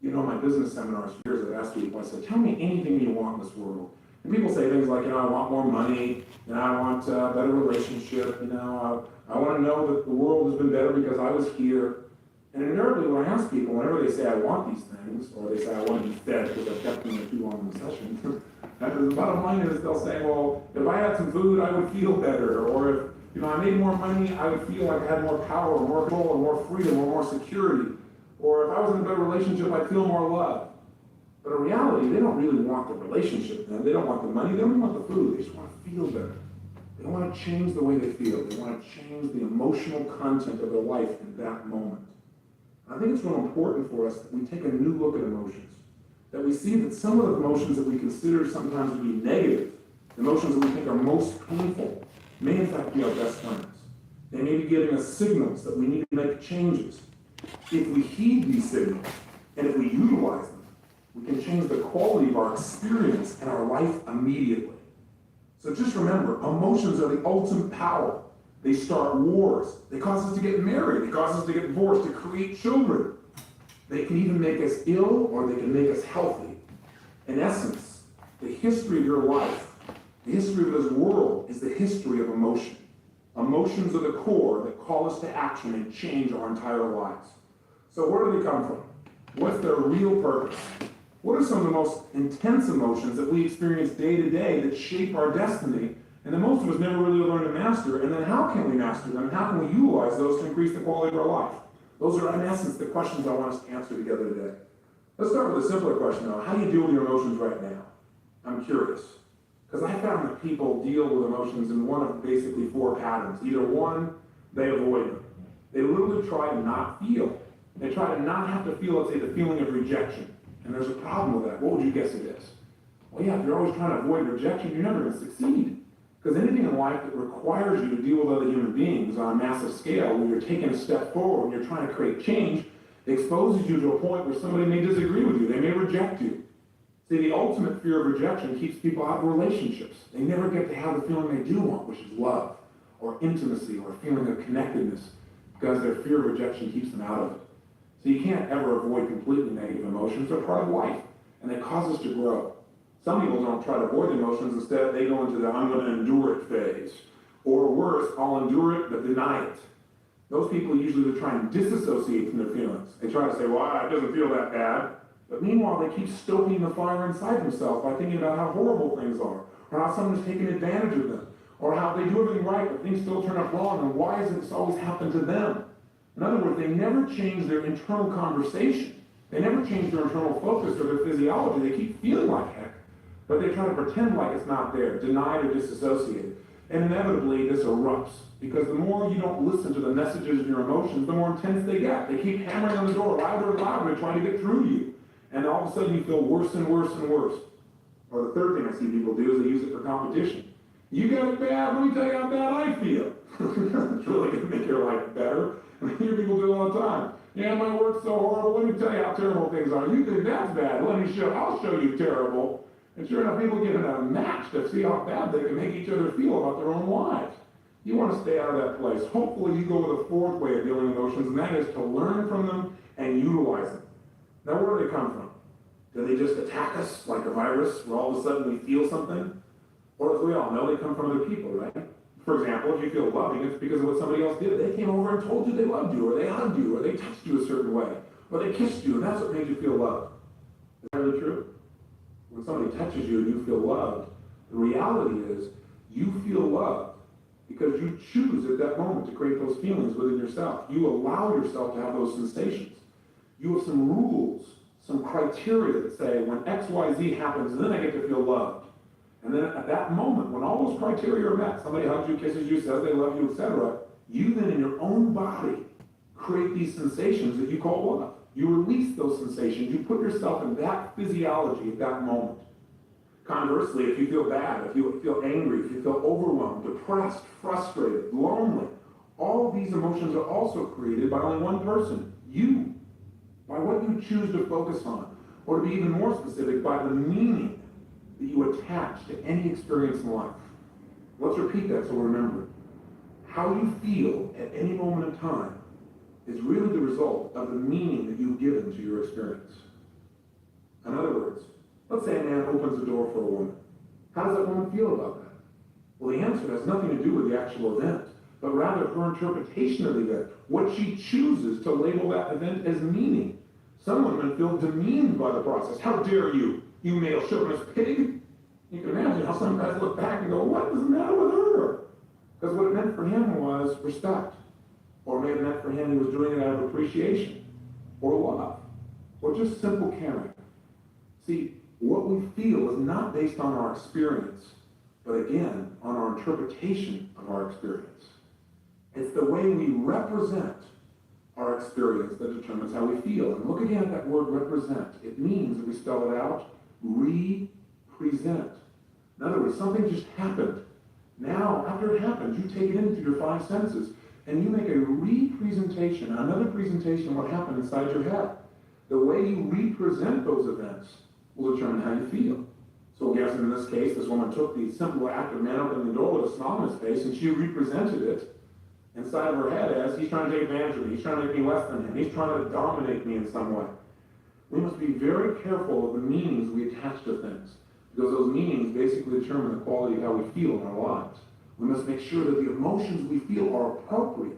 You know, my business seminars years I've asked people, I said, tell me anything you want in this world. And people say things like, I want more money, I want a better relationship, I want to know that the world has been better because I was here. And invariably, when I ask people, whenever they say I want these things, or they say I want to be fed because I've kept them too long in the session, and the bottom line is they'll say, well, if I had some food, I would feel better, or if I made more money, I would feel like I had more power, more control, or more freedom, or more security, or if I was in a better relationship, I'd feel more love. But in reality, they don't really want the relationship, man. They don't want the money, they don't want the food, they just want to feel better. They want to change the way they feel. They want to change the emotional content of their life in that moment. I think it's real important for us that we take a new look at emotions, that we see that some of the emotions that we consider sometimes to be negative, emotions that we think are most painful, may in fact be our best friends. They may be giving us signals that we need to make changes. If we heed these signals, and if we utilize them, we can change the quality of our experience and our life immediately. So just remember, emotions are the ultimate power. They start wars. They cause us to get married. They cause us to get divorced, to create children. They can even make us ill or they can make us healthy. In essence, the history of your life, the history of this world is the history of emotion. Emotions are the core that call us to action and change our entire lives. So where do they come from? What's their real purpose? What are some of the most intense emotions that we experience day to day that shape our destiny and that most of us never really learn to master? And then how can we master them? How can we utilize those to increase the quality of our life? Those are, in essence, the questions I want us to answer together today. Let's start with a simpler question, though. How do you deal with your emotions right now? I'm curious. Because I found that people deal with emotions in one of basically 4 patterns. Either one, they avoid them. They literally try to not feel. They try to not have to feel, let's say, the feeling of rejection. And there's a problem with that. What would you guess it is? Well, yeah, if you're always trying to avoid rejection, you're never going to succeed. Because anything in life that requires you to deal with other human beings on a massive scale, when you're taking a step forward, when you're trying to create change, exposes you to a point where somebody may disagree with you. They may reject you. See, the ultimate fear of rejection keeps people out of relationships. They never get to have the feeling they do want, which is love, or intimacy, or a feeling of connectedness, because their fear of rejection keeps them out of it. So you can't ever avoid completely negative emotions. They're part of life, and they cause us to grow. Some people don't try to avoid emotions. Instead, they go into the I'm going to endure it phase. Or worse, I'll endure it, but deny it. Those people usually try and disassociate from their feelings. They try to say, well, it doesn't feel that bad. But meanwhile, they keep stoking the fire inside themselves by thinking about how horrible things are, or how someone's taken advantage of them, or how they do everything right, but things still turn out wrong, and why does this always happen to them? In other words, they never change their internal conversation. They never change their internal focus or their physiology. They keep feeling like heck, but they try to pretend like it's not there, deny it or disassociate it. And inevitably, this erupts, because the more you don't listen to the messages of your emotions, the more intense they get. They keep hammering on the door louder and louder, trying to get through to you. And all of a sudden, you feel worse and worse and worse. Or the third thing I see people do is they use it for competition. You got it bad, let me tell you how bad I feel. It's really going to make your life better. I hear people do it all the time. Yeah, my work's so horrible, let me tell you how terrible things are. You think that's bad, I'll show you terrible. And sure enough, people get in a match to see how bad they can make each other feel about their own lives. You want to stay out of that place. Hopefully you go with a fourth way of dealing with emotions, and that is to learn from them and utilize them. Now, where do they come from? Do they just attack us like a virus, where all of a sudden we feel something? Or as we all know, they come from other people, right? For example, if you feel loving, it's because of what somebody else did. They came over and told you they loved you, or they hugged you, or they touched you a certain way, or they kissed you, and that's what made you feel loved. Is that really true? When somebody touches you and you feel loved, the reality is you feel loved because you choose at that moment to create those feelings within yourself. You allow yourself to have those sensations. You have some rules, some criteria that say when X, Y, Z happens, then I get to feel loved. And then at that moment, when all those criteria are met, somebody hugs you, kisses you, says they love you, etc., you then in your own body create these sensations that you call love. You release those sensations. You put yourself in that physiology at that moment. Conversely, if you feel bad, if you feel angry, if you feel overwhelmed, depressed, frustrated, lonely, all of these emotions are also created by only one person, you, by what you choose to focus on, or to be even more specific, by the meaning that you attach to any experience in life. Let's repeat that so we remember it. How you feel at any moment in time is really the result of the meaning that you've given to your experience. In other words, let's say a man opens the door for a woman. How does that woman feel about that? Well, the answer has nothing to do with the actual event, but rather her interpretation of the event, what she chooses to label that event as meaning. Some women feel demeaned by the process. How dare you, you male chauvinist pig? You can imagine how some guys look back and go, what was the matter with her? Because what it meant for him was respect. Or it may have meant for him he was doing it out of appreciation, or love, or just simple caring. See, what we feel is not based on our experience, but again, on our interpretation of our experience. It's the way we represent our experience that determines how we feel. And look again at that word represent. It means, if we spell it out, represent. In other words, something just happened. Now, after it happened, you take it into your five senses, and you make a representation, another presentation of what happened inside your head. The way you represent those events will determine how you feel. So I guess in this case, this woman took the simple act of man opening the door with a smile on his face, and she represented it inside of her head as, he's trying to take advantage of me, he's trying to make me less than him, he's trying to dominate me in some way. We must be very careful of the meanings we attach to things, because those meanings basically determine the quality of how we feel in our lives. We must make sure that the emotions we feel are appropriate,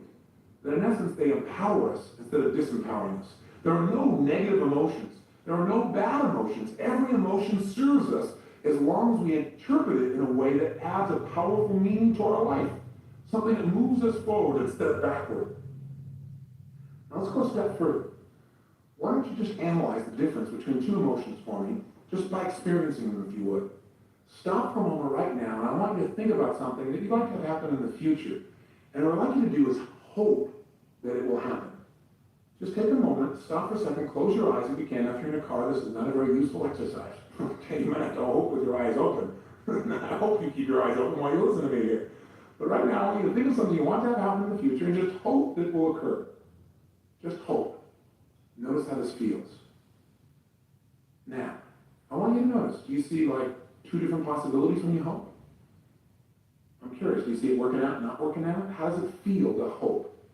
that in essence they empower us instead of disempowering us. There are no negative emotions. There are no bad emotions. Every emotion serves us as long as we interpret it in a way that adds a powerful meaning to our life, something that moves us forward instead of backward. Now let's go a step further. Why don't you just analyze the difference between two emotions for me, just by experiencing them, if you would. Stop for a moment right now, and I want you to think about something that you'd like to have happen in the future. And what I'd like you to do is hope that it will happen. Just take a moment, stop for a second, close your eyes if you can. If you're in a car, this is not a very useful exercise. Okay, you might have to hope with your eyes open. I hope you keep your eyes open while you listen to me here. But right now, I want you to think of something you want to have happen in the future and just hope that it will occur. Just hope. Notice how this feels. Now, I want you to notice, do you see like two different possibilities when you hope? I'm curious, do you see it working out, not working out? How does it feel to hope?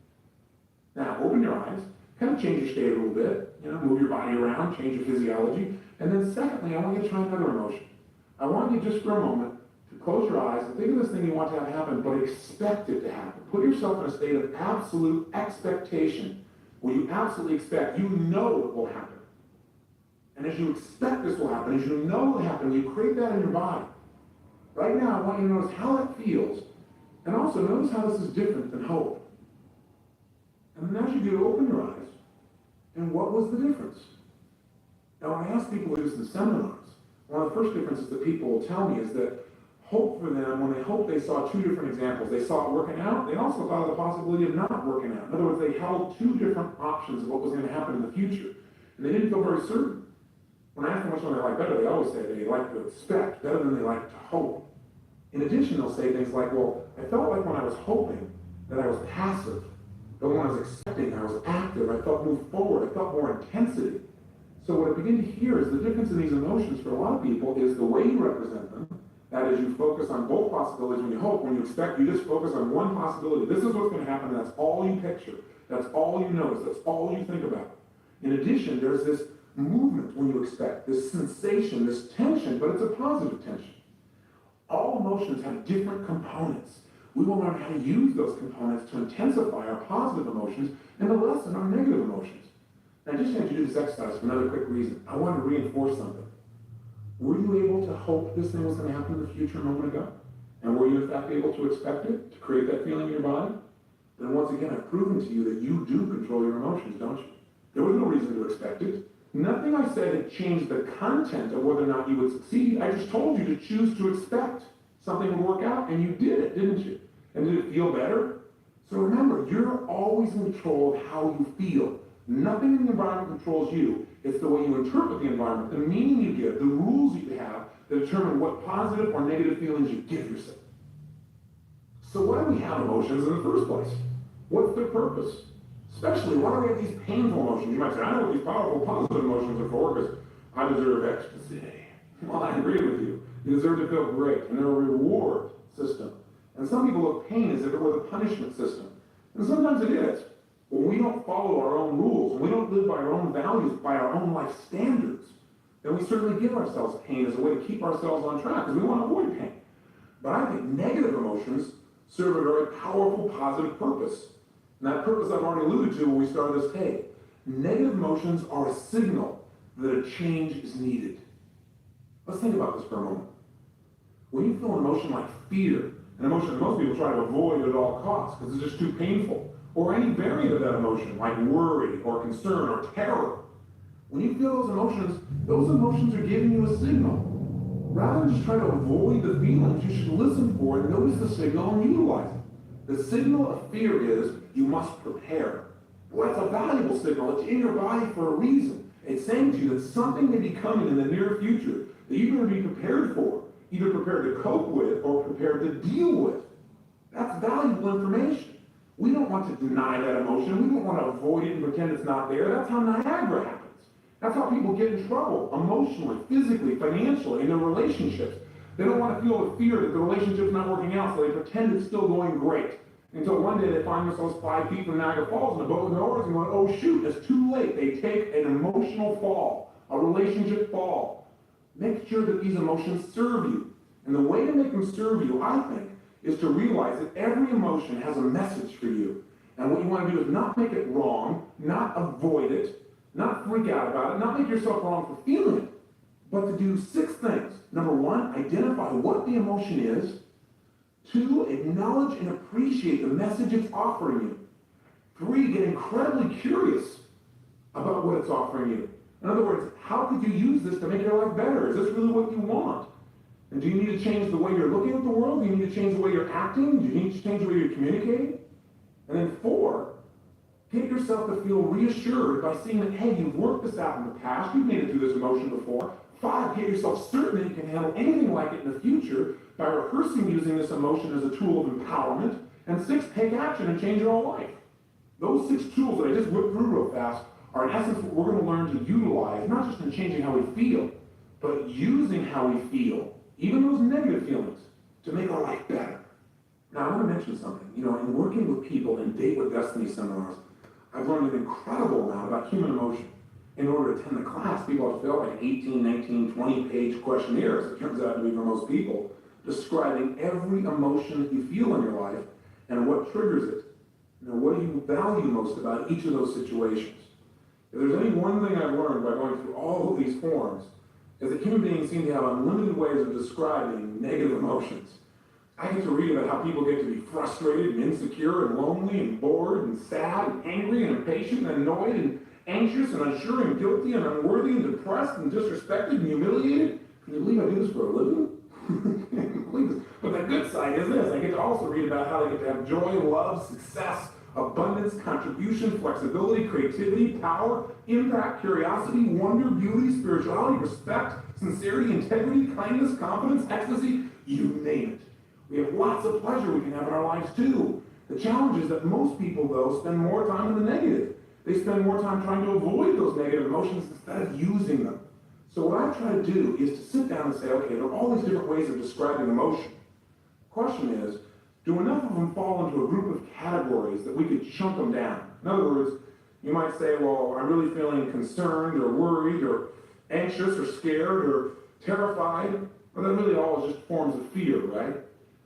Now, open your eyes, kind of change your state a little bit, move your body around, change your physiology. And then secondly, I want you to try another emotion. I want you just for a moment to close your eyes and think of this thing you want to have happen, but expect it to happen. Put yourself in a state of absolute expectation, where you absolutely expect, you know it will happen. And as you expect this will happen, as you know it will happen, you create that in your body. Right now, I want you to notice how it feels, and also notice how this is different than hope. And then as you do, open your eyes, and what was the difference? Now, when I ask people to do this in seminars, one of the first differences that people will tell me is that hope for them, when they hope, they saw two different examples. They saw it working out. They also thought of the possibility of not working out. In other words, they held two different options of what was going to happen in the future. And they didn't feel very certain. When I ask them which one they like better, they always say they like to expect better than they like to hope. In addition, they'll say things like, well, I felt like when I was hoping that I was passive. But when I was expecting, I was active. I felt moved forward. I felt more intensity. So what I begin to hear is the difference in these emotions for a lot of people is the way you represent them. That is, you focus on both possibilities when you hope. When you expect, you just focus on one possibility. This is what's going to happen, and that's all you picture. That's all you notice. That's all you think about. In addition, there's this movement when you expect, this sensation, this tension, but it's a positive tension. All emotions have different components. We will learn how to use those components to intensify our positive emotions and to lessen our negative emotions. Now, I just had you do this exercise for another quick reason. I want to reinforce something. Were you able to hope this thing was going to happen in the future a moment ago? And were you in fact able to expect it, to create that feeling in your body? Then once again, I've proven to you that you do control your emotions, don't you? There was no reason to expect it. Nothing I said had changed the content of whether or not you would succeed. I just told you to choose to expect something would work out, and you did it, didn't you? And did it feel better? So remember, you're always in control of how you feel. Nothing in the environment controls you. It's the way you interpret the environment, the meaning you give, the rules you have that determine what positive or negative feelings you give yourself. So why do we have emotions in the first place? What's their purpose? Especially, why do we have these painful emotions? You might say, I know what these powerful, positive emotions are for because I deserve ecstasy. Well, I agree with you. You deserve to feel great, and they're a reward system. And some people look at pain as if it were the punishment system. And sometimes it is. When we don't follow our own rules, when we don't live by our own values, by our own life standards, then we certainly give ourselves pain as a way to keep ourselves on track because we want to avoid pain. But I think negative emotions serve a very powerful, positive purpose. And that purpose I've already alluded to when we started this tape. Negative emotions are a signal that a change is needed. Let's think about this for a moment. When you feel an emotion like fear, an emotion that most people try to avoid at all costs because it's just too painful, or any variant of that emotion like worry or concern or terror, when you feel those emotions are giving you a signal. Rather than just try to avoid the feelings, you should listen for and notice the signal and utilize it. The signal of fear is you must prepare. Well, that's a valuable signal. It's in your body for a reason. It's saying to you that something may be coming in the near future that you better be prepared for, either prepared to cope with or prepared to deal with. That's valuable information. We don't want to deny that emotion. We don't want to avoid it and pretend it's not there. That's how Niagara happens. That's how people get in trouble, emotionally, physically, financially, in their relationships. They don't want to feel the fear that the relationship's not working out, so they pretend it's still going great. Until one day they find themselves 5 feet from Niagara Falls in a boat with no oars and going, oh shoot, it's too late. They take an emotional fall, a relationship fall. Make sure that these emotions serve you. And the way to make them serve you, I think, is to realize that every emotion has a message for you. And what you want to do is not make it wrong, not avoid it, not freak out about it, not make yourself wrong for feeling it, but to do 6 things. Number 1, identify what the emotion is. 2, acknowledge and appreciate the message it's offering you. 3, get incredibly curious about what it's offering you. In other words, how could you use this to make your life better? Is this really what you want? And do you need to change the way you're looking at the world? Do you need to change the way you're acting? Do you need to change the way you're communicating? And then 4, get yourself to feel reassured by seeing that, hey, you've worked this out in the past, you've made it through this emotion before. 5, get yourself certain that you can handle anything like it in the future by rehearsing using this emotion as a tool of empowerment. And 6, take action and change your whole life. Those 6 tools that I just whipped through real fast are in essence what we're going to learn to utilize, not just in changing how we feel, but using how we feel, even those negative feelings, to make our life better. Now, I want to mention something. You know, in working with people in Date with Destiny seminars, I've learned an incredible amount about human emotion. In order to attend the class, people have to fill like 18, 19, 20-page questionnaires, it turns out to be for most people, describing every emotion that you feel in your life and what triggers it. You know, what do you value most about each of those situations? If there's any one thing I've learned by going through all of these forms, is that human beings seem to have unlimited ways of describing negative emotions. I get to read about how people get to be frustrated and insecure and lonely and bored and sad and angry and impatient and annoyed and anxious and unsure and guilty and unworthy and depressed and disrespected and humiliated. Can you believe I do this for a living? I can't believe this. But the good side is this. I get to also read about how they get to have joy, love, success, abundance, contribution, flexibility, creativity, power, impact, curiosity, wonder, beauty, spirituality, respect, sincerity, integrity, kindness, confidence, ecstasy, you name it. We have lots of pleasure we can have in our lives too. The challenge is that most people, though, spend more time in the negative. They spend more time trying to avoid those negative emotions instead of using them. So what I try to do is to sit down and say, okay, there are all these different ways of describing emotion. The question is, do enough of them fall into a group of categories that we could chunk them down? In other words, you might say, well, I'm really feeling concerned or worried or anxious or scared or terrified. Well, that really all is just forms of fear, right?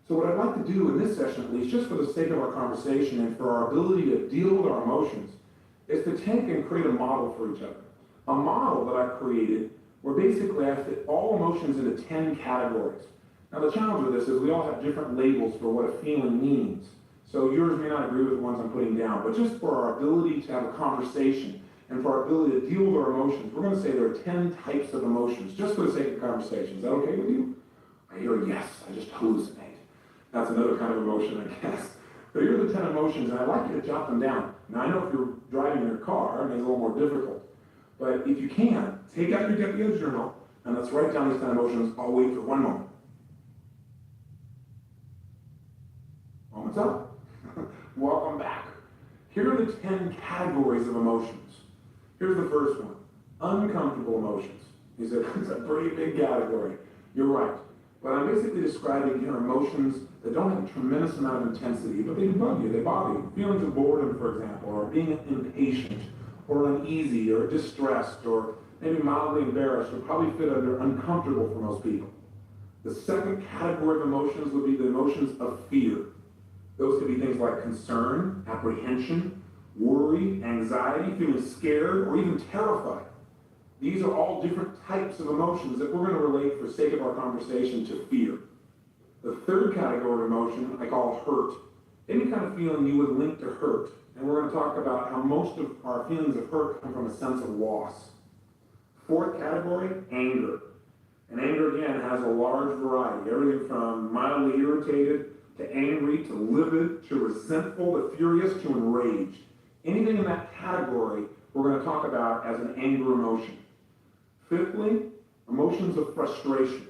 So what I'd like to do in this session, at least, just for the sake of our conversation and for our ability to deal with our emotions, is to take and create a model for each other. A model that I've created where basically I fit all emotions into 10 categories. Now the challenge with this is we all have different labels for what a feeling means. So yours may not agree with the ones I'm putting down, but just for our ability to have a conversation and for our ability to deal with our emotions, we're going to say there are 10 types of emotions, just for the sake of conversation. Is that okay with you? I hear a yes, I just hallucinate. That's another kind of emotion, I guess. But here are the 10 emotions, and I'd like you to jot them down. Now I know if you're driving your car, it makes it a little more difficult. But if you can, take out your Get the Edge journal, and let's write down these 10 emotions. I'll wait for one moment. Moment's up. Welcome back. Here are the 10 categories of emotions. Here's the first one, uncomfortable emotions. He said, it's a pretty big category. You're right. But I'm basically describing here emotions that don't have a tremendous amount of intensity, but they bug you, they bother you. Feelings of boredom, for example, or being impatient, or uneasy, or distressed, or maybe mildly embarrassed, would probably fit under uncomfortable for most people. The second category of emotions would be the emotions of fear. Those could be things like concern, apprehension, worry, anxiety, feeling scared, or even terrified. These are all different types of emotions that we're going to relate, for sake of our conversation, to fear. The third category of emotion I call hurt. Any kind of feeling you would link to hurt. And we're going to talk about how most of our feelings of hurt come from a sense of loss. Fourth category, anger. And anger, again, has a large variety. Everything from mildly irritated, to angry, to livid, to resentful, to furious, to enraged. Anything in that category we're going to talk about as an anger emotion. Fifthly, emotions of frustration.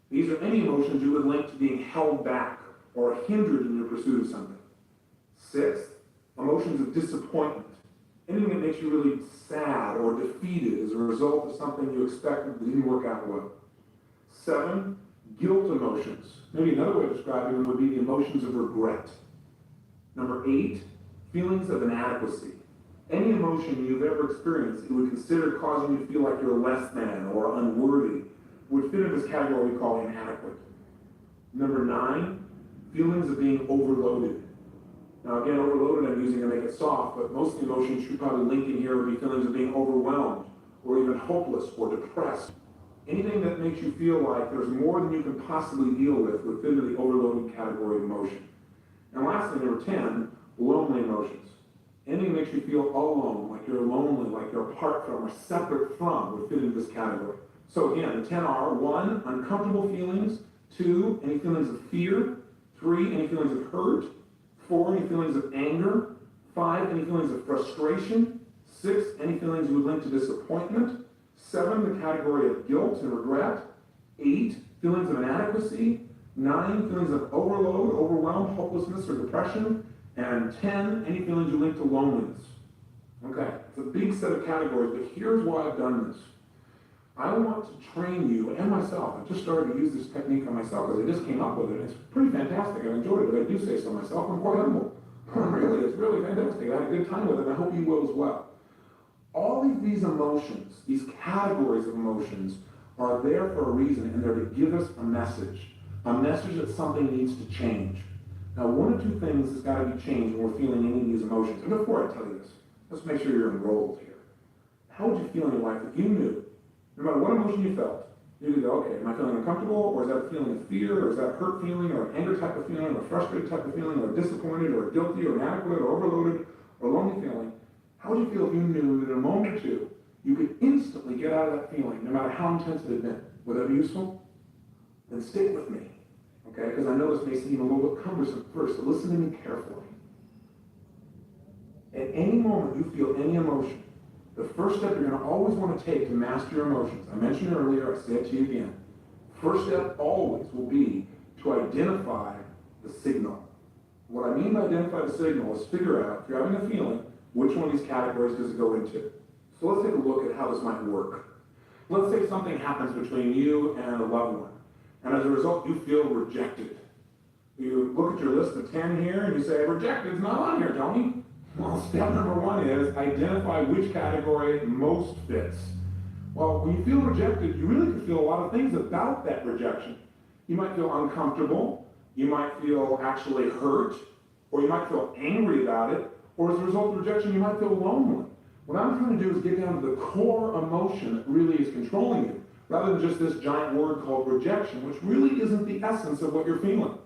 These are any emotions you would link to being held back or hindered in your pursuit of something. Sixth, emotions of disappointment. Anything that makes you really sad or defeated as a result of something you expected that didn't work out well. 7, guilt emotions. Maybe another way of describing them would be the emotions of regret. Number 8, feelings of inadequacy. Any emotion you've ever experienced you would consider causing you to feel like you're less than or unworthy would fit in this category we call inadequate. Number 9, feelings of being overloaded. Now again, overloaded I'm using to make it soft, but most of the emotions you probably link in here would be feelings of being overwhelmed or even hopeless or depressed. Anything that makes you feel like there's more than you can possibly deal with would fit into the overloaded category of emotion. And lastly, number 10, lonely emotions. Anything that makes you feel alone, like you're lonely, like you're apart from or separate from, would fit into this category. So again, the 10 are 1, uncomfortable feelings, 2, any feelings of fear, 3, any feelings of hurt, 4, any feelings of anger, 5, any feelings of frustration, 6, any feelings you would link to disappointment, 7, the category of guilt and regret, 8, feelings of inadequacy, 9, feelings of overload, overwhelm, hopelessness, or depression, and 10, any feelings you link to loneliness. Okay, it's a big set of categories, but here's why I've done this. I want to train you and myself. I just started to use this technique on myself because I just came up with it. It's pretty fantastic. I enjoyed it, but I do say so myself. I'm quite humble. Really, it's really fantastic. I had a good time with it, and I hope you will as well. All of these emotions, these categories of emotions, are there for a reason, and they're to give us a message that something needs to change. Now, one of two things has got to be changed when we're feeling any of these emotions. And before I tell you this, let's make sure you're enrolled here. How would you feel in your life if you knew, no matter what emotion you felt, you could go, okay, am I feeling uncomfortable, or is that a feeling of fear, or is that a hurt feeling, or an anger type of feeling, or a frustrated type of feeling, or disappointed, or guilty, or inadequate, or overloaded, or lonely feeling? How would you feel if you knew that in a moment or two, you could instantly get out of that feeling, no matter how intense it had been? Would that be useful? Then stick with me, okay? Because I know this may seem a little bit cumbersome at first, so listen to me carefully. At any moment you feel any emotion, the first step you're going to always want to take to master your emotions, I mentioned earlier, I say it to you again, first step always will be to identify the signal. What I mean by identify the signal is figure out, if you're having a feeling, which one of these categories does it go into? So let's take a look at how this might work. Let's say something happens between you and a loved one, and as a result you feel rejected. You look at your list of 10 here and you say, rejected is not on here, Tony. Well, step number 1 is identify which category most fits. Well, when you feel rejected, you really can feel a lot of things about that rejection. You might feel uncomfortable, you might feel actually hurt, or you might feel angry about it, or as a result of rejection, you might feel lonely. What I'm trying to do is get down to the core emotion that really is controlling you. rather than just this giant word called rejection, which really isn't the essence of what you're feeling.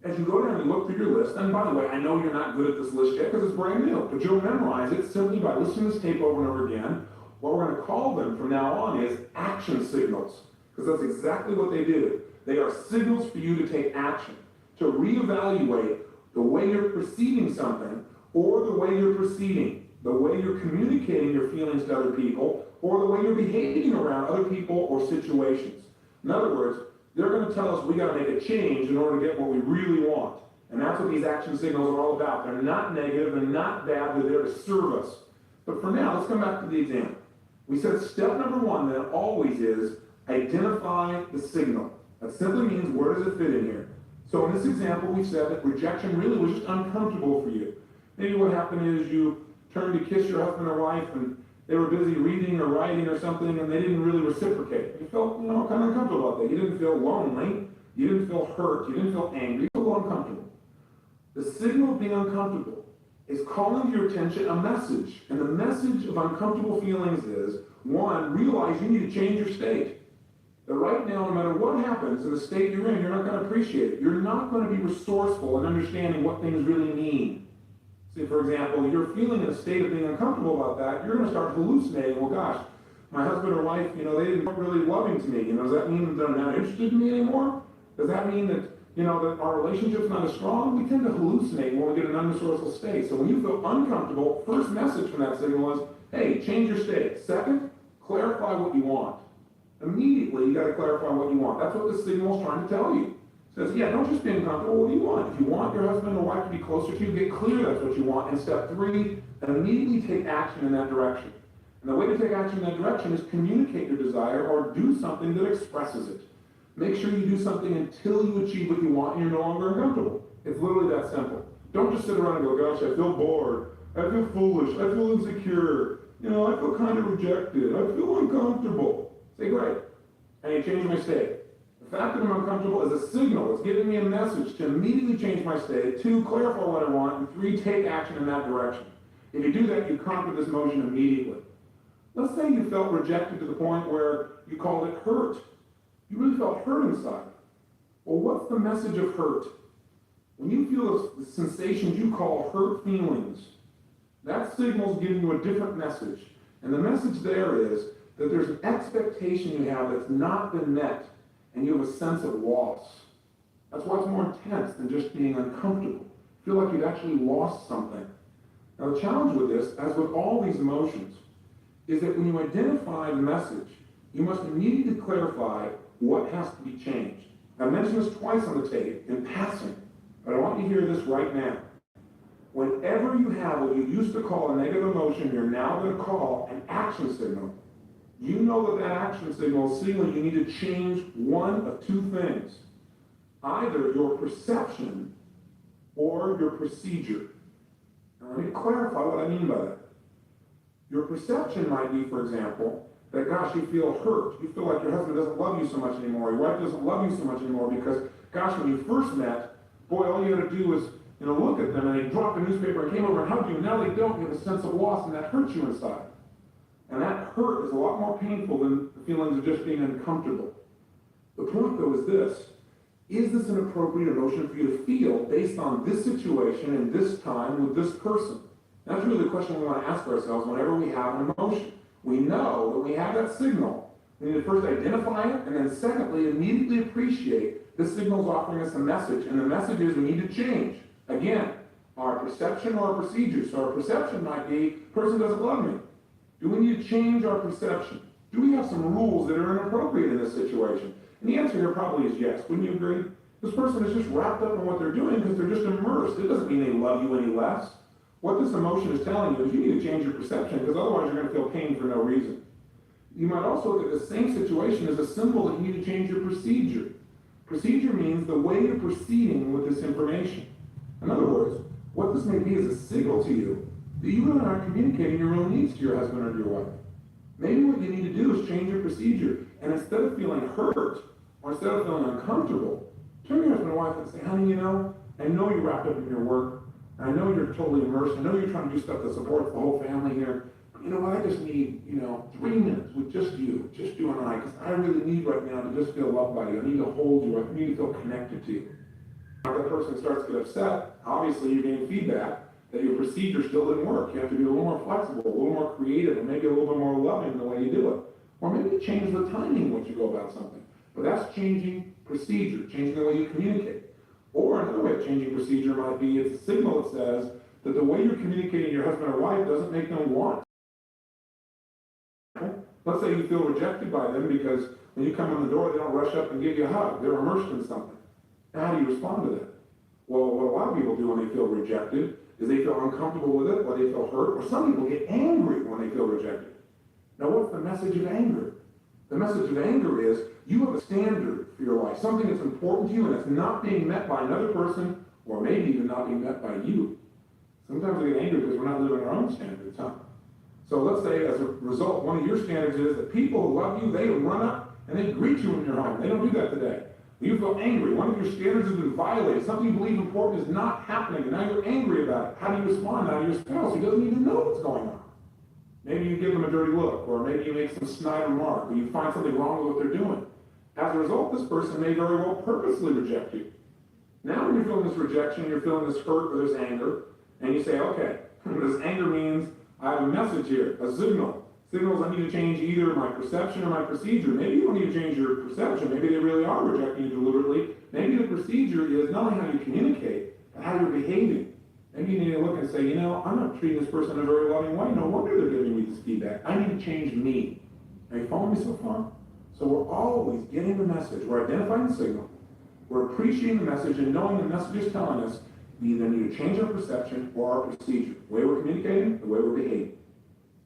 As you go down and look through your list, and by the way, I know you're not good at this list yet because it's brand new, but you'll memorize it simply by listening to this tape over and over again. What we're going to call them from now on is action signals, because that's exactly what they do. They are signals for you to take action, to reevaluate the way you're perceiving something, or the way you're proceeding, the way you're communicating your feelings to other people, or the way you're behaving around other people or situations. In other words, they're going to tell us we got to make a change in order to get what we really want. And that's what these action signals are all about. They're not negative, they're not bad, they're there to serve us. But for now, let's come back to the example. We said step number one then always is identify the signal. That simply means where does it fit in here? So in this example, we said that rejection really was just uncomfortable for you. Maybe what happened is you turned to kiss your husband or wife and they were busy reading or writing or something and they didn't really reciprocate. You felt, kind of uncomfortable about that. You didn't feel lonely. You didn't feel hurt. You didn't feel angry. You felt uncomfortable. The signal of being uncomfortable is calling to your attention a message. And the message of uncomfortable feelings is, one, realize you need to change your state. That right now, no matter what happens in the state you're in, you're not going to appreciate it. You're not going to be resourceful in understanding what things really mean. See, for example, you're feeling in a state of being uncomfortable about that, you're going to start hallucinating. Well, gosh, my husband or wife, they didn't really loving to me. Does that mean that they're not interested in me anymore? Does that mean that, that our relationship's not as strong? We tend to hallucinate when we get in an unresourceful state. So when you feel uncomfortable, first message from that signal is, hey, change your state. Second, clarify what you want. Immediately, you got to clarify what you want. That's what the signal is trying to tell you. It says, yeah, don't just be uncomfortable. What do you want? If you want your husband or wife to be closer to you, get clear that's what you want. And step three, immediately take action in that direction. And the way to take action in that direction is communicate your desire or do something that expresses it. Make sure you do something until you achieve what you want and you're no longer uncomfortable. It's literally that simple. Don't just sit around and go, gosh, I feel bored. I feel foolish. I feel insecure. I feel kind of rejected. I feel uncomfortable. Say, great. I need to change my state. The fact that I'm uncomfortable is a signal. It's giving me a message to immediately change my state. 2, clarify what I want. And 3, take action in that direction. If you do that, you conquer this emotion immediately. Let's say you felt rejected to the point where you called it hurt. You really felt hurt inside. Well, what's the message of hurt? When you feel the sensations you call hurt feelings, that signal's giving you a different message. And the message there is that there's an expectation you have that's not been met, and you have a sense of loss. That's why it's more intense than just being uncomfortable. You feel like you've actually lost something. Now the challenge with this, as with all these emotions, is that when you identify the message, you must immediately clarify what has to be changed. I mentioned this twice on the tape in passing, but I want you to hear this right now. Whenever you have what you used to call a negative emotion, you're now going to call an action signal. You know that action signal is signaling you need to change one of 2 things. Either your perception or your procedure. Now let me clarify what I mean by that. Your perception might be, for example, that gosh, you feel hurt. You feel like your husband doesn't love you so much anymore. Your wife doesn't love you so much anymore because, gosh, when you first met, boy, all you had to do was, look at them and they dropped a newspaper and came over and hugged you. And now they don't. You have a sense of loss and that hurts you inside. And that hurt is a lot more painful than the feelings of just being uncomfortable. The point, though, is this. Is this an appropriate emotion for you to feel based on this situation and this time with this person? That's really the question we want to ask ourselves whenever we have an emotion. We know that we have that signal. We need to first identify it, and then secondly, immediately appreciate this signal is offering us a message, and the message is we need to change. Again, our perception or our procedure. So our perception might be, person doesn't love me. Do we need to change our perception? Do we have some rules that are inappropriate in this situation? And the answer here probably is yes. Wouldn't you agree? This person is just wrapped up in what they're doing because they're just immersed. It doesn't mean they love you any less. What this emotion is telling you is you need to change your perception because otherwise you're going to feel pain for no reason. You might also look at the same situation as a symbol that you need to change your procedure. Procedure means the way you're proceeding with this information. In other words, what this may be is a signal to you that you really aren't communicating your own needs to your husband or to your wife. Maybe what you need to do is change your procedure. And instead of feeling hurt, or instead of feeling uncomfortable, turn to your husband or wife and say, honey, I know you're wrapped up in your work. I know you're totally immersed. I know you're trying to do stuff that supports the whole family here. But you know what? I just need, 3 minutes with just you and I, because I really right now to just feel loved by you. I need to hold you. I need to feel connected to you. If that person starts to get upset, obviously you're getting feedback that your procedure still didn't work. You have to be a little more flexible, a little more creative, and maybe a little bit more loving in the way you do it. Or maybe change the timing in which you go about something. But that's changing procedure, changing the way you communicate. Or another way of changing procedure might be it's a signal that says that the way you're communicating to your husband or wife doesn't make them want. Let's say you feel rejected by them because when you come in the door, they don't rush up and give you a hug. They're immersed in something. Now, how do you respond to that? Well, what a lot of people do when they feel rejected is they feel uncomfortable with it, or they feel hurt, or some people get angry when they feel rejected. Now, what's the message of anger? The message of anger is you have a standard for your life, something that's important to you, and it's not being met by another person, or maybe even not being met by you. Sometimes we get angry because we're not living our own standards, huh? So let's say, as a result, one of your standards is that people who love you, they run up and they greet you in your home. They don't do that today. You feel angry. One of your standards has been violated. Something you believe important is not happening, and now you're angry about it. How do you respond now to your spouse who doesn't even know what's going on? Maybe you give them a dirty look, or maybe you make some snide remark, or you find something wrong with what they're doing. As a result, this person may very well purposely reject you. Now when you're feeling this rejection, you're feeling this hurt or this anger, and you say, okay, this anger means I have a message here, a signal. Signals I need to change either my perception or my procedure. Maybe you don't need to change your perception. Maybe they really are rejecting you deliberately. Maybe the procedure is not only how you communicate, but how you're behaving. Maybe you need to look and say, you know, I'm not treating this person in a very loving way. No wonder they're giving me this feedback. I need to change me. Are you following me so far? So we're always getting the message. We're identifying the signal. We're appreciating the message and knowing the message is telling us we either need to change our perception or our procedure. The way we're communicating, the way we're behaving.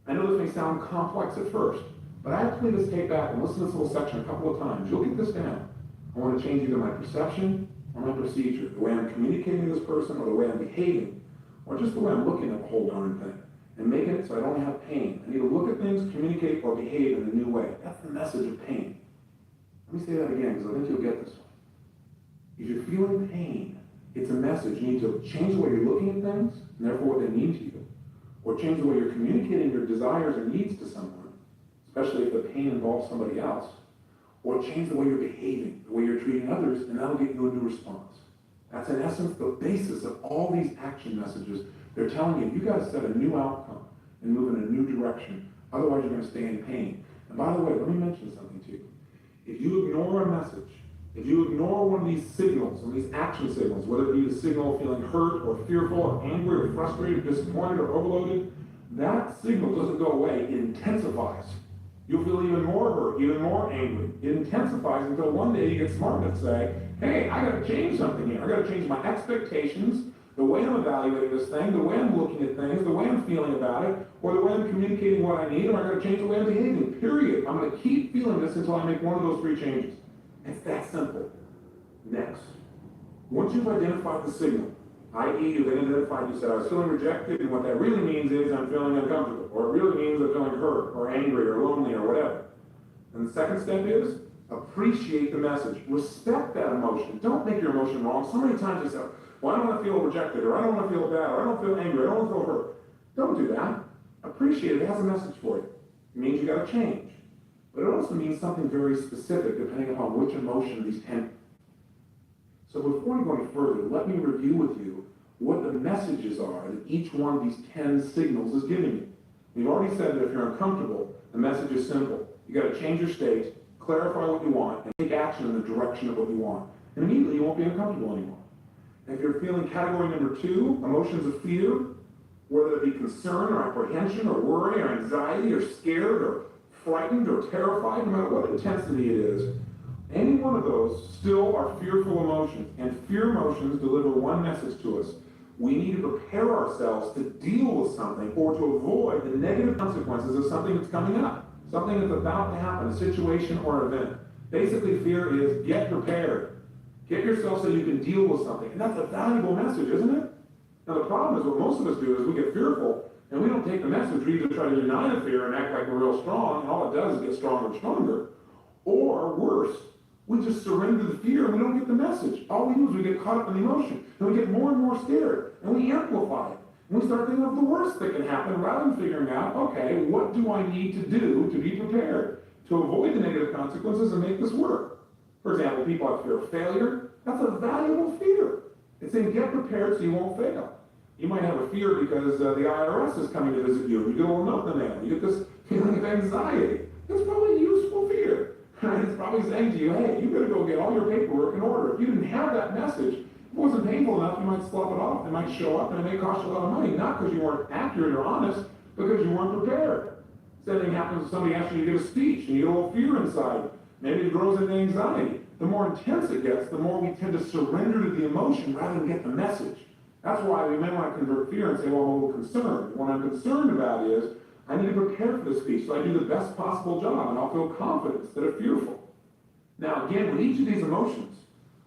I know this may sound complex at first, but I have to play this tape back and listen to this little section a couple of times. You'll get this down. I want to change either my perception or my procedure, the way I'm communicating to this person or the way I'm behaving, or just the way I'm looking at the whole darn thing, and making it so I don't have pain. I need to look at things, communicate, or behave in a new way. That's the message of pain. Let me say that again, because I think you'll get this one. If you're feeling pain, it's a message. You need to change the way you're looking at things, and therefore what they mean to you. Or change the way you're communicating your desires or needs to someone, especially if the pain involves somebody else. Or change the way you're behaving, the way you're treating others, and that'll get you a new response. That's in essence the basis of all these action messages. They're telling you, you got to set a new outcome and move in a new direction. Otherwise, you're going to stay in pain. And by the way, let me mention something to you. If you ignore a message, if you ignore one of these signals, one of these action signals, whether it be the signal of feeling hurt or fearful or angry or frustrated, disappointed or overloaded, that signal doesn't go away. It intensifies. You'll feel even more hurt, even more angry. It intensifies until one day you get smart enough to say, hey, I got to change something here. I got to change my expectations, the way I'm evaluating this thing, the way I'm looking at things, the way I'm feeling about it, or the way I'm communicating what I need, or I got to change the way I'm behaving, period. I'm going to keep feeling this until I make one of those three changes. It's that simple. Next. Once you've identified the signal, i.e. you've identified, you said, I was feeling rejected, and what that really means is I'm feeling uncomfortable, or it really means I'm feeling hurt, or angry, or lonely, or whatever. And the second step is appreciate the message. Respect that emotion. Don't make your emotion wrong. So many times you say, well, I don't want to feel rejected, or I don't want to feel bad, or I don't feel angry, or I don't want to feel hurt. Don't do that. Appreciate it. It has a message for you. It means you got to change. But it also means something very specific depending upon which emotion these 10. So before we go any further, let me review with you what the messages are that each one of these 10 signals is giving you. We've already said that if you're uncomfortable, the message is simple. You got to change your state, clarify what you want, and take action in the direction of what you want. And immediately you won't be uncomfortable anymore. And if you're feeling category number 2, emotions of fear, whether it be concern or apprehension or worry or anxiety or scared or frightened or terrified, no matter what intensity it is, any one of those still are fearful emotions. And fear emotions deliver one message to us. We need to prepare ourselves to deal with something or to avoid the negative consequences of something that's coming up, something that's about to happen, a situation or an event. Basically, fear is get prepared. Get yourself so you can deal with something. And that's a valuable message, isn't it? Now, the problem is what most of us do is we get fearful and we don't take the message. We either try to deny the fear and act like we're real strong, and all it does is get stronger and stronger. Or worse, we just surrender the fear and we don't get the message. All we do is we get caught up in the emotion and we get more and more scared and we amplify it. And we start thinking of the worst that can happen rather than figuring out, okay, what do I need to do to be prepared? to avoid the negative consequences and make this work. For example, people have fear of failure. That's a valuable fear. It's saying get prepared so you won't fail. You might have a fear because the IRS is coming to visit you. You get a little note in the mail. You get this feeling of anxiety. That's probably a useful fear. And it's probably saying to you, hey, you better go get all your paperwork in order. If you didn't have that message, if it wasn't painful enough, you might slough it off. It might show up and it may cost you a lot of money, not because you weren't accurate or honest, because you weren't prepared. Same thing happens if somebody asks you to give a speech and you get a little fear inside. Maybe it grows into anxiety. The more intense it gets, the more we tend to surrender to the emotion rather than get the message. That's why we may want to convert fear and say, well, I'm a little concerned. What I'm concerned about is I need to prepare for this speech so I do the best possible job and I'll feel confident instead of fearful. Now, again, with each of these emotions,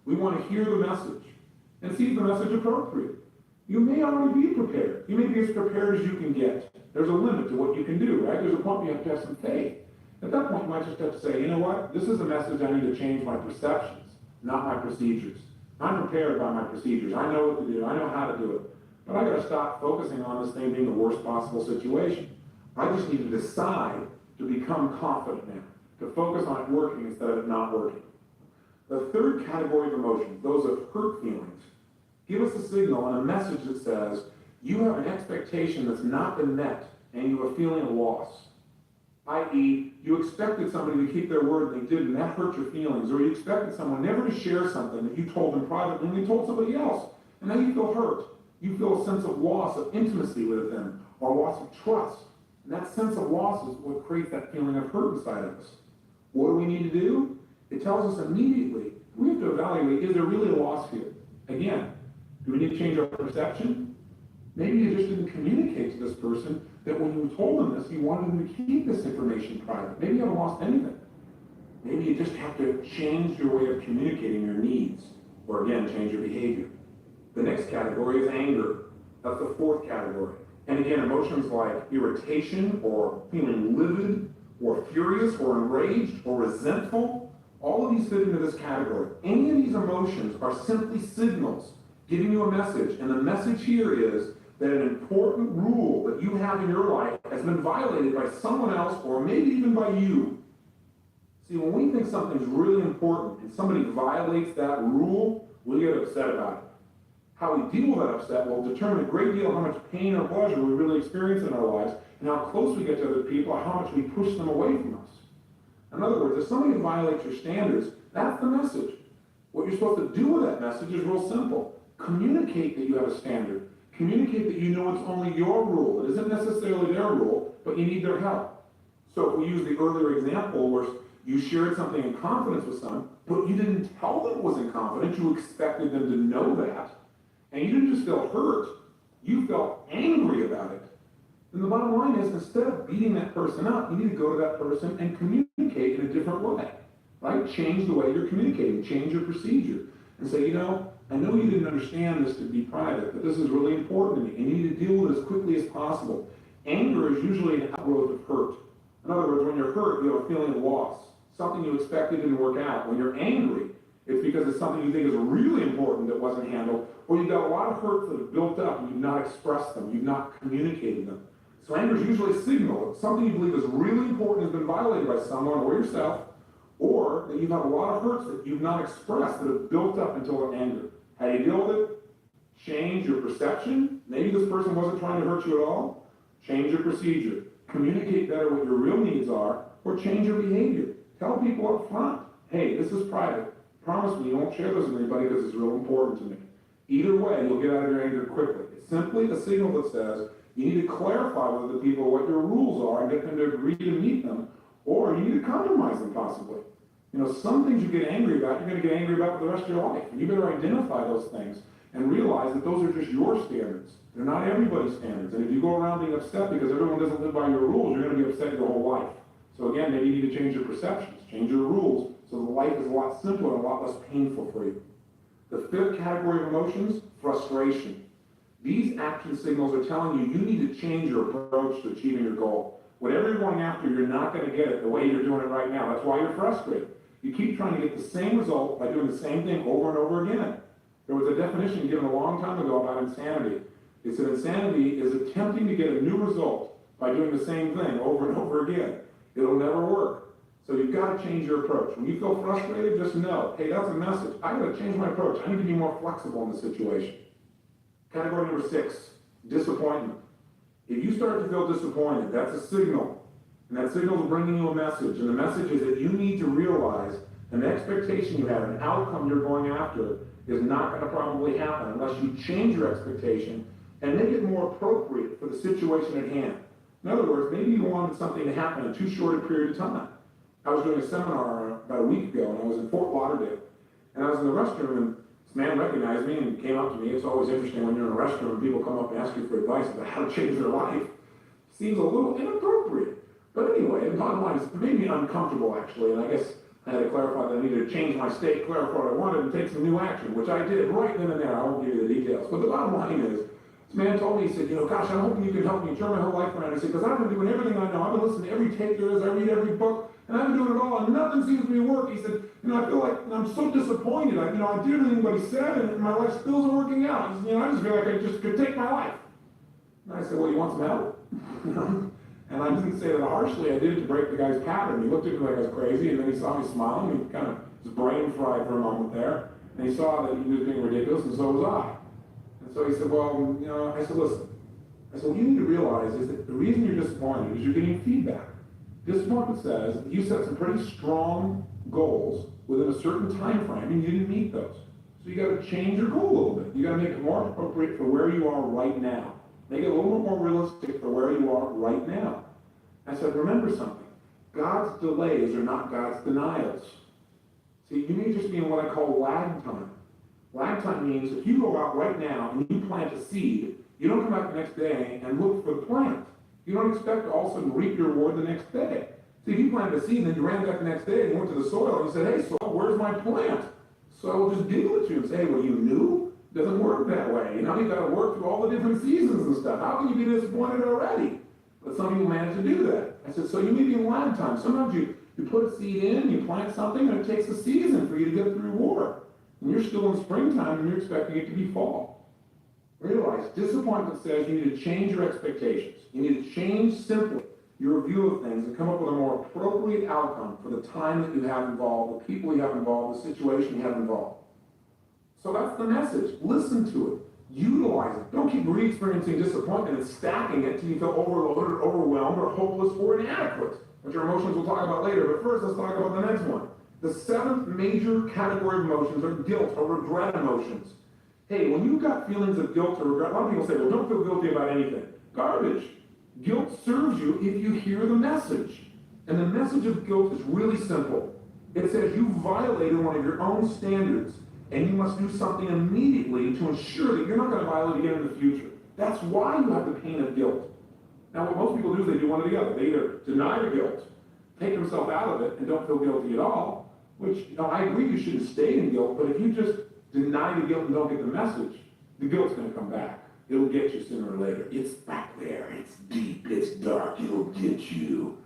we want to hear the message and see if the message is appropriate. You may already be prepared. You may be as prepared as you can get. There's a limit to what you can do, right? There's a point where you have to have some faith. At that point, you might just have to say, you know what? This is a message I need to change my perceptions, not my procedures. I'm prepared by my procedures. I know what to do. I know how to do it. But I got to stop focusing on this thing being the worst possible situation. I just need to decide to become confident now, to focus on it working instead of it not working. The third category of emotions, those of hurt feelings, give us a signal and a message that says you have an expectation that's not been met and you have a feeling of loss. I.e., you expected somebody to keep their word and they didn't, and that hurt your feelings. Or you expected someone never to share something that you told them privately and they told somebody else. And now you feel hurt. You feel a sense of loss of intimacy with them or loss of trust. And that sense of loss is what creates that feeling of hurt inside of us. What do we need to do? It tells us immediately, we have to evaluate, is there really a loss here? Again, do we need to change our perception? Maybe you just didn't communicate to this person that when you told them this, you wanted them to keep this information private. Maybe you haven't lost anything. Maybe you just have to change your way of communicating your needs, or again, change your behavior. The next category is anger. That's the fourth category. And again, emotions like irritation, or feeling livid, or furious, or enraged, or resentful, all of these fit into this category. Any of these emotions are simply signals giving you a message, and the message here is that an important rule that you have in your life has been violated by someone else or maybe even by you. See, when we think something's really important and somebody violates that rule, we get upset about it. How we deal with that upset will determine a great deal how much pain or pleasure we really experience in our lives and how close we get to other people or how much we push them away from us. In other words, if somebody violates your standards, that's the message. What you're supposed to do with that message is real simple. Communicate that you have a standard. Communicate that you know it's only your rule. It isn't necessarily their rule, but you need their help. So if we use the earlier example where you shared something in confidence with someone, but you didn't tell them it was in confidence, you expected them to know that, and you didn't just feel hurt, you felt angry about it. And the bottom line is, instead of beating that person up, you need to go to that person and communicate in a different way, right? Change the way you're communicating, change your procedure, and say, you know, I know you didn't understand this to be private, but this is really important to me, and you need to deal with it as quickly as possible. Anger is usually an outgrowth of hurt. In other words, when you're hurt, you have a feeling of loss. Something you expected didn't work out. When you're angry, it's because it's something you think is really important that wasn't handled, or you've got a lot of hurts that have built up and you've not expressed them, you've not communicated them. So anger is usually a signal that something you believe is really important has been violated by someone or yourself, or that you've had a lot of hurts that you've not expressed that have built up until anger. How do you deal with it? Change your perception. Maybe this person wasn't trying to hurt you at all. Change your procedure. Communicate better what your real needs are, or change your behavior. Tell people up front, hey, this is private. Promise me you won't share this with anybody because it's real important to me. Either way, you'll get out of your anger quickly. It's simply a signal that says you need to clarify with the people what your rules are and get them to agree to meet them, or you need to compromise them possibly. You know, some things you get angry about, you're going to get angry about for the rest of your life. And you better identify those things and realize that those are just your standards. They're not everybody's standards. And if you go around being upset because everyone doesn't live by your rules, you're going to be upset your whole life. So again, maybe you need to change your perceptions, change your rules, so the life is a lot simpler and a lot less painful for you. The fifth category of emotions, frustration. These action signals are telling you need to change your approach to achieving your goal. Whatever you're going after, you're not going to get it the way you're doing it right now. That's why you're frustrated. You keep trying to get the same result by doing the same thing over and over again. There was a definition given a long time ago about insanity. It said insanity is attempting to get a new result by doing the same thing over and over again. It'll never work. So you've got to change your approach. When you feel frustrated, just know, hey, that's a message. I got to change my approach. I need to be more flexible in the situation. Category number 6, disappointment. If you start to feel disappointed, that's a signal. And that signal is bringing you a message. And the message is that you need to realize an expectation you have, an outcome you're going after, is not going to probably happen unless you change your expectation and make it more appropriate for the situation at hand. In other words, maybe you wanted something to happen in too short a period of time. I was doing a seminar about a week ago, and I was in Fort Lauderdale. And I was in the restroom, and this man recognized me and came up to me. It's always interesting when you're in a restroom and people come up and ask you for advice about how to change their life. Seems a little inappropriate. But anyway, the bottom line is, it made me uncomfortable, actually, and I guess I had to clarify that I needed to change my state, clarify what I wanted, and take some new action, which I did right then and there. I won't give you the details. But the bottom line is, this man told me, he said, gosh, I'm hoping you can help me turn my whole life around. He said, because I've been doing everything I know. I've been listening to every tape there is. I read every book, and I've been doing it all, and nothing seems to be working. He said, I feel like I'm so disappointed. I did everything anybody said, and my life still isn't working out. He said, I just feel like I just could take my life. And I said, well, you want some help? And I didn't say that harshly. I did it to break the guy's pattern. He looked at me like I was crazy, and then he saw me smiling. He kind of, his brain fried for a moment there. And he saw that he was being ridiculous, and so was I. And so he said, well, I said, listen. I said, what you need to realize is that the reason you're disappointed is you're getting feedback. Disappointment says that you set some pretty strong goals within a certain time frame, and you didn't meet those. So you got to change your goal a little bit. You got to make it more appropriate for where you are right now. Make it a little bit more realistic for where you are right now. I said, remember something. God's delays are not God's denials. See, you may just be in what I call lag time. Lag time means if you go out right now and you plant a seed, you don't come back the next day and look for the plant. You don't expect to all of a sudden reap your reward the next day. See, if you planted a seed and then you ran back the next day and you went to the soil and you said, hey, soil, where's my plant? Soil will just giggle at you and say, well, you knew? It doesn't work that way. You've got to work through all the different seasons and stuff. How can you be disappointed already? But some people manage to do that. I said, so you may be in lag time. Sometimes you put a seed in, you plant something, and it takes a season for you to get the reward. And you're still in springtime and you're expecting it to be fall. Realize, disappointment says you need to change your expectations. You need to change simply your view of things and come up with a more appropriate outcome for the time that you have involved, the people you have involved, the situation you have involved. So that's the message. Listen to it. Utilize it. Don't keep re-experiencing disappointment and stacking it till you feel overloaded, or overwhelmed, or hopeless, or inadequate, which are emotions we'll talk about later. But first, let's talk about the next one. The 7th major category of emotions are guilt or regret emotions. Hey, when you've got feelings of guilt or regret, a lot of people say, well, don't feel guilty about anything. Garbage. Guilt serves you if you hear the message. And the message of guilt is really simple. It says you violated one of your own standards, and you must do something immediately to ensure that you're not going to violate again in the future. That's why you have the pain of guilt. Now, what most people do is they do one or the other. They either deny the guilt, take themselves out of it, and don't feel guilty at all, which, I agree you shouldn't stay in guilt, but if you just deny the guilt and don't get the message, the guilt's going to come back. It'll get you sooner or later. It's back there. It's deep. It's dark. It'll get you.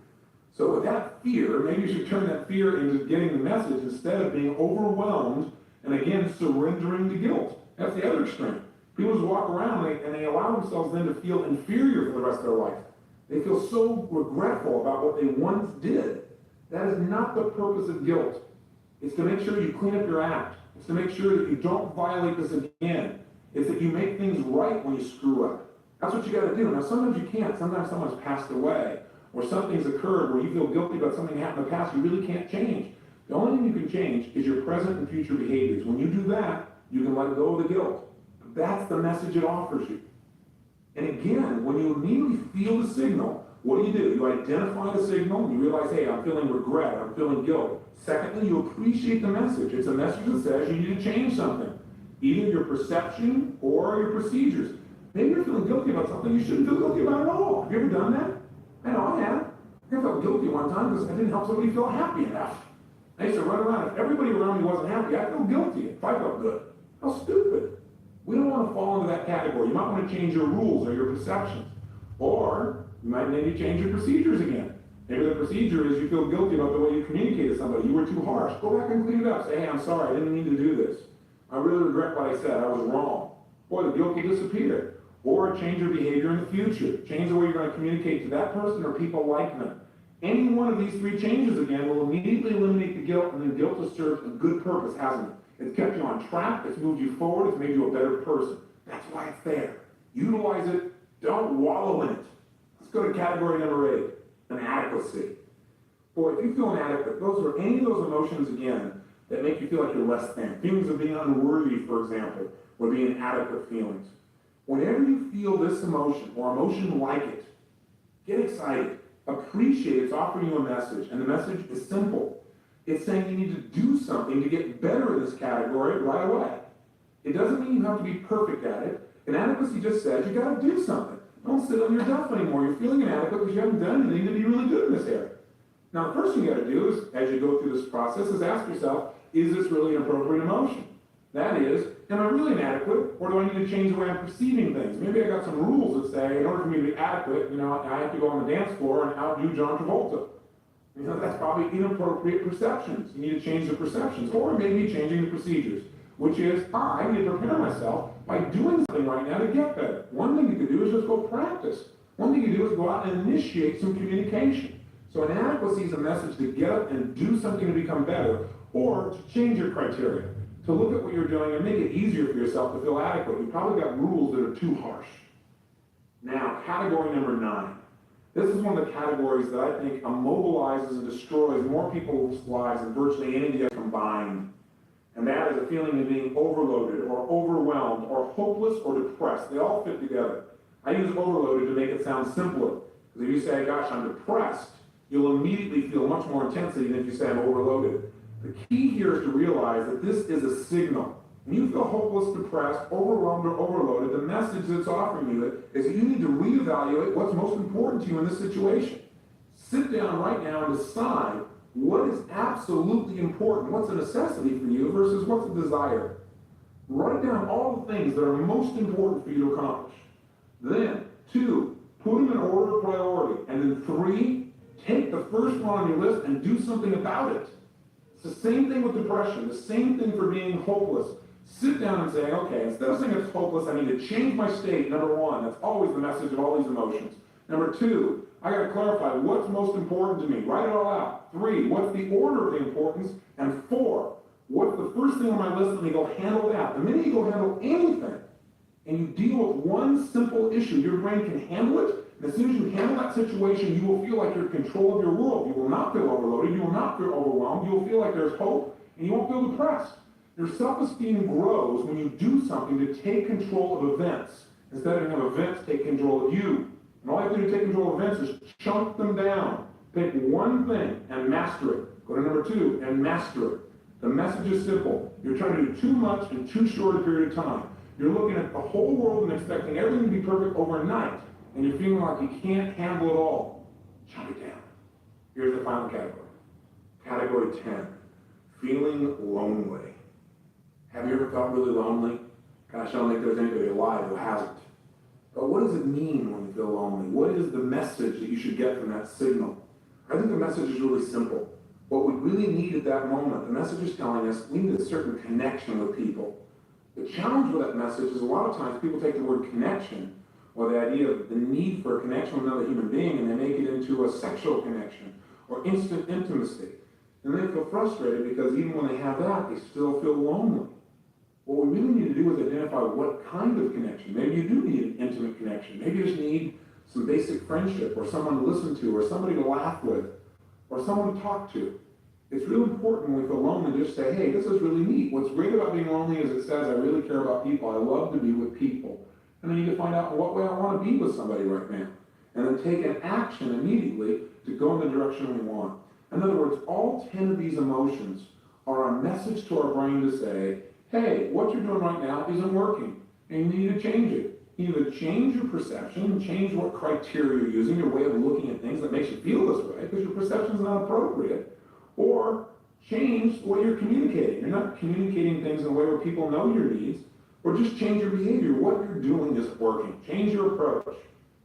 So with that fear, maybe you should turn that fear into getting the message instead of being overwhelmed and again surrendering to guilt. That's the other extreme. People just walk around and they allow themselves then to feel inferior for the rest of their life. They feel so regretful about what they once did. That is not the purpose of guilt. It's to make sure you clean up your act. It's to make sure that you don't violate this again. It's that you make things right when you screw up. That's what you got to do. Now, sometimes you can't. Sometimes someone's passed away, or something's occurred where you feel guilty about something that happened in the past you really can't change. The only thing you can change is your present and future behaviors. When you do that, you can let go of the guilt. That's the message it offers you. And again, when you immediately feel the signal, what do? You identify the signal, and you realize, hey, I'm feeling regret, I'm feeling guilt. Secondly, you appreciate the message. It's a message that says you need to change something, either your perception or your procedures. Maybe you're feeling guilty about something you shouldn't feel guilty about at all. Have you ever done that? I know I have. I felt guilty one time because I didn't help somebody feel happy enough. I used to run around. If everybody around me wasn't happy, I'd feel guilty if I felt good. How stupid. We don't want to fall into that category. You might want to change your rules or your perceptions. Or you might maybe change your procedures again. Maybe the procedure is you feel guilty about the way you communicated to somebody. You were too harsh. Go back and clean it up. Say, hey, I'm sorry. I didn't mean to do this. I really regret what I said. I was wrong. Boy, the guilt will disappear. Or change your behavior in the future. Change the way you're going to communicate to that person or people like them. Any one of these three changes again will immediately eliminate the guilt, and then guilt has served a good purpose, hasn't it? It's kept you on track, it's moved you forward, it's made you a better person. That's why it's there. Utilize it, don't wallow in it. Let's go to category number 8, inadequacy. Boy, if you feel inadequate, those are any of those emotions again that make you feel like you're less than. Feelings of being unworthy, for example, or being inadequate feelings. Whenever you feel this emotion or emotion like it, get excited. Appreciate it's offering you a message, and the message is simple. It's saying you need to do something to get better in this category right away. It doesn't mean you have to be perfect at it. Inadequacy just says you got to do something. Don't sit on your duff anymore. You're feeling inadequate because you haven't done anything to be really good in this area. Now, the first thing you got to do is, as you go through this process, is ask yourself, is this really an appropriate emotion? That is, am I really inadequate, or do I need to change the way I'm perceiving things? Maybe I got some rules that say, in order for me to be adequate, I have to go on the dance floor and outdo John Travolta. That's probably inappropriate perceptions. You need to change the perceptions, or maybe changing the procedures, which is, I need to prepare myself by doing something right now to get better. One thing you could do is just go practice. One thing you do is go out and initiate some communication. So inadequacy is a message to get up and do something to become better, or to change your criteria, to look at what you're doing and make it easier for yourself to feel adequate. You probably got rules that are too harsh. Now, category number 9. This is one of the categories that I think immobilizes and destroys more people's lives than virtually any of the other combined. And that is a feeling of being overloaded or overwhelmed or hopeless or depressed. They all fit together. I use overloaded to make it sound simpler. Because if you say, gosh, I'm depressed, you'll immediately feel much more intensity than if you say I'm overloaded. The key here is to realize that this is a signal. When you feel hopeless, depressed, overwhelmed, or overloaded, the message that's offering you is that you need to reevaluate what's most important to you in this situation. Sit down right now and decide what is absolutely important, what's a necessity for you versus what's a desire. Write down all the things that are most important for you to accomplish. Then, 2, put them in order of priority. And then 3, take the first one on your list and do something about it. It's the same thing with depression, the same thing for being hopeless. Sit down and say, okay, instead of saying it's hopeless, I need to change my state, number 1. That's always the message of all these emotions. Number 2, I got to clarify what's most important to me. Write it all out. 3, what's the order of the importance? And 4, what's the first thing on my list? Let me go handle that. The minute you go handle anything, and you deal with one simple issue, your brain can handle it. And as soon as you handle that situation, you will feel like you're in control of your world. You will not feel overloaded. You will not feel overwhelmed. You will feel like there's hope, and you won't feel depressed. Your self-esteem grows when you do something to take control of events, instead of having events take control of you. And all you have to do to take control of events is chunk them down. Pick one thing and master it. Go to number 2 and master it. The message is simple. You're trying to do too much in too short a period of time. You're looking at the whole world and expecting everything to be perfect overnight, and you're feeling like you can't handle it all. Chunk it down. Here's the final category. Category 10, feeling lonely. Have you ever felt really lonely? Gosh, I don't think there's anybody alive who hasn't. But what does it mean when you feel lonely? What is the message that you should get from that signal? I think the message is really simple. What we really need at that moment, the message is telling us we need a certain connection with people. The challenge with that message is a lot of times people take the word connection, or the idea of the need for a connection with another human being, and they make it into a sexual connection or instant intimacy. And they feel frustrated because even when they have that, they still feel lonely. What we really need to do is identify what kind of connection. Maybe you do need an intimate connection. Maybe you just need some basic friendship, or someone to listen to, or somebody to laugh with, or someone to talk to. It's really important when we feel lonely to just say, hey, this is really neat. What's great about being lonely is it says I really care about people. I love to be with people. And I need to find out in what way I want to be with somebody right now. And then take an action immediately to go in the direction we want. In other words, all 10 of these emotions are a message to our brain to say, hey, what you're doing right now isn't working, and you need to change it. You either change your perception, change what criteria you're using, your way of looking at things that makes you feel this way, because your perception is not appropriate, or change the way you're communicating. You're not communicating things in a way where people know your needs, or just change your behavior. What you're doing isn't working. Change your approach.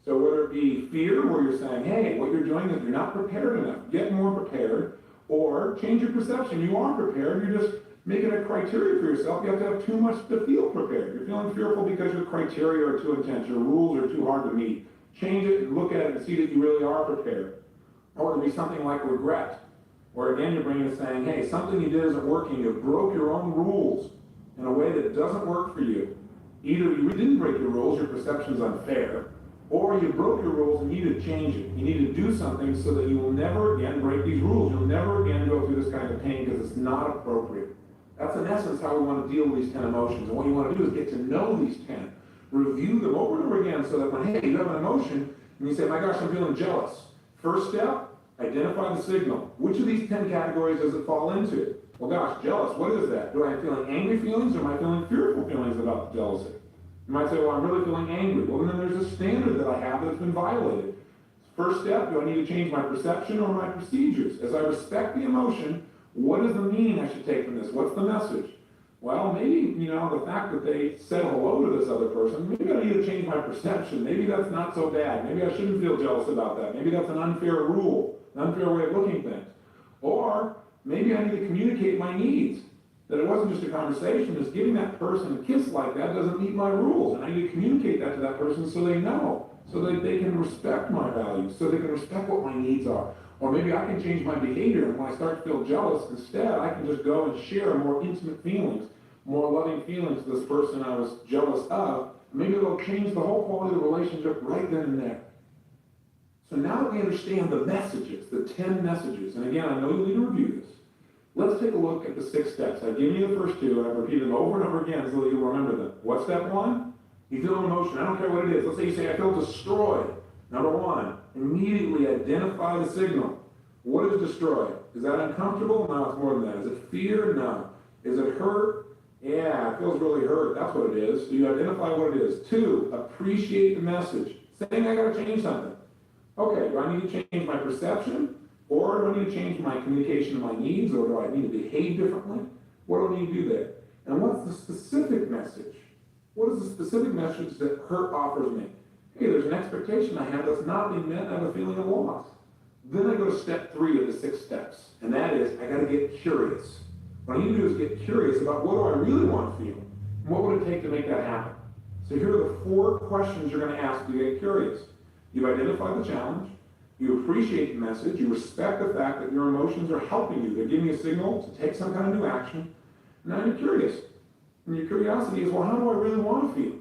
So whether it be fear, where you're saying, hey, what you're doing is you're not prepared enough, get more prepared, or change your perception. You are prepared, you're just making a criteria for yourself. You have to have too much to feel prepared. You're feeling fearful because your criteria are too intense, your rules are too hard to meet. Change it and look at it and see that you really are prepared. Or it would be something like regret, where again your brain is saying, hey, something you did isn't working, you broke your own rules in a way that doesn't work for you. Either you didn't break your rules, your perception's unfair, or you broke your rules and you need to change it. You need to do something so that you will never again break these rules. You'll never again go through this kind of pain because it's not appropriate. That's in essence how we want to deal with these 10 emotions. And what you want to do is get to know these 10, review them over and over again so that when, hey, you have an emotion and you say, my gosh, I'm feeling jealous. First step, identify the signal. Which of these 10 categories does it fall into? Well, gosh, jealous, what is that? Do I have feeling angry feelings or am I feeling fearful feelings about the jealousy? You might say, well, I'm really feeling angry. Well, then there's a standard that I have that's been violated. First step, do I need to change my perception or my procedures? As I respect the emotion, what is the meaning I should take from this? What's the message? Well, maybe, the fact that they said hello to this other person, maybe I need to change my perception. Maybe that's not so bad. Maybe I shouldn't feel jealous about that. Maybe that's an unfair rule, an unfair way of looking at things. Or maybe I need to communicate my needs. That it wasn't just a conversation, it's giving that person a kiss like that doesn't meet my rules. And I need to communicate that to that person so they know, so that they can respect my values, so they can respect what my needs are. Or maybe I can change my behavior, and when I start to feel jealous, instead I can just go and share more intimate feelings, more loving feelings to this person I was jealous of. Maybe it'll change the whole quality of the relationship right then and there. So now that we understand the messages, the 10 messages, and again, I know you need to review this, let's take a look at the 6 steps. I've given you the first 2, and I've repeated them over and over again so that you'll remember them. What's step 1? You feel an emotion. I don't care what it is. Let's say you say, I feel destroyed. Number 1, immediately identify the signal. What is destroyed? Is that uncomfortable? No, it's more than that. Is it fear? No. Is it hurt? Yeah, it feels really hurt. That's what it is. So you identify what it is. 2, appreciate the message. Saying I got to change something. Okay, do I need to change my perception? Or do I need to change my communication of my needs? Or do I need to behave differently? What do I need to do there? And what's the specific message? What is the specific message that hurt offers me? Hey, there's an expectation I have that's not being met, and I have a feeling of loss. Then I go to step 3 of the 6 steps, and that is, I gotta get curious. What I need to do is get curious about what do I really want to feel, and what would it take to make that happen? So here are the 4 questions you're gonna ask to get curious. You've identified the challenge, you appreciate the message, you respect the fact that your emotions are helping you, they're giving you a signal to take some kind of new action, and now you're curious. And your curiosity is, well, how do I really want to feel?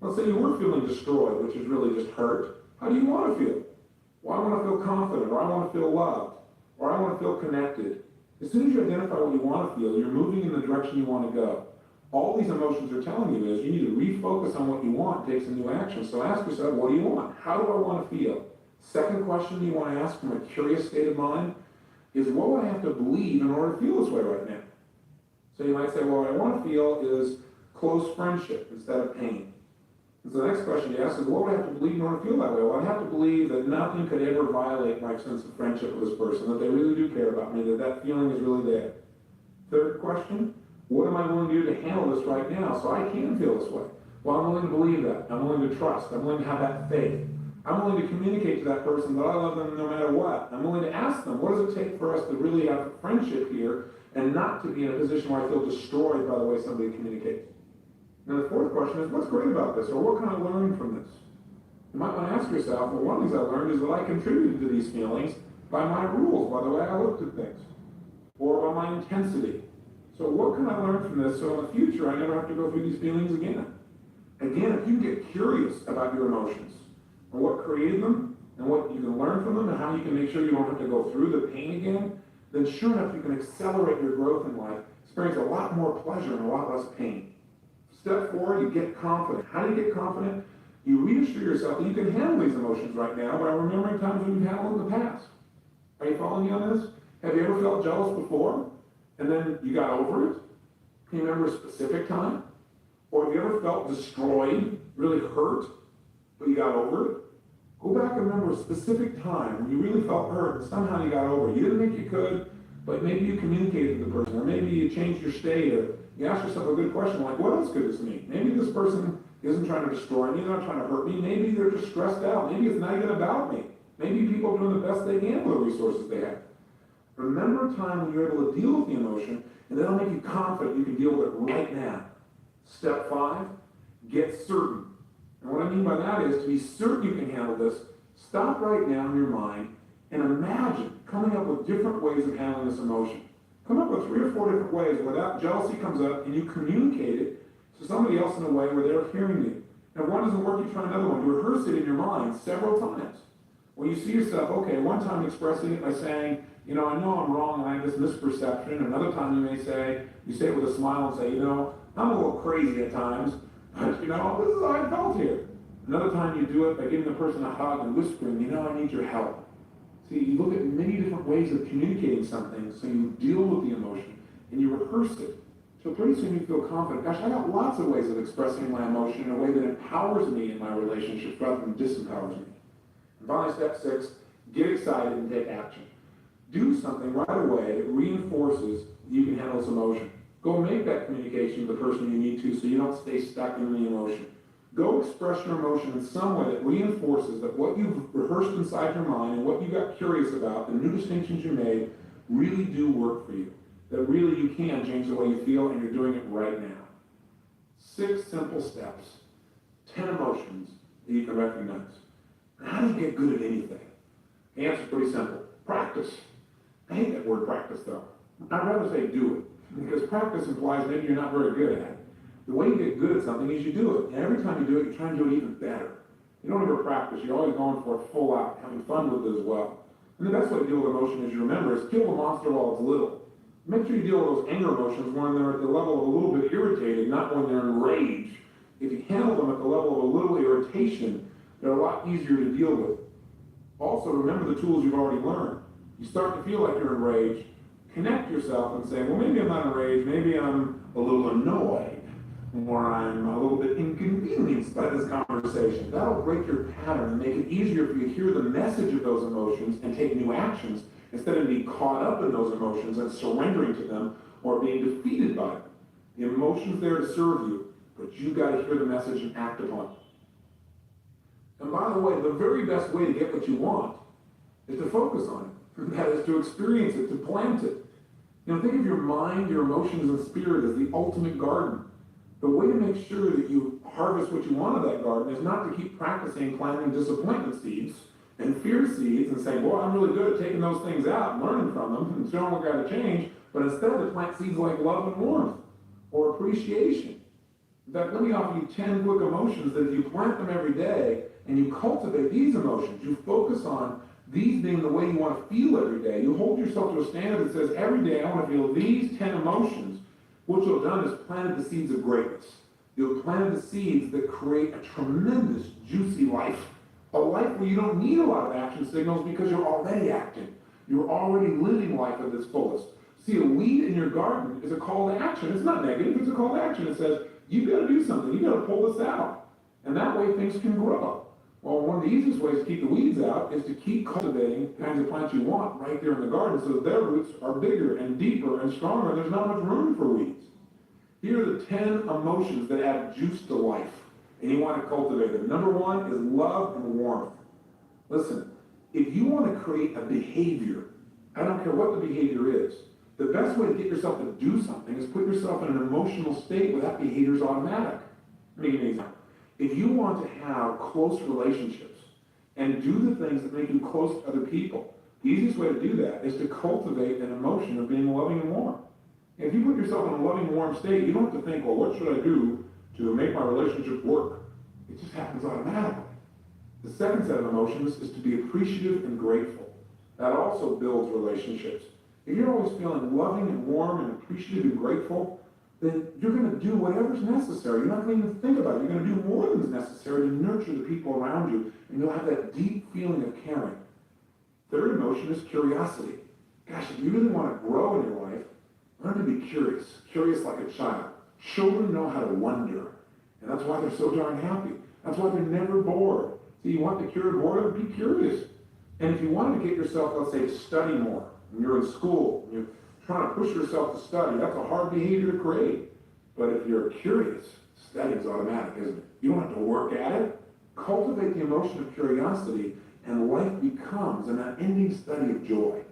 Let's say you were feeling destroyed, which is really just hurt. How do you want to feel? Well, I want to feel confident, or I want to feel loved, or I want to feel connected. As soon as you identify what you want to feel, you're moving in the direction you want to go. All these emotions are telling you is you need to refocus on what you want, take some new action. So ask yourself, what do you want? How do I want to feel? Second question you want to ask from a curious state of mind is, what would I have to believe in order to feel this way right now? So you might say, well, what I want to feel is close friendship instead of pain. And so the next question you ask is, what would I have to believe in order to feel that way? Well, I'd have to believe that nothing could ever violate my sense of friendship with this person, that they really do care about me, that that feeling is really there. Third question, what am I willing to do to handle this right now so I can feel this way? Well, I'm willing to believe that. I'm willing to trust. I'm willing to have that faith. I'm willing to communicate to that person that I love them no matter what. I'm willing to ask them, what does it take for us to really have friendship here and not to be in a position where I feel destroyed by the way somebody communicates? Now the fourth question is, what's great about this, or what can I learn from this? You might want to ask yourself, well, one of the things I learned is that I contributed to these feelings by my rules, by the way I looked at things, or by my intensity. So what can I learn from this so in the future I never have to go through these feelings again? Again, if you get curious about your emotions, and what created them, and what you can learn from them, and how you can make sure you don't have to go through the pain again, then sure enough, you can accelerate your growth in life, experience a lot more pleasure and a lot less pain. Step 4, you get confident. How do you get confident? You reassure yourself that you can handle these emotions right now by remembering times when you've handled them in the past. Are you following me on this? Have you ever felt jealous before, and then you got over it? Can you remember a specific time? Or have you ever felt destroyed, really hurt, but you got over it? Go back and remember a specific time when you really felt hurt and somehow you got over it. You didn't think you could, but maybe you communicated with the person, or maybe you changed your state, or you asked yourself a good question like, what else could this mean? Maybe this person isn't trying to destroy me, they're not trying to hurt me, maybe they're just stressed out, maybe it's not even about me. Maybe people are doing the best they can with the resources they have. Remember a time when you're able to deal with the emotion, and that'll make you confident you can deal with it right now. Step 5, get certain. And what I mean by that is, to be certain you can handle this, stop right now in your mind and imagine coming up with different ways of handling this emotion. Come up with 3 or 4 different ways where that jealousy comes up and you communicate it to somebody else in a way where they're hearing you. And if one doesn't work, you try another one. You rehearse it in your mind several times. When you see yourself, okay, one time expressing it by saying, you know, I know I'm wrong and I have this misperception. Another time you may say, you say it with a smile and say, you know, I'm a little crazy at times, but you know, this is how I felt here. Another time you do it by giving the person a hug and whispering, you know, I need your help. See, you look at many different ways of communicating something, so you deal with the emotion and you rehearse it. So pretty soon you feel confident. Gosh, I got lots of ways of expressing my emotion in a way that empowers me in my relationships rather than disempowers me. And finally, step 6, get excited and take action. Do something right away that reinforces you can handle this emotion. Go make that communication with the person you need to so you don't stay stuck in the emotion. Go express your emotion in some way that reinforces that what you've rehearsed inside your mind and what you got curious about, the new distinctions you made, really do work for you. That really you can change the way you feel and you're doing it right now. 6 simple steps, 10 emotions that you can recognize. How do you get good at anything? The answer's pretty simple. Practice. I hate that word practice though. I'd rather say do it, because practice implies maybe you're not very good at it. The way you get good at something is you do it, and every time you do it, you try and do it even better. You don't ever practice, you're always going for it full out, having fun with it as well. And the best way to deal with emotion, as you remember, is kill the monster while it's little. Make sure you deal with those anger emotions when they're at the level of a little bit irritated, not when they're enraged. If you handle them at the level of a little irritation, they're a lot easier to deal with. Also, remember the tools you've already learned. You start to feel like you're enraged, connect yourself and say, well, maybe I'm not enraged, maybe I'm a little annoyed, or I'm a little bit inconvenienced by this conversation. That'll break your pattern and make it easier for you to hear the message of those emotions and take new actions instead of being caught up in those emotions and surrendering to them or being defeated by them. The emotion's there to serve you, but you've got to hear the message and act upon it. And by the way, the very best way to get what you want is to focus on it. That is to experience it, to plant it. You know, think of your mind, your emotions, and spirit as the ultimate garden. The way to make sure that you harvest what you want of that garden is not to keep practicing planting disappointment seeds and fear seeds and saying, well, I'm really good at taking those things out and learning from them and showing what got to change, but instead to plant seeds like love and warmth or appreciation. In fact, let me offer you 10 quick emotions that if you plant them every day and you cultivate these emotions, you focus on these being the way you want to feel every day. You hold yourself to a standard that says, every day I want to feel these 10 emotions. What you'll have done is planted the seeds of greatness. You'll have planted the seeds that create a tremendous, juicy life. A life where you don't need a lot of action signals because you're already acting. You're already living life at its fullest. See, a weed in your garden is a call to action. It's not negative, it's a call to action. It says, you've got to do something. You've got to pull this out. And that way things can grow. Well, one of the easiest ways to keep the weeds out is to keep cultivating the kinds of plants you want right there in the garden so that their roots are bigger and deeper and stronger and there's not much room for weeds. Here are the 10 emotions that add juice to life and you want to cultivate them. Number 1 is love and warmth. Listen, if you want to create a behavior, I don't care what the behavior is, the best way to get yourself to do something is put yourself in an emotional state where that behavior is automatic. Let me give you an example. If you want to have close relationships and do the things that make you close to other people, the easiest way to do that is to cultivate an emotion of being loving and warm. If you put yourself in a loving, warm state, you don't have to think, well, what should I do to make my relationship work? It just happens automatically. The second set of emotions is to be appreciative and grateful. That also builds relationships. If you're always feeling loving and warm and appreciative and grateful, then you're going to do whatever's necessary. You're not going to even think about it. You're going to do more than is necessary to nurture the people around you, and you'll have that deep feeling of caring. Third emotion is curiosity. Gosh, if you really want to grow in your life, learn to be curious like a child. Children know how to wonder, and that's why they're so darn happy. That's why they're never bored. So you want to cure boredom? Be curious. And if you want to get yourself, let's say, to study more, and you're in school, and you're trying to push yourself to study, that's a hard behavior to create. But if you're curious, studying's automatic, isn't it? You don't have to work at it. Cultivate the emotion of curiosity, and life becomes an unending study of joy.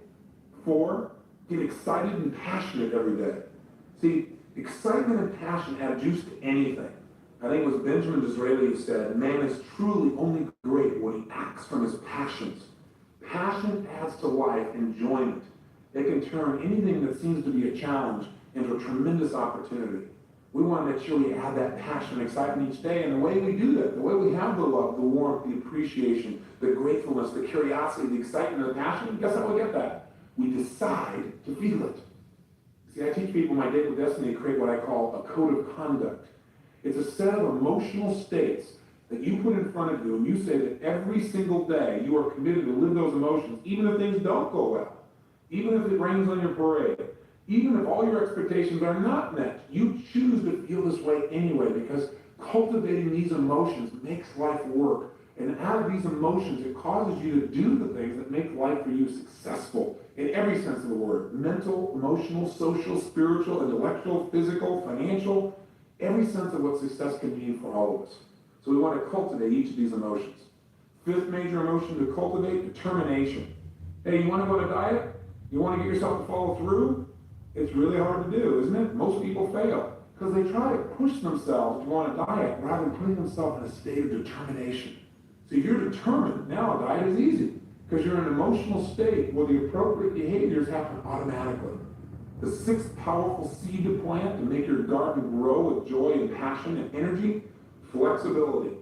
4, get excited and passionate every day. See, excitement and passion add juice to anything. I think it was Benjamin Disraeli who said, man is truly only great when he acts from his passions. Passion adds to life enjoyment. It can turn anything that seems to be a challenge into a tremendous opportunity. We want to make sure we add that passion and excitement each day, and the way we do that, the way we have the love, the warmth, the appreciation, the gratefulness, the curiosity, the excitement, the passion, guess how we get that? We decide to feel it. See, I teach people in my Date with Destiny to create what I call a code of conduct. It's a set of emotional states that you put in front of you, and you say that every single day you are committed to live those emotions, even if things don't go well, even if it rains on your parade, even if all your expectations are not met. You choose to feel this way anyway, because cultivating these emotions makes life work. And out of these emotions, it causes you to do the things that make life for you successful in every sense of the word. Mental, emotional, social, spiritual, intellectual, physical, financial, every sense of what success can mean for all of us. So we want to cultivate each of these emotions. Fifth major emotion to cultivate, determination. Hey, you want to go on a diet? You want to get yourself to follow through? It's really hard to do, isn't it? Most people fail because they try to push themselves to go on a diet rather than putting themselves in a state of determination. So if you're determined, now a diet is easy because you're in an emotional state where the appropriate behaviors happen automatically. The sixth powerful seed to plant to make your garden grow with joy and passion and energy, flexibility.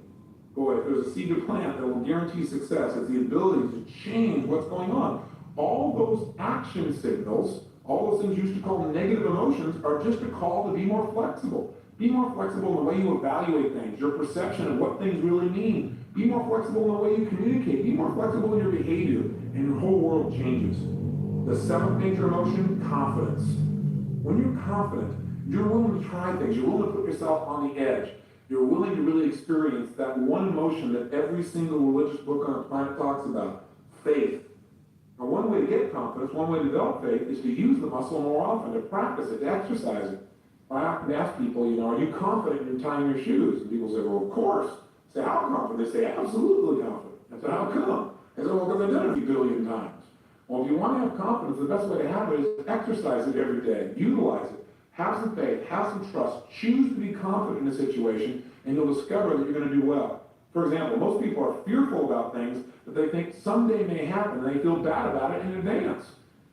Boy, if there's a seed to plant that will guarantee success, it's the ability to change what's going on. All those action signals, all those things you used to call negative emotions, are just a call to be more flexible. Be more flexible in the way you evaluate things, your perception of what things really mean. Be more flexible in the way you communicate. Be more flexible in your behavior, and your whole world changes. The seventh major emotion, confidence. When you're confident, you're willing to try things. You're willing to put yourself on the edge. You're willing to really experience that one emotion that every single religious book on the planet talks about, faith. Now, one way to get confidence, one way to develop faith, is to use the muscle more often, to practice it, to exercise it. I often ask people, are you confident in tying your shoes? And people say, well, of course. I say, how confident? They say, absolutely confident. I said, how come? I said, well, because I've done it a billion times. Well, if you want to have confidence, the best way to have it is exercise it every day. Utilize it. Have some faith. Have some trust. Choose to be confident in a situation, and you'll discover that you're going to do well. For example, most people are fearful about things that they think someday may happen, and they feel bad about it in advance.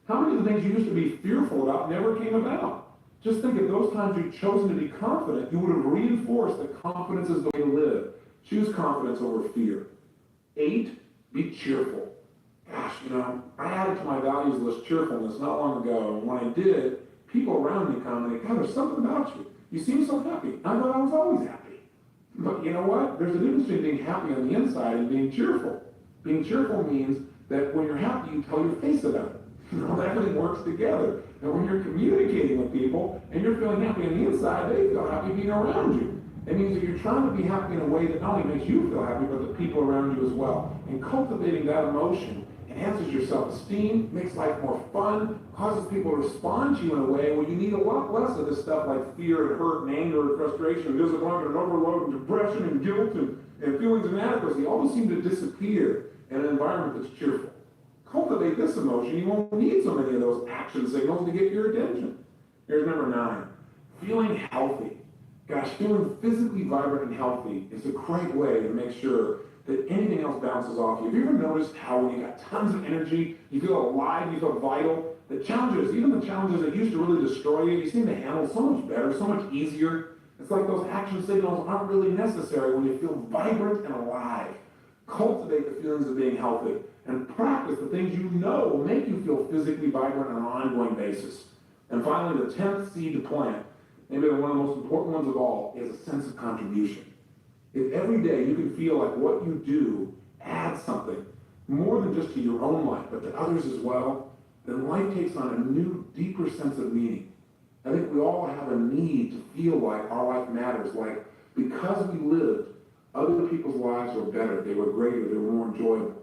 How many of the things you used to be fearful about never came about? Just think of those times you've chosen to be confident, you would have reinforced that confidence is the way to live. Choose confidence over fear. 8, be cheerful. Gosh, I added to my values list cheerfulness not long ago, and when I did, people around me commented, God, there's something about you. You seem so happy. I thought I was always happy. But you know what? There's a difference between being happy on the inside and being cheerful. Being cheerful means that when you're happy, you tell your face about it. Everything works together. And when you're communicating with people and you're feeling happy on the inside, they feel happy being around you. It means that you're trying to be happy in a way that not only makes you feel happy, but the people around you as well. And cultivating that emotion enhances your self-esteem, makes life more fun, causes people to respond to you in a way where you need a lot less of this stuff like fear and hurt and anger and frustration and disappointment and overload and depression and guilt and feelings of inadequacy. All those seem to disappear in an environment that's cheerful. Cultivate this emotion, you won't need so many of those action signals to get your attention. Here's number 9, feeling healthy. Gosh, feeling physically vibrant and healthy is a great way to make sure that anything else bounces off you. Have you ever noticed how when you got tons of energy, you feel alive, you feel vital? The challenges, even the challenges that used to really destroy you, you seem to handle so much better, so much easier. It's like those action signals aren't really necessary when you feel vibrant and alive. Cultivate the feelings of being healthy and practice the things you know will make you feel physically vibrant on an ongoing basis. And finally, the 10th seed to plant, maybe one of the most important ones of all, is a sense of contribution. If every day you can feel like what you do adds something, more than just to your own life, but to others as well, then life takes on a new, deeper sense of meaning. I think we all have a need to feel like our life matters, like because we lived, other people's lives were better, they were greater, they were more enjoyable.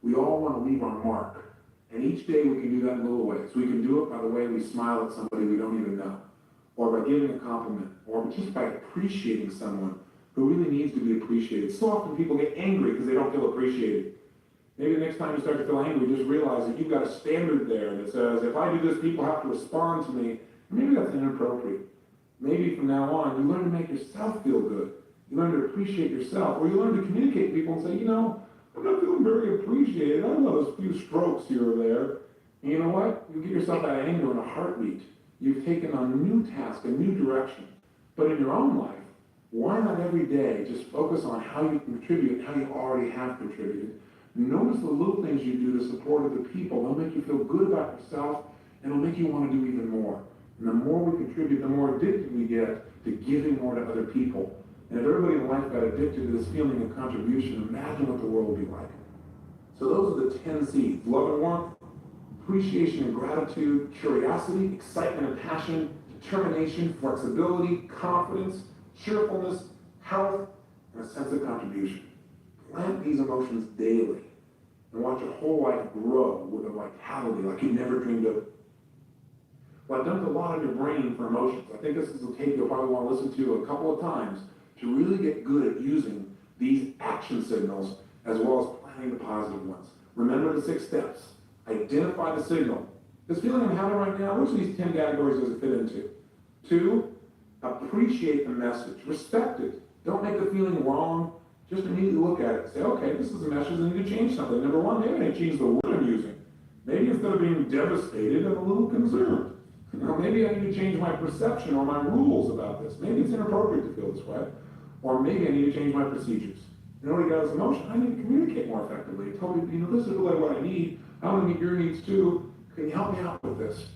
We all want to leave our mark. And each day we can do that in little ways. We can do it by the way we smile at somebody we don't even know, or by giving a compliment, or just by appreciating someone who really needs to be appreciated. So often people get angry because they don't feel appreciated. Maybe the next time you start to feel angry, just realize that you've got a standard there that says, if I do this, people have to respond to me. Maybe that's inappropriate. Maybe from now on, you learn to make yourself feel good. You learn to appreciate yourself, or you learn to communicate to people and say, I'm not feeling very appreciated. I love a few strokes here or there. And you know what? You give yourself that anger in a heartbeat. You've taken on a new task, a new direction. But in your own life, why not every day just focus on how you contribute, how you already have contributed? Notice the little things you do to support other people. They'll make you feel good about yourself, and it'll make you want to do even more. And the more we contribute, the more addicted we get to giving more to other people. And if everybody in life got addicted to this feeling of contribution, imagine what the world would be like. So those are the 10 C's. Love and warmth, appreciation and gratitude, curiosity, excitement and passion, determination, flexibility, confidence, cheerfulness, health, and a sense of contribution. Plant these emotions daily and watch your whole life grow with a vitality like you never dreamed of. Well, I've dumped a lot on your brain for emotions. I think this is a tape you'll probably want to listen to a couple of times to really get good at using these action signals as well as planning the positive ones. Remember the 6 steps. Identify the signal. This feeling I'm having right now, which of these 10 categories does it fit into? 2, appreciate the message. Respect it. Don't make the feeling wrong. Just immediately look at it and say, okay, this is a message I need to change something. Number 1, maybe I need to change the word I'm using. Maybe instead of being devastated, I'm a little concerned. Or maybe I need to change my perception or my rules about this. Maybe it's inappropriate to feel this way. Or maybe I need to change my procedures. In order to get this emotion, I need to communicate more effectively. Tell me, this is really what I need. I want to meet your needs too. Can you help me out with this?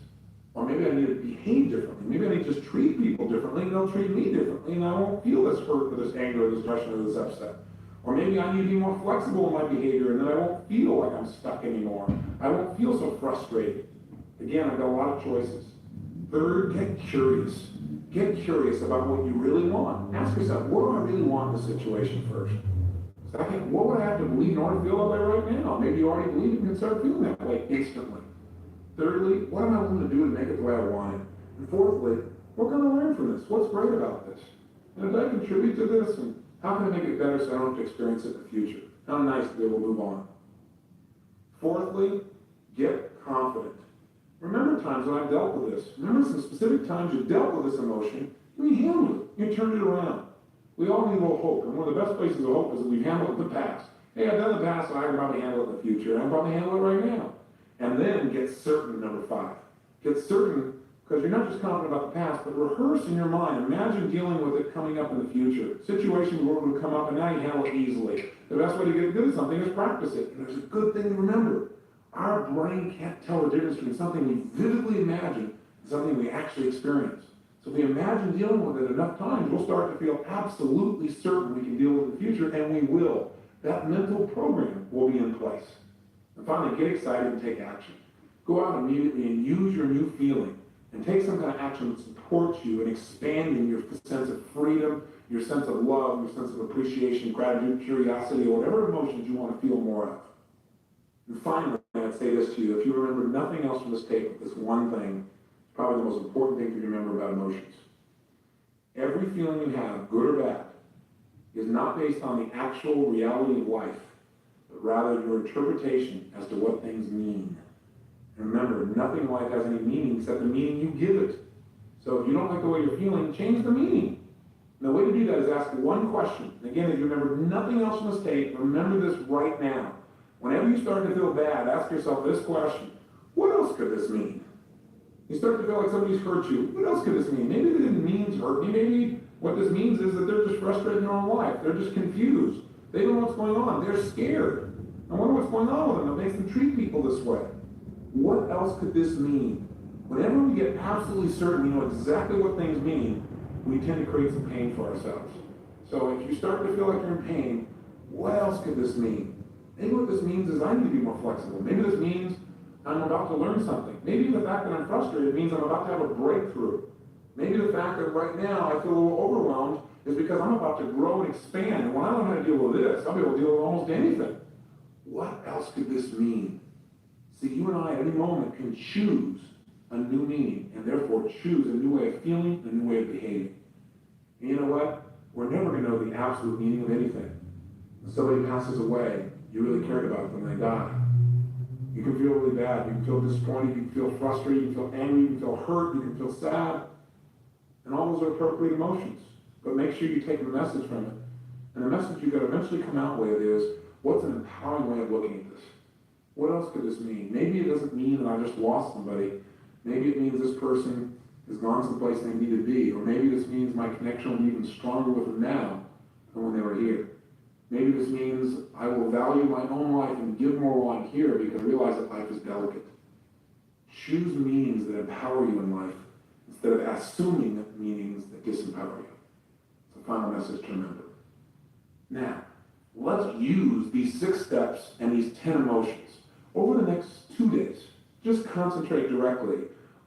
Or maybe I need to behave differently. Maybe I need to just treat people differently and they'll treat me differently and I won't feel this hurt or this anger or this depression or this upset. Or maybe I need to be more flexible in my behavior and then I won't feel like I'm stuck anymore. I won't feel so frustrated. Again, I've got a lot of choices. 3rd, get curious. Get curious about what you really want. Ask yourself, what do I really want in the situation first? 2nd, what would I have to believe in order to feel that way right now? Maybe you already believe it and can start feeling that way instantly. 3rdly, what am I willing to do to make it the way I want it? And 4thly, what can I learn from this? What's great about this? And if I contribute to this, and how can I make it better so I don't have to experience it in the future? How nice to be able to move on. 4thly, get confident. Remember times when I've dealt with this. Remember some specific times you dealt with this emotion, and you handled it. You turned it around. We all need a little hope, and one of the best places of hope is that we've handled it in the past. Hey, I've done the past, so I can probably handle it in the future, and I can probably handle it right now. And then get certain, number 5. Get certain, because you're not just confident about the past, but rehearse in your mind. Imagine dealing with it coming up in the future. Situations where it would come up, and now you handle it easily. The best way to get good at something is practice it. And there's a good thing to remember. Our brain can't tell the difference between something we vividly imagine and something we actually experience. So if we imagine dealing with it enough times, we'll start to feel absolutely certain we can deal with it in the future, and we will. That mental program will be in place. And finally, get excited and take action. Go out immediately and use your new feeling and take some kind of action that supports you in expanding your sense of freedom, your sense of love, your sense of appreciation, gratitude, curiosity, or whatever emotions you want to feel more of. And finally, I'd say this to you. If you remember nothing else from this tape, this one thing, it's probably the most important thing to remember about emotions. Every feeling you have, good or bad, is not based on the actual reality of life, but rather your interpretation as to what things mean. And remember, nothing in life has any meaning except the meaning you give it. So if you don't like the way you're feeling, change the meaning. And the way to do that is ask one question. And again, if you remember nothing else from this tape, remember this right now. Whenever you start to feel bad, ask yourself this question. What else could this mean? You start to feel like somebody's hurt you. What else could this mean? Maybe they didn't mean to hurt me. Maybe what this means is that they're just frustrated in their own life. They're just confused. They don't know what's going on. They're scared. I wonder what's going on with them that makes them treat people this way. What else could this mean? Whenever we get absolutely certain we know exactly what things mean, we tend to create some pain for ourselves. So if you start to feel like you're in pain, what else could this mean? Maybe what this means is I need to be more flexible. Maybe this means I'm about to learn something. Maybe the fact that I'm frustrated means I'm about to have a breakthrough. Maybe the fact that right now I feel a little overwhelmed is because I'm about to grow and expand. And when I learn how to deal with this, I'll be able to deal with almost anything. What else could this mean? See, you and I at any moment can choose a new meaning and therefore choose a new way of feeling, a new way of behaving. And you know what? We're never going to know the absolute meaning of anything. When somebody passes away, you really cared about them, they die. You can feel really bad. You can feel disappointed. You can feel frustrated. You can feel angry. You can feel hurt. You can feel sad. And all those are appropriate emotions. But make sure you take the message from it. And the message you've got to eventually come out with is, what's an empowering way of looking at this? What else could this mean? Maybe it doesn't mean that I just lost somebody. Maybe it means this person has gone someplace they need to be. Or maybe this means my connection will be even stronger with them now than when they were here. Maybe this means I will value my own life and give more while I'm here because I realize that life is delicate. Choose meanings that empower you in life instead of assuming meanings that disempower you. It's a final message to remember. Now, let's use these 6 steps and these 10 emotions. Over the next 2 days, just concentrate directly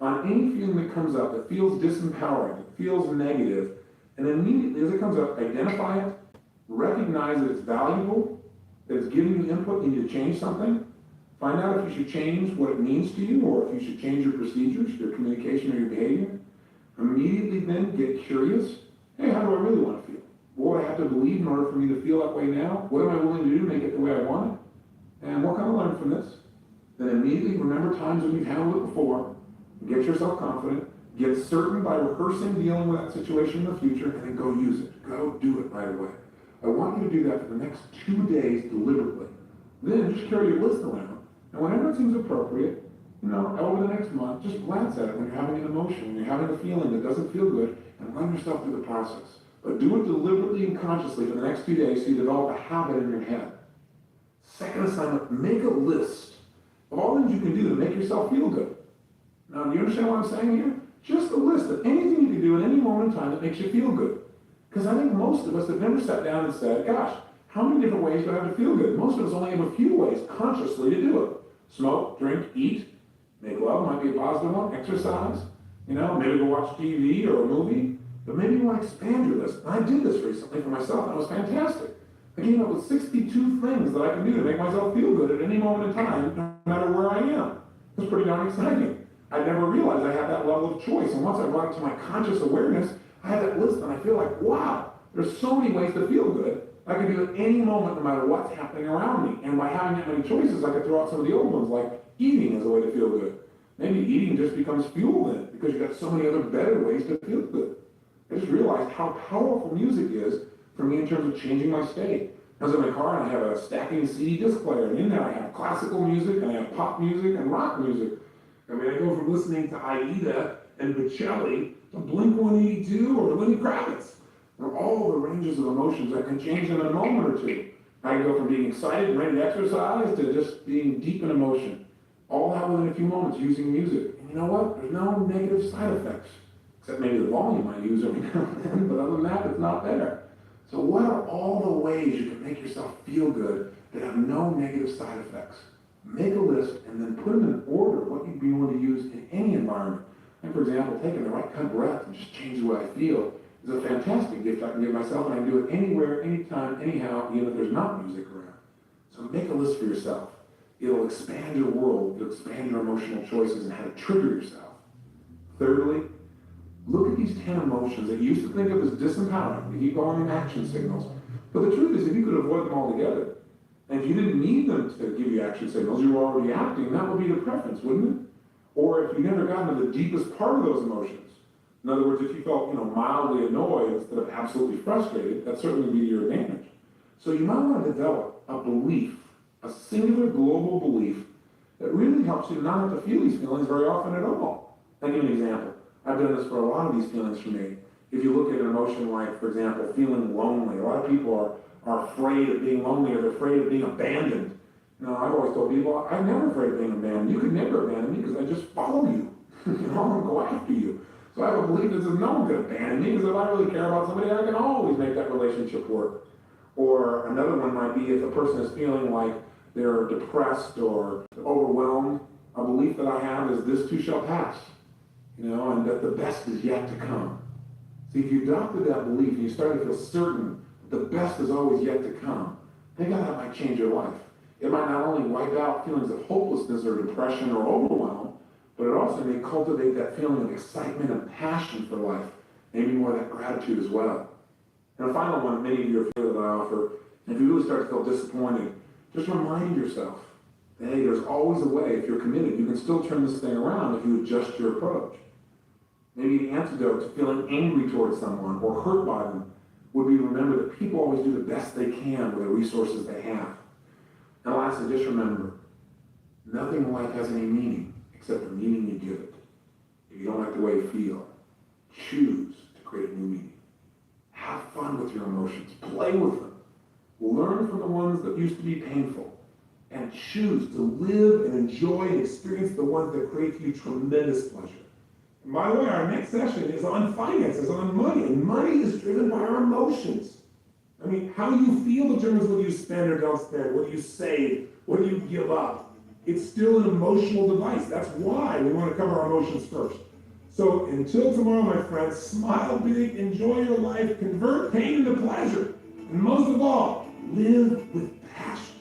on any feeling that comes up that feels disempowering, that feels negative, and immediately as it comes up, identify it, recognize that it's valuable, that it's giving you input, you need to change something, find out if you should change what it means to you, or if you should change your procedures, your communication, or your behavior. Immediately then get curious. Hey, how do I really want to feel? What do I have to believe in order for me to feel that way now? What am I willing to do to make it the way I want it? And what can I learn from this? Then immediately remember times when you've handled it before, get yourself confident, get certain by rehearsing dealing with that situation in the future, and then go use it. Go do it right away. I want you to do that for the next 2 days deliberately. Then just carry your list around, and whenever it seems appropriate, over the next month, just glance at it when you're having an emotion, when you're having a feeling that doesn't feel good, and run yourself through the process. But do it deliberately and consciously for the next 2 days so you develop a habit in your head. Second assignment, make a list of all things you can do to make yourself feel good. Now, do you understand what I'm saying here? Just a list of anything you can do at any moment in time that makes you feel good. Because I think most of us have never sat down and said, gosh, how many different ways do I have to feel good? Most of us only have a few ways consciously to do it. Smoke, drink, eat, make love might be a positive one, exercise, maybe go watch TV or a movie. But maybe you want to expand your list. And I did this recently for myself, and it was fantastic. I came up with 62 things that I can do to make myself feel good at any moment in time, no matter where I am. It was pretty darn exciting. I never realized I had that level of choice. And once I brought it to my conscious awareness, I had that list, and I feel like, wow, there's so many ways to feel good. I can do it any moment, no matter what's happening around me. And by having that many choices, I could throw out some of the old ones, like eating as a way to feel good. Maybe eating just becomes fuel then, because you've got so many other better ways to feel good. I just realized how powerful music is for me in terms of changing my state. I was in my car and I have a stacking CD disc player, and in there I have classical music, and I have pop music and rock music. I go from listening to Aida and Bocelli to Blink-182 or Lenny Kravitz. They're all the ranges of emotions that can change in a moment or two. I can go from being excited and ready to exercise to just being deep in emotion. All that within a few moments using music. And you know what? There's no negative side effects. Except maybe the volume I use every now and then, but other than that, it's not there. So what are all the ways you can make yourself feel good that have no negative side effects? Make a list and then put them in order what you'd be willing to use in any environment. And for example, taking the right kind of breath and just change the way I feel is a fantastic gift I can give myself, and I can do it anywhere, anytime, anyhow, even if there's not music around. So make a list for yourself. It'll expand your world, it'll expand your emotional choices and how to trigger yourself. Thirdly, look at these 10 emotions that you used to think of as disempowering. You keep calling them action signals. But the truth is, if you could avoid them altogether, and if you didn't need them to give you action signals, you were already acting, that would be the preference, wouldn't it? Or if you never got into the deepest part of those emotions. In other words, if you felt, mildly annoyed instead of absolutely frustrated, that certainly would be to your advantage. So you might want to develop a belief, a singular global belief that really helps you not have to feel these feelings very often at all. I'll give you an example. I've done this for a lot of these feelings for me. If you look at an emotion like, for example, feeling lonely, a lot of people are afraid of being lonely or they're afraid of being abandoned. I've always told people, I'm never afraid of being abandoned. You could never abandon me because I just follow you. I'm going to go after you. So I have a belief that says no one can abandon me because if I really care about somebody, I can always make that relationship work. Or another one might be if a person is feeling like they're depressed or overwhelmed, a belief that I have is this too shall pass. And that the best is yet to come. See, if you adopted that belief and you start to feel certain that the best is always yet to come, think how that might change your life. It might not only wipe out feelings of hopelessness or depression or overwhelm, but it also may cultivate that feeling of excitement and passion for life, maybe more of that gratitude as well. And a final one, many of you are feeling that I offer, if you really start to feel disappointed, just remind yourself that, hey, there's always a way. If you're committed, you can still turn this thing around if you adjust your approach. Maybe the antidote to feeling angry towards someone or hurt by them would be to remember that people always do the best they can with the resources they have. And lastly, just remember, nothing in life has any meaning except the meaning you give it. If you don't like the way you feel, choose to create a new meaning. Have fun with your emotions. Play with them. Learn from the ones that used to be painful. And choose to live and enjoy and experience the ones that create for you tremendous pleasure. And by the way, our next session is on finances, on money. And money is driven by our emotions. I mean, how you feel determines whether you spend or don't spend, whether you save, whether you give up. It's still an emotional device. That's why we want to cover our emotions first. So until tomorrow, my friends, smile big, enjoy your life, convert pain into pleasure, and most of all, live with passion.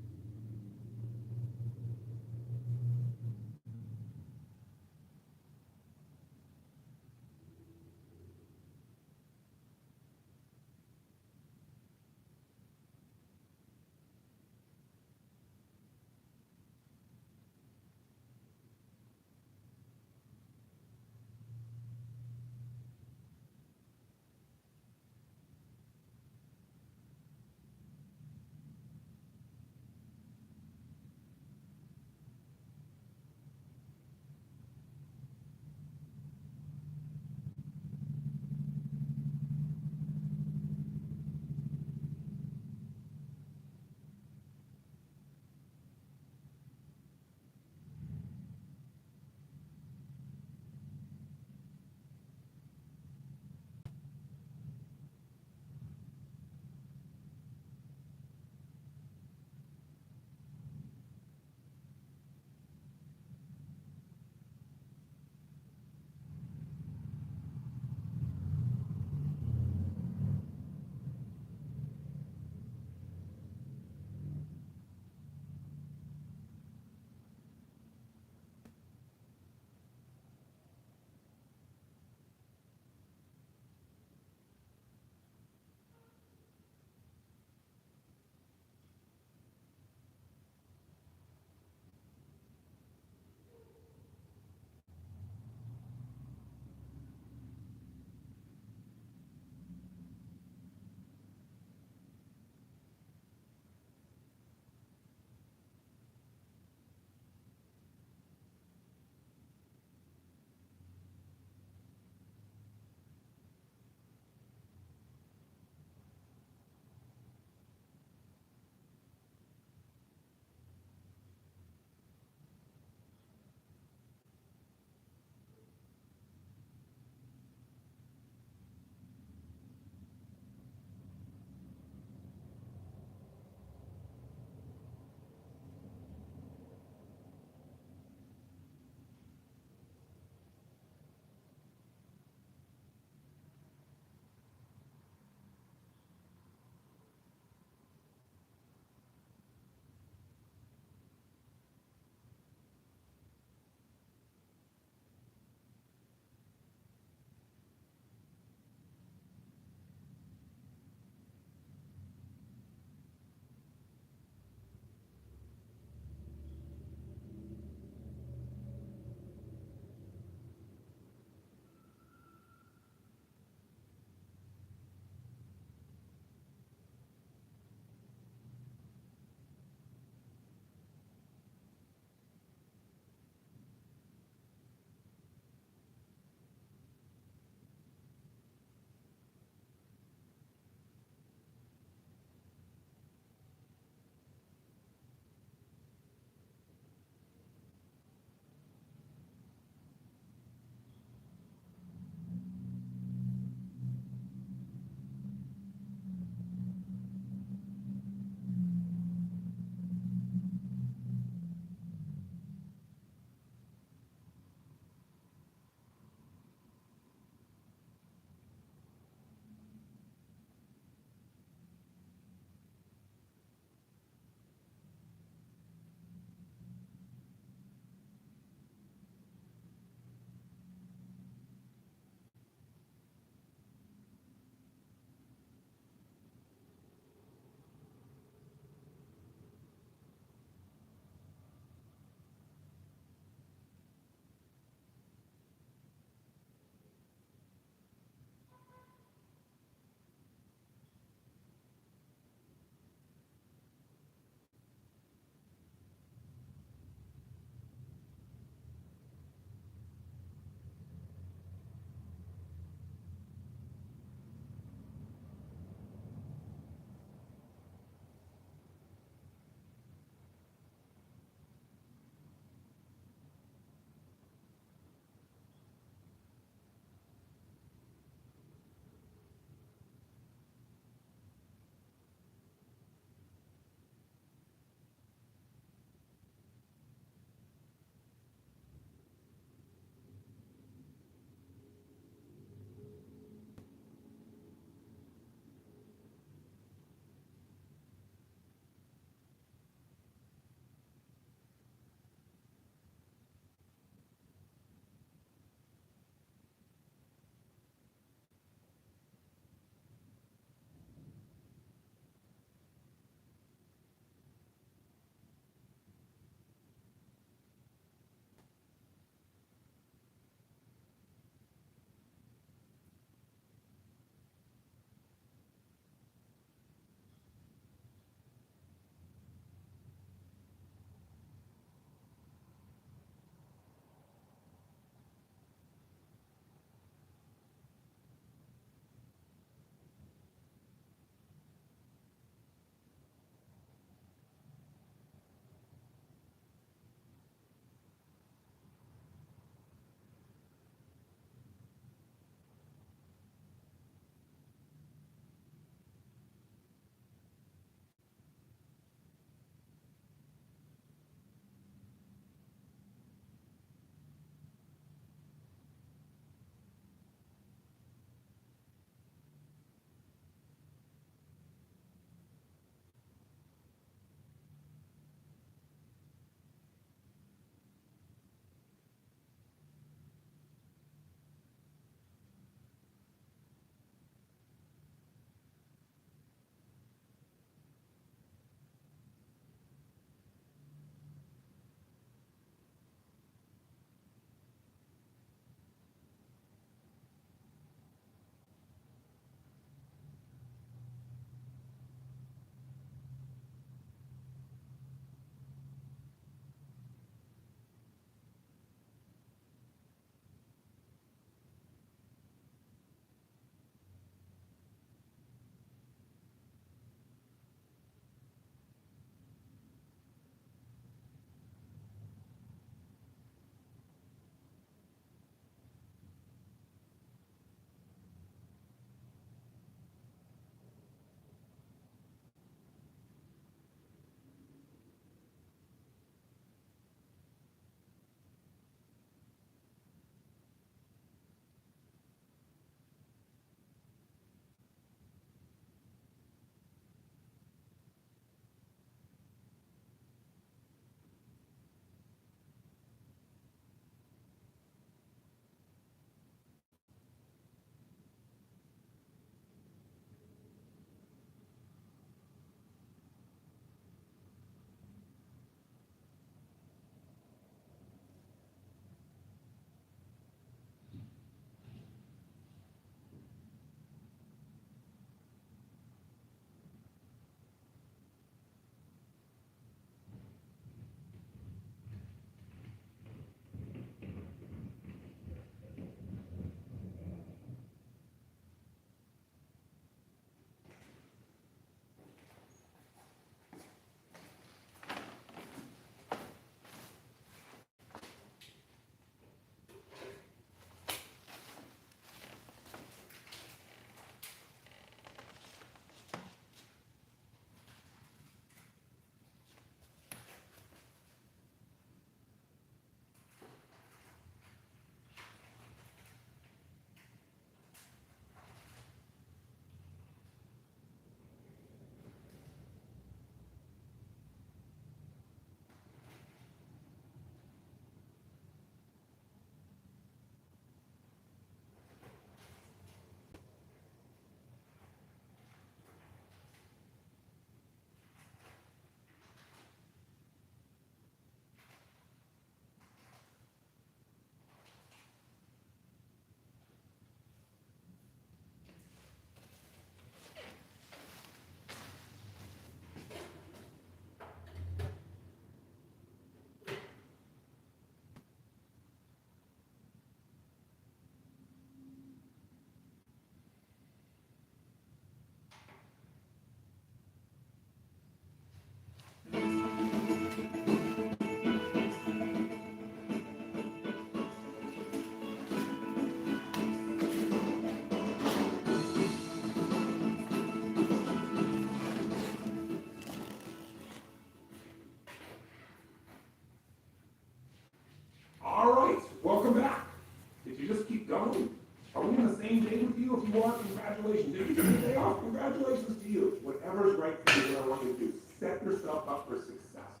you are, congratulations. If you take a day off, congratulations to you. Whatever's right for you, what I want you to do, set yourself up for success.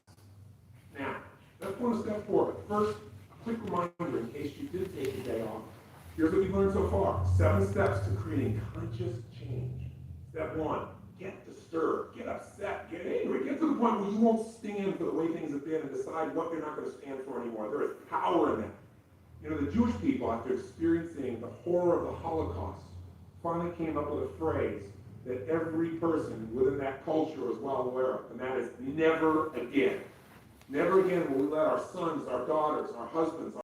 Now, let's go a step forward. First, a quick reminder in case you did take a day off. Here's what we've learned so far. 7 steps to creating conscious change. Step 1, get disturbed, get upset, get angry, get to the point where you won't stand for the way things have been and decide what you're not going to stand for anymore. There is power in that. You know, the Jewish people, after experiencing the horror of the Holocaust, finally came up with a phrase that every person within that culture is well aware of, and that is never again. Never again will we let our sons, our daughters, our husbands,